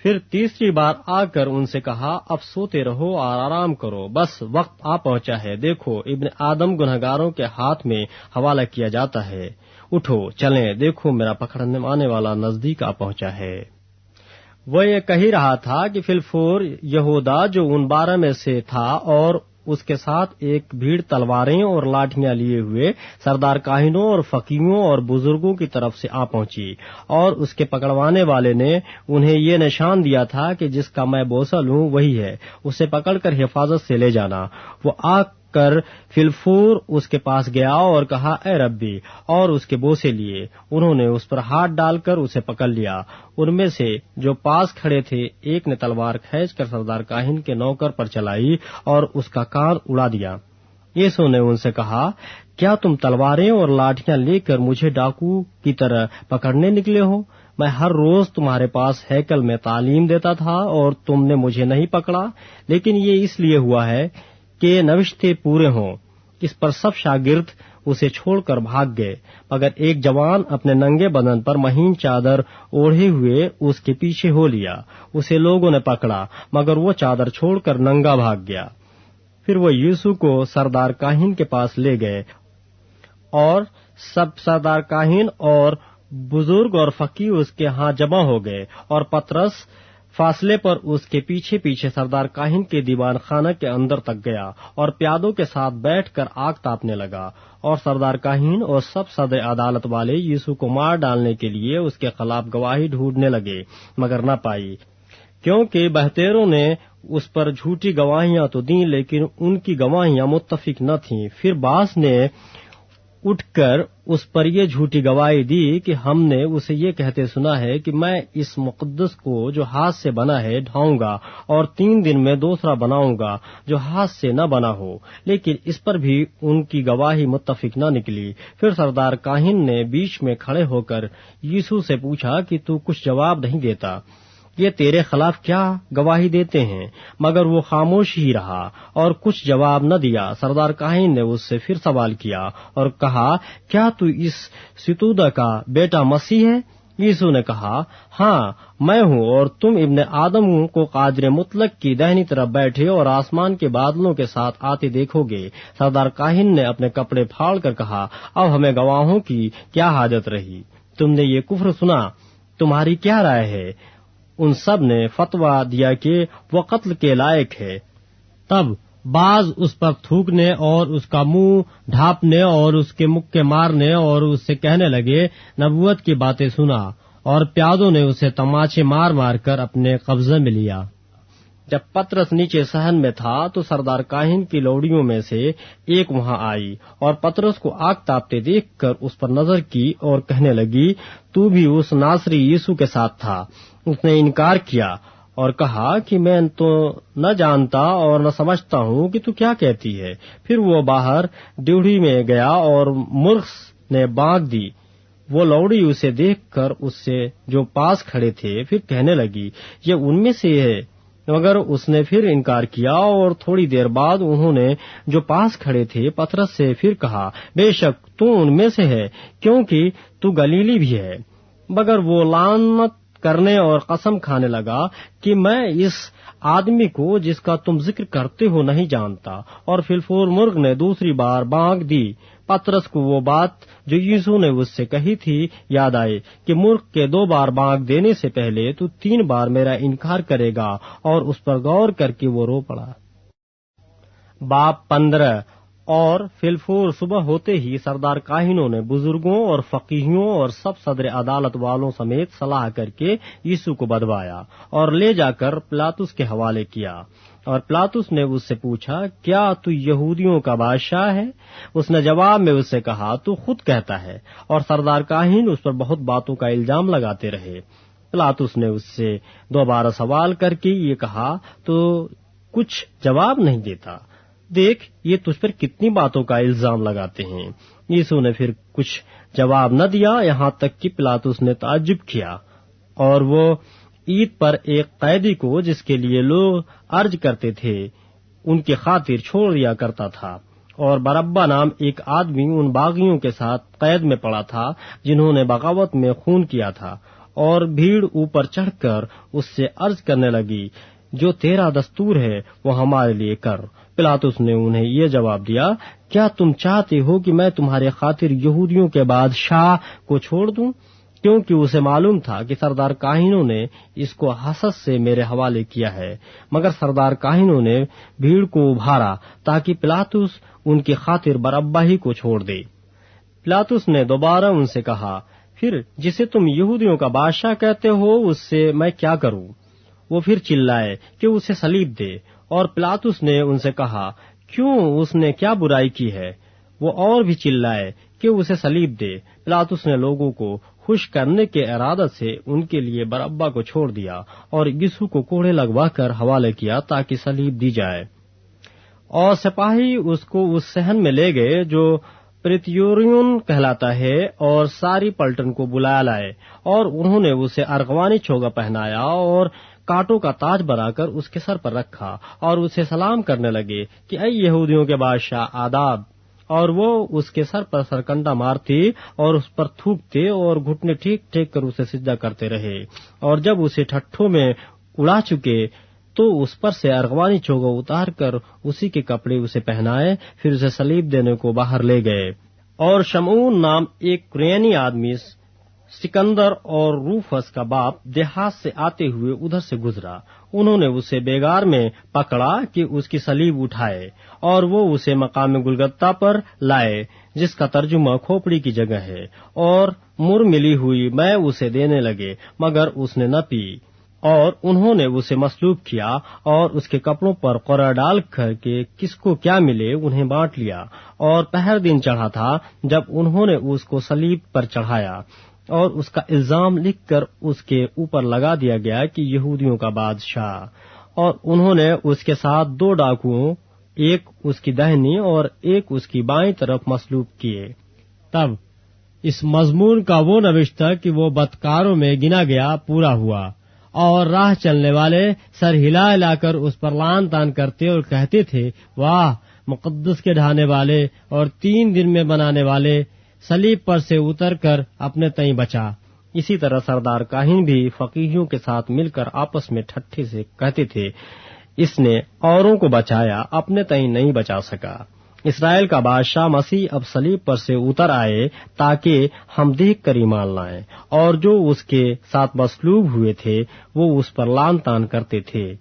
Speaker 1: پھر تیسری بار آ کر ان سے کہا، اب سوتے رہو اور آرام کرو، بس وقت آ پہنچا ہے، دیکھو ابن آدم گنہگاروں کے ہاتھ میں حوالہ کیا جاتا ہے، اٹھو چلیں، دیکھو میرا پکڑنے والا نزدیک آ پہنچا ہے۔ وہ یہ کہہ رہا تھا کہ فی الفور یہودا جو ان 12 میں سے تھا اور اس کے ساتھ ایک بھیڑ تلواریں اور لاٹھیاں لیے ہوئے سردار کاہنوں اور فقیہوں اور بزرگوں کی طرف سے آ پہنچی، اور اس کے پکڑوانے والے نے انہیں یہ نشان دیا تھا کہ جس کا میں بوسل ہوں وہی ہے، اسے پکڑ کر حفاظت سے لے جانا۔ وہ آ کر فی الفور اس کے پاس گیا اور کہا، اے ربی، اور اس کے بوسے لیے۔ انہوں نے اس پر ہاتھ ڈال کر اسے پکڑ لیا۔ ان میں سے جو پاس کھڑے تھے ایک نے تلوار کھینچ کر سردار کاہن کے نوکر پر چلائی اور اس کا کان اڑا دیا، یسوع نے ان سے کہا، کیا تم تلواریں اور لاٹیاں لے کر مجھے ڈاکو کی طرح پکڑنے نکلے ہو؟ میں ہر روز تمہارے پاس ہیکل میں تعلیم دیتا تھا اور تم نے مجھے نہیں پکڑا، لیکن یہ اس لیے ہوا ہے کہ نوشتے پورے ہوں۔ اس پر سب شاگرد اسے چھوڑ کر بھاگ گئے، مگر ایک جوان اپنے ننگے بدن پر مہین چادر اوڑھے ہوئے اس کے پیچھے ہو لیا۔ اسے لوگوں نے پکڑا، مگر وہ چادر چھوڑ کر ننگا بھاگ گیا۔ پھر وہ یسوع کو سردار کاہن کے پاس لے گئے، اور سب سردار کاہن اور بزرگ اور فقیہ اس کے ہاں جمع ہو گئے، اور پطرس فاصلے پر اس کے پیچھے پیچھے سردار کاہن کے دیوان خانہ کے اندر تک گیا اور پیادوں کے ساتھ بیٹھ کر آگ تاپنے لگا، اور سردار کاہن اور سب صدر عدالت والے یسوع کو مار ڈالنے کے لیے اس کے خلاف گواہی ڈھونڈنے لگے، مگر نہ پائی، کیونکہ بہتیروں نے اس پر جھوٹی گواہیاں تو دیں، لیکن ان کی گواہیاں متفق نہ تھیں۔ پھر بعض نے اٹھ کر اس پر یہ جھوٹی گواہی دی کہ ہم نے اسے یہ کہتے سنا ہے کہ میں اس مقدس کو جو ہاتھ سے بنا ہے ڈھاؤں گا اور 3 دن میں دوسرا بناؤں گا جو ہاتھ سے نہ بنا ہو، لیکن اس پر بھی ان کی گواہی متفق نہ نکلی۔ پھر سردار کاہن نے بیچ میں کھڑے ہو کر یسوع سے پوچھا کہ تو کچھ جواب نہیں دیتا، یہ تیرے خلاف کیا گواہی دیتے ہیں؟ مگر وہ خاموش ہی رہا اور کچھ جواب نہ دیا۔ سردار کاہن نے اس سے پھر سوال کیا اور کہا، کیا تو اس ستودہ کا بیٹا مسیح ہے؟ یسوع نے کہا، ہاں میں ہوں، اور تم ابن آدم کو قادر مطلق کی داہنی طرف بیٹھے اور آسمان کے بادلوں کے ساتھ آتے دیکھو گے۔ سردار کاہن نے اپنے کپڑے پھاڑ کر کہا، اب ہمیں گواہوں کی کیا حاجت رہی؟ تم نے یہ کفر سنا، تمہاری کیا رائے ہے؟ ان سب نے فتویٰ دیا کہ وہ قتل کے لائق ہے۔ تب بعض اس پر تھوکنے اور اس کا منہ ڈھانپنے اور اس کے مکے مارنے اور اس سے کہنے لگے، نبوت کی باتیں سنا، اور پیادوں نے اسے تماچے مار مار کر اپنے قبضے میں لیا۔ جب پطرس نیچے صحن میں تھا تو سردار کاہن کی لوڑیوں میں سے ایک وہاں آئی اور پطرس کو آگ تاپتے دیکھ کر اس پر نظر کی اور کہنے لگی، تو بھی اس ناصری یسوع کے ساتھ تھا۔ اس نے انکار کیا اور کہا کہ میں تو نہ جانتا اور نہ سمجھتا ہوں کہ تو کیا کہتی ہے۔ پھر وہ باہر ڈیوڑی میں گیا اور مرغ نے بانگ دی۔ وہ لوڑی اسے دیکھ کر اس سے جو پاس کھڑے تھے پھر کہنے لگی، یہ ان میں سے ہے، مگر اس نے پھر انکار کیا۔ اور تھوڑی دیر بعد انہوں نے جو پاس کھڑے تھے پطرس سے پھر کہا، بے شک تو ان میں سے ہے، کیونکہ تو گلیلی بھی ہے۔ مگر وہ لعنت کرنے اور قسم کھانے لگا کہ میں اس آدمی کو جس کا تم ذکر کرتے ہو نہیں جانتا۔ اور فی الفور مرغ نے دوسری بار بانگ دی۔ پطرس کو وہ بات جو یسوع نے اس سے کہی تھی یاد آئی کہ مرغ کے 2 بار بانگ دینے سے پہلے تو 3 بار میرا انکار کرے گا، اور اس پر غور کر کے وہ رو پڑا۔ باب 15۔ اور فی الفور صبح ہوتے ہی سردار کاہنوں نے بزرگوں اور فقیہوں اور سب صدر عدالت والوں سمیت صلاح کر کے یسوع کو بدوایا اور لے جا کر پلاطس کے حوالے کیا۔ اور پلاطس نے اس سے پوچھا، کیا تو یہودیوں کا بادشاہ ہے؟ اس نے جواب میں اس سے کہا، تو خود کہتا ہے۔ اور سردار کاہن اس پر بہت باتوں کا الزام لگاتے رہے۔ پلاطس نے اس سے دوبارہ سوال کر کے یہ کہا، تو کچھ جواب نہیں دیتا؟ دیکھ یہ تجھ پر کتنی باتوں کا الزام لگاتے ہیں۔ یسوع نے پھر کچھ جواب نہ دیا، یہاں تک کہ پلاطس نے تعجب کیا، اور وہ عید پر ایک قیدی کو جس کے لیے لوگ عرض کرتے تھے ان کی خاطر چھوڑ دیا کرتا تھا۔ اور بربا نام ایک آدمی ان باغیوں کے ساتھ قید میں پڑا تھا جنہوں نے بغاوت میں خون کیا تھا۔ اور بھیڑ اوپر چڑھ کر اس سے عرض کرنے لگی، جو تیرا دستور ہے وہ ہمارے لیے کر۔ پلاطس نے انہیں یہ جواب دیا، کیا تم چاہتے ہو کہ میں تمہارے خاطر یہودیوں کے بادشاہ کو چھوڑ دوں؟ کیونکہ اسے معلوم تھا کہ سردار کاہنوں نے اس کو حسد سے میرے حوالے کیا ہے۔ مگر سردار کاہنوں نے بھیڑ کو ابھارا تاکہ پلاطس ان کی خاطر بربا ہی کو چھوڑ دے۔ پلاطس نے دوبارہ ان سے کہا، پھر جسے تم یہودیوں کا بادشاہ کہتے ہو اس سے میں کیا کروں؟ وہ پھر چلائے کہ اسے صلیب دے۔ اور پلاطس نے ان سے کہا، کیوں اس نے کیا برائی کی ہے؟ وہ اور بھی چلائے کہ اسے صلیب دے۔ پلاطس نے لوگوں کو خوش کرنے کے ارادے سے ان کے لیے بربا کو چھوڑ دیا اور یسوع کو کوڑے لگوا کر حوالے کیا تاکہ صلیب دی جائے۔ اور سپاہی اس کو اس صحن میں لے گئے جو پریتیورین کہلاتا ہے، اور ساری پلٹن کو بلا لائے، اور انہوں نے اسے ارغوانی چوگا پہنایا اور کانٹوں کا تاج بنا کر اس کے سر پر رکھا، اور اسے سلام کرنے لگے کہ اے یہودیوں کے بادشاہ آداب، اور وہ اس کے سر پر سرکنڈا مارتے اور اس پر تھوکتے اور گھٹنے ٹھیک ٹھیک کر اسے سجدہ کرتے رہے، اور جب اسے ٹھٹھوں میں اڑا چکے تو اس پر سے ارغوانی چوگا اتار کر اسی کے کپڑے اسے پہنائے، پھر اسے صلیب دینے کو باہر لے گئے۔ اور شمعون نام ایک کرینی آدمی سکندر اور روفس کا باپ دیہات سے آتے ہوئے ادھر سے گزرا، انہوں نے اسے بیگار میں پکڑا کہ اس کی صلیب اٹھائے، اور وہ اسے مقام گلگتہ پر لائے، جس کا ترجمہ کھوپڑی کی جگہ ہے، اور مر ملی ہوئی میں اسے دینے لگے، مگر اس نے نہ پی، اور انہوں نے اسے مصلوب کیا اور اس کے کپڑوں پر قرع ڈال کر کے کس کو کیا ملے انہیں بانٹ لیا۔ اور پہر دن چڑھا تھا جب انہوں نے اس کو صلیب پر چڑھایا، اور اس کا الزام لکھ کر اس کے اوپر لگا دیا گیا کہ یہودیوں کا بادشاہ، اور انہوں نے اس کے ساتھ 2 ڈاکوؤں، ایک اس کی داہنی اور ایک اس کی بائیں طرف مصلوب کیے۔ تب اس مضمون کا وہ نوشتہ کہ وہ بدکاروں میں گنا گیا پورا ہوا، اور راہ چلنے والے سر ہلا ہلا کر اس پر لان تان کرتے اور کہتے تھے، واہ، مقدس کے ڈھانے والے اور 3 دن میں بنانے والے، صلیب پر سے اتر کر اپنے تئیں بچا۔ اسی طرح سردار کاہن بھی فقیہوں کے ساتھ مل کر آپس میں ٹھٹھے سے کہتے تھے، اس نے اوروں کو بچایا، اپنے تئیں نہیں بچا سکا۔ اسرائیل کا بادشاہ مسیح اب صلیب پر سے اتر آئے تاکہ ہم دیکھ کر ایمان لائیں، اور جو اس کے ساتھ مصلوب ہوئے تھے وہ اس پر لان تان کرتے تھے۔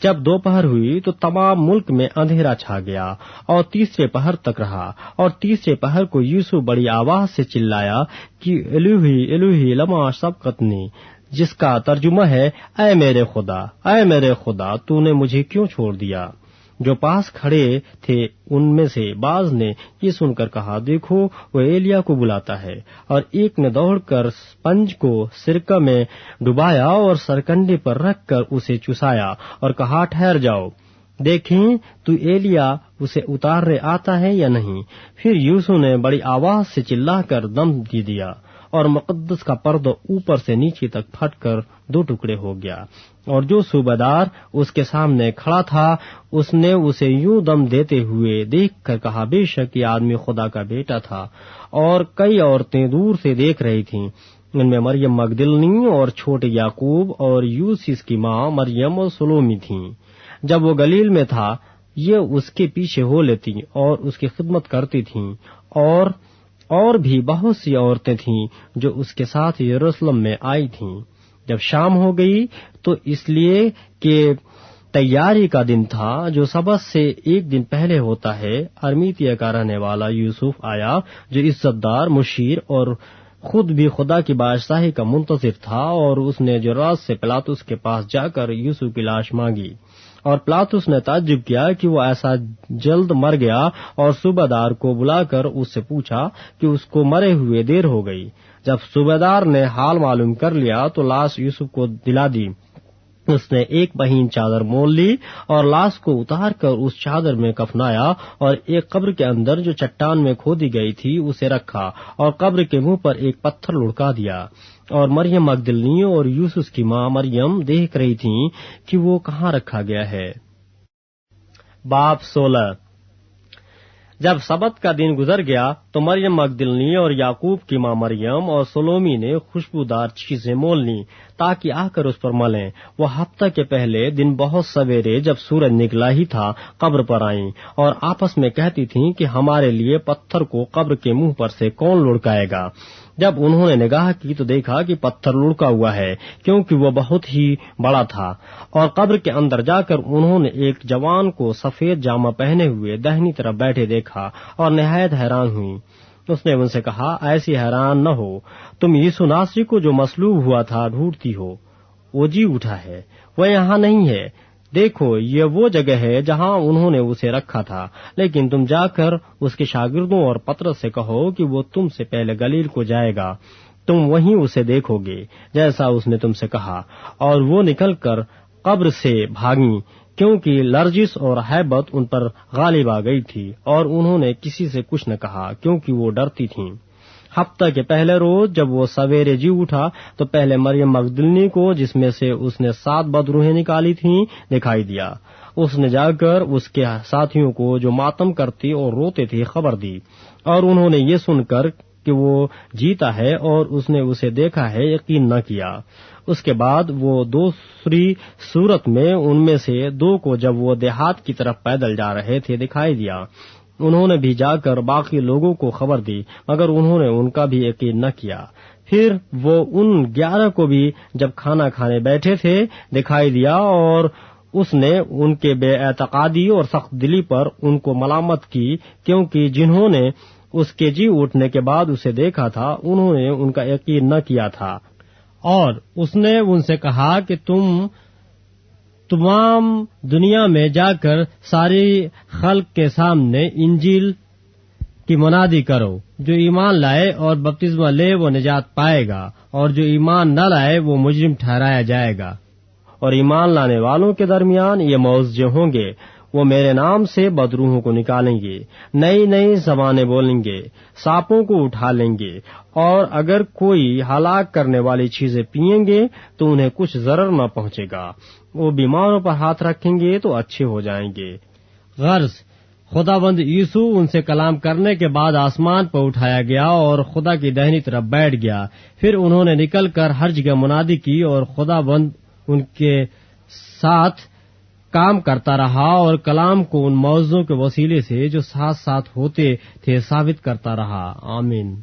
Speaker 1: جب دوپہر ہوئی تو تمام ملک میں اندھیرا چھا گیا، اور تیسرے پہر تک رہا، اور تیسرے پہر کو یوسف بڑی آواز سے چلایا کہ الوہی الوہی لما سبقتنی، جس کا ترجمہ ہے، اے میرے خدا، اے میرے خدا، تو نے مجھے کیوں چھوڑ دیا؟ جو پاس کھڑے تھے ان میں سے بعض نے یہ سن کر کہا، دیکھو وہ ایلیا کو بلاتا ہے، اور ایک نے دوڑ کر اسپنج کو سرکہ میں ڈبایا اور سرکنڈے پر رکھ کر اسے چسایا اور کہا، ٹھہر جاؤ، دیکھیں تو ایلیا اسے اتارنے آتا ہے یا نہیں۔ پھر یوسف نے بڑی آواز سے چلا کر دم دے دیا، اور مقدس کا پردہ اوپر سے نیچے تک پھٹ کر 2 ٹکڑے ہو گیا، اور جو صوبیدار اس کے سامنے کھڑا تھا اس نے اسے یوں دم دیتے ہوئے دیکھ کر کہا، بے شک یہ آدمی خدا کا بیٹا تھا۔ اور کئی عورتیں دور سے دیکھ رہی تھیں، ان میں مریم مگدلنی اور چھوٹے یعقوب اور یوسف کی ماں مریم اور سلومی تھیں۔ جب وہ گلیل میں تھا یہ اس کے پیچھے ہو لیتی اور اس کی خدمت کرتی تھیں، اور بھی بہت سی عورتیں تھیں جو اس کے ساتھ یروشلم میں آئی تھیں۔ جب شام ہو گئی تو اس لیے کہ تیاری کا دن تھا جو سبت سے 1 دن پہلے ہوتا ہے، ارمیتیا کا رہنے والا یوسف آیا، جو عزت دار، مشیر اور خود بھی خدا کی بادشاہی کا منتظر تھا، اور اس نے جراس سے پلاطس کے پاس جا کر یوسف کی لاش مانگی، اور پلاطس نے تعجب کیا کہ وہ ایسا جلد مر گیا، اور صوبیدار کو بلا کر اس سے پوچھا کہ اس کو مرے ہوئے دیر ہو گئی۔ جب صوبیدار نے حال معلوم کر لیا تو لاش یوسف کو دلا دی۔ اس نے 1 مہین چادر مول لی اور لاش کو اتار کر اس چادر میں کفنایا، اور ایک قبر کے اندر جو چٹان میں کھودی گئی تھی اسے رکھا، اور قبر کے منہ پر ایک پتھر لڑکا دیا۔ اور مریم مگدلنی اور یوسف کی ماں مریم دیکھ رہی تھیں کہ وہ کہاں رکھا گیا ہے۔ باب 16۔ جب سبت کا دن گزر گیا تو مریم مگدلنی اور یعقوب کی ماں مریم اور سلومی نے خوشبودار چیزیں مول لیں تاکہ آ کر اس پر ملیں۔ وہ ہفتہ کے پہلے دن بہت سویرے جب سورج نکلا ہی تھا قبر پر آئیں، اور آپس میں کہتی تھیں کہ ہمارے لیے پتھر کو قبر کے منہ پر سے کون لڑکائے گا۔ جب انہوں نے نگاہ کی تو دیکھا کہ پتھر لڑکا ہوا ہے، کیونکہ وہ بہت ہی بڑا تھا، اور قبر کے اندر جا کر انہوں نے ایک جوان کو سفید جامہ پہنے ہوئے داہنی طرف بیٹھے دیکھا، اور نہایت حیران ہوئی۔ اس نے ان سے کہا، ایسی حیران نہ ہو، تم یسوع ناصری کو جو مصلوب ہوا تھا ڈھونڈتی ہو، وہ جی اٹھا ہے، وہ یہاں نہیں ہے۔ دیکھو یہ وہ جگہ ہے جہاں انہوں نے اسے رکھا تھا، لیکن تم جا کر اس کے شاگردوں اور پترس سے کہو کہ وہ تم سے پہلے گلیل کو جائے گا، تم وہیں اسے دیکھو گے جیسا اس نے تم سے کہا۔ اور وہ نکل کر قبر سے بھاگیں، کیونکہ لرزش اور ہیبت ان پر غالب آ گئی تھی، اور انہوں نے کسی سے کچھ نہ کہا کیونکہ وہ ڈرتی تھیں۔ ہفتہ کے پہلے روز جب وہ سویرے جی اٹھا تو پہلے مریم مغدلنی کو، جس میں سے اس نے 7 بدروحیں نکالی تھیں، دکھائی دیا۔ اس نے جا کر اس کے ساتھیوں کو جو ماتم کرتی اور روتے تھے خبر دی، اور انہوں نے یہ سن کر کہ وہ جیتا ہے اور اس نے اسے دیکھا ہے یقین نہ کیا۔ اس کے بعد وہ دوسری صورت میں ان میں سے 2 کو جب وہ دیہات کی طرف پیدل جا رہے تھے دکھائی دیا۔ انہوں نے بھی جا کر باقی لوگوں کو خبر دی، مگر انہوں نے ان کا بھی یقین نہ کیا۔ پھر وہ ان 11 کو بھی جب کھانا کھانے بیٹھے تھے دکھائی دیا، اور اس نے ان کے بے اعتقادی اور سخت دلی پر ان کو ملامت کی، کیونکہ جنہوں نے اس کے جی اٹھنے کے بعد اسے دیکھا تھا انہوں نے ان کا یقین نہ کیا تھا۔ اور اس نے ان سے کہا کہ تم تمام دنیا میں جا کر ساری خلق کے سامنے انجیل کی منادی کرو۔ جو ایمان لائے اور بپتسمہ لے وہ نجات پائے گا، اور جو ایمان نہ لائے وہ مجرم ٹھہرایا جائے گا۔ اور ایمان لانے والوں کے درمیان یہ معجزے ہوں گے، وہ میرے نام سے بدروحوں کو نکالیں گے، نئی نئی زبانیں بولیں گے، سانپوں کو اٹھا لیں گے، اور اگر کوئی ہلاک کرنے والی چیزیں پئیں گے تو انہیں کچھ ضرر نہ پہنچے گا۔ وہ بیماروں پر ہاتھ رکھیں گے تو اچھے ہو جائیں گے۔ غرض خداوند یسوع ان سے کلام کرنے کے بعد آسمان پر اٹھایا گیا اور خدا کی دہنی طرف بیٹھ گیا۔ پھر انہوں نے نکل کر ہر جگہ منادی کی، اور خداوند ان کے ساتھ کام کرتا رہا اور کلام کو ان معجزوں کے وسیلے سے جو ساتھ ساتھ ہوتے تھے ثابت کرتا رہا۔ آمین۔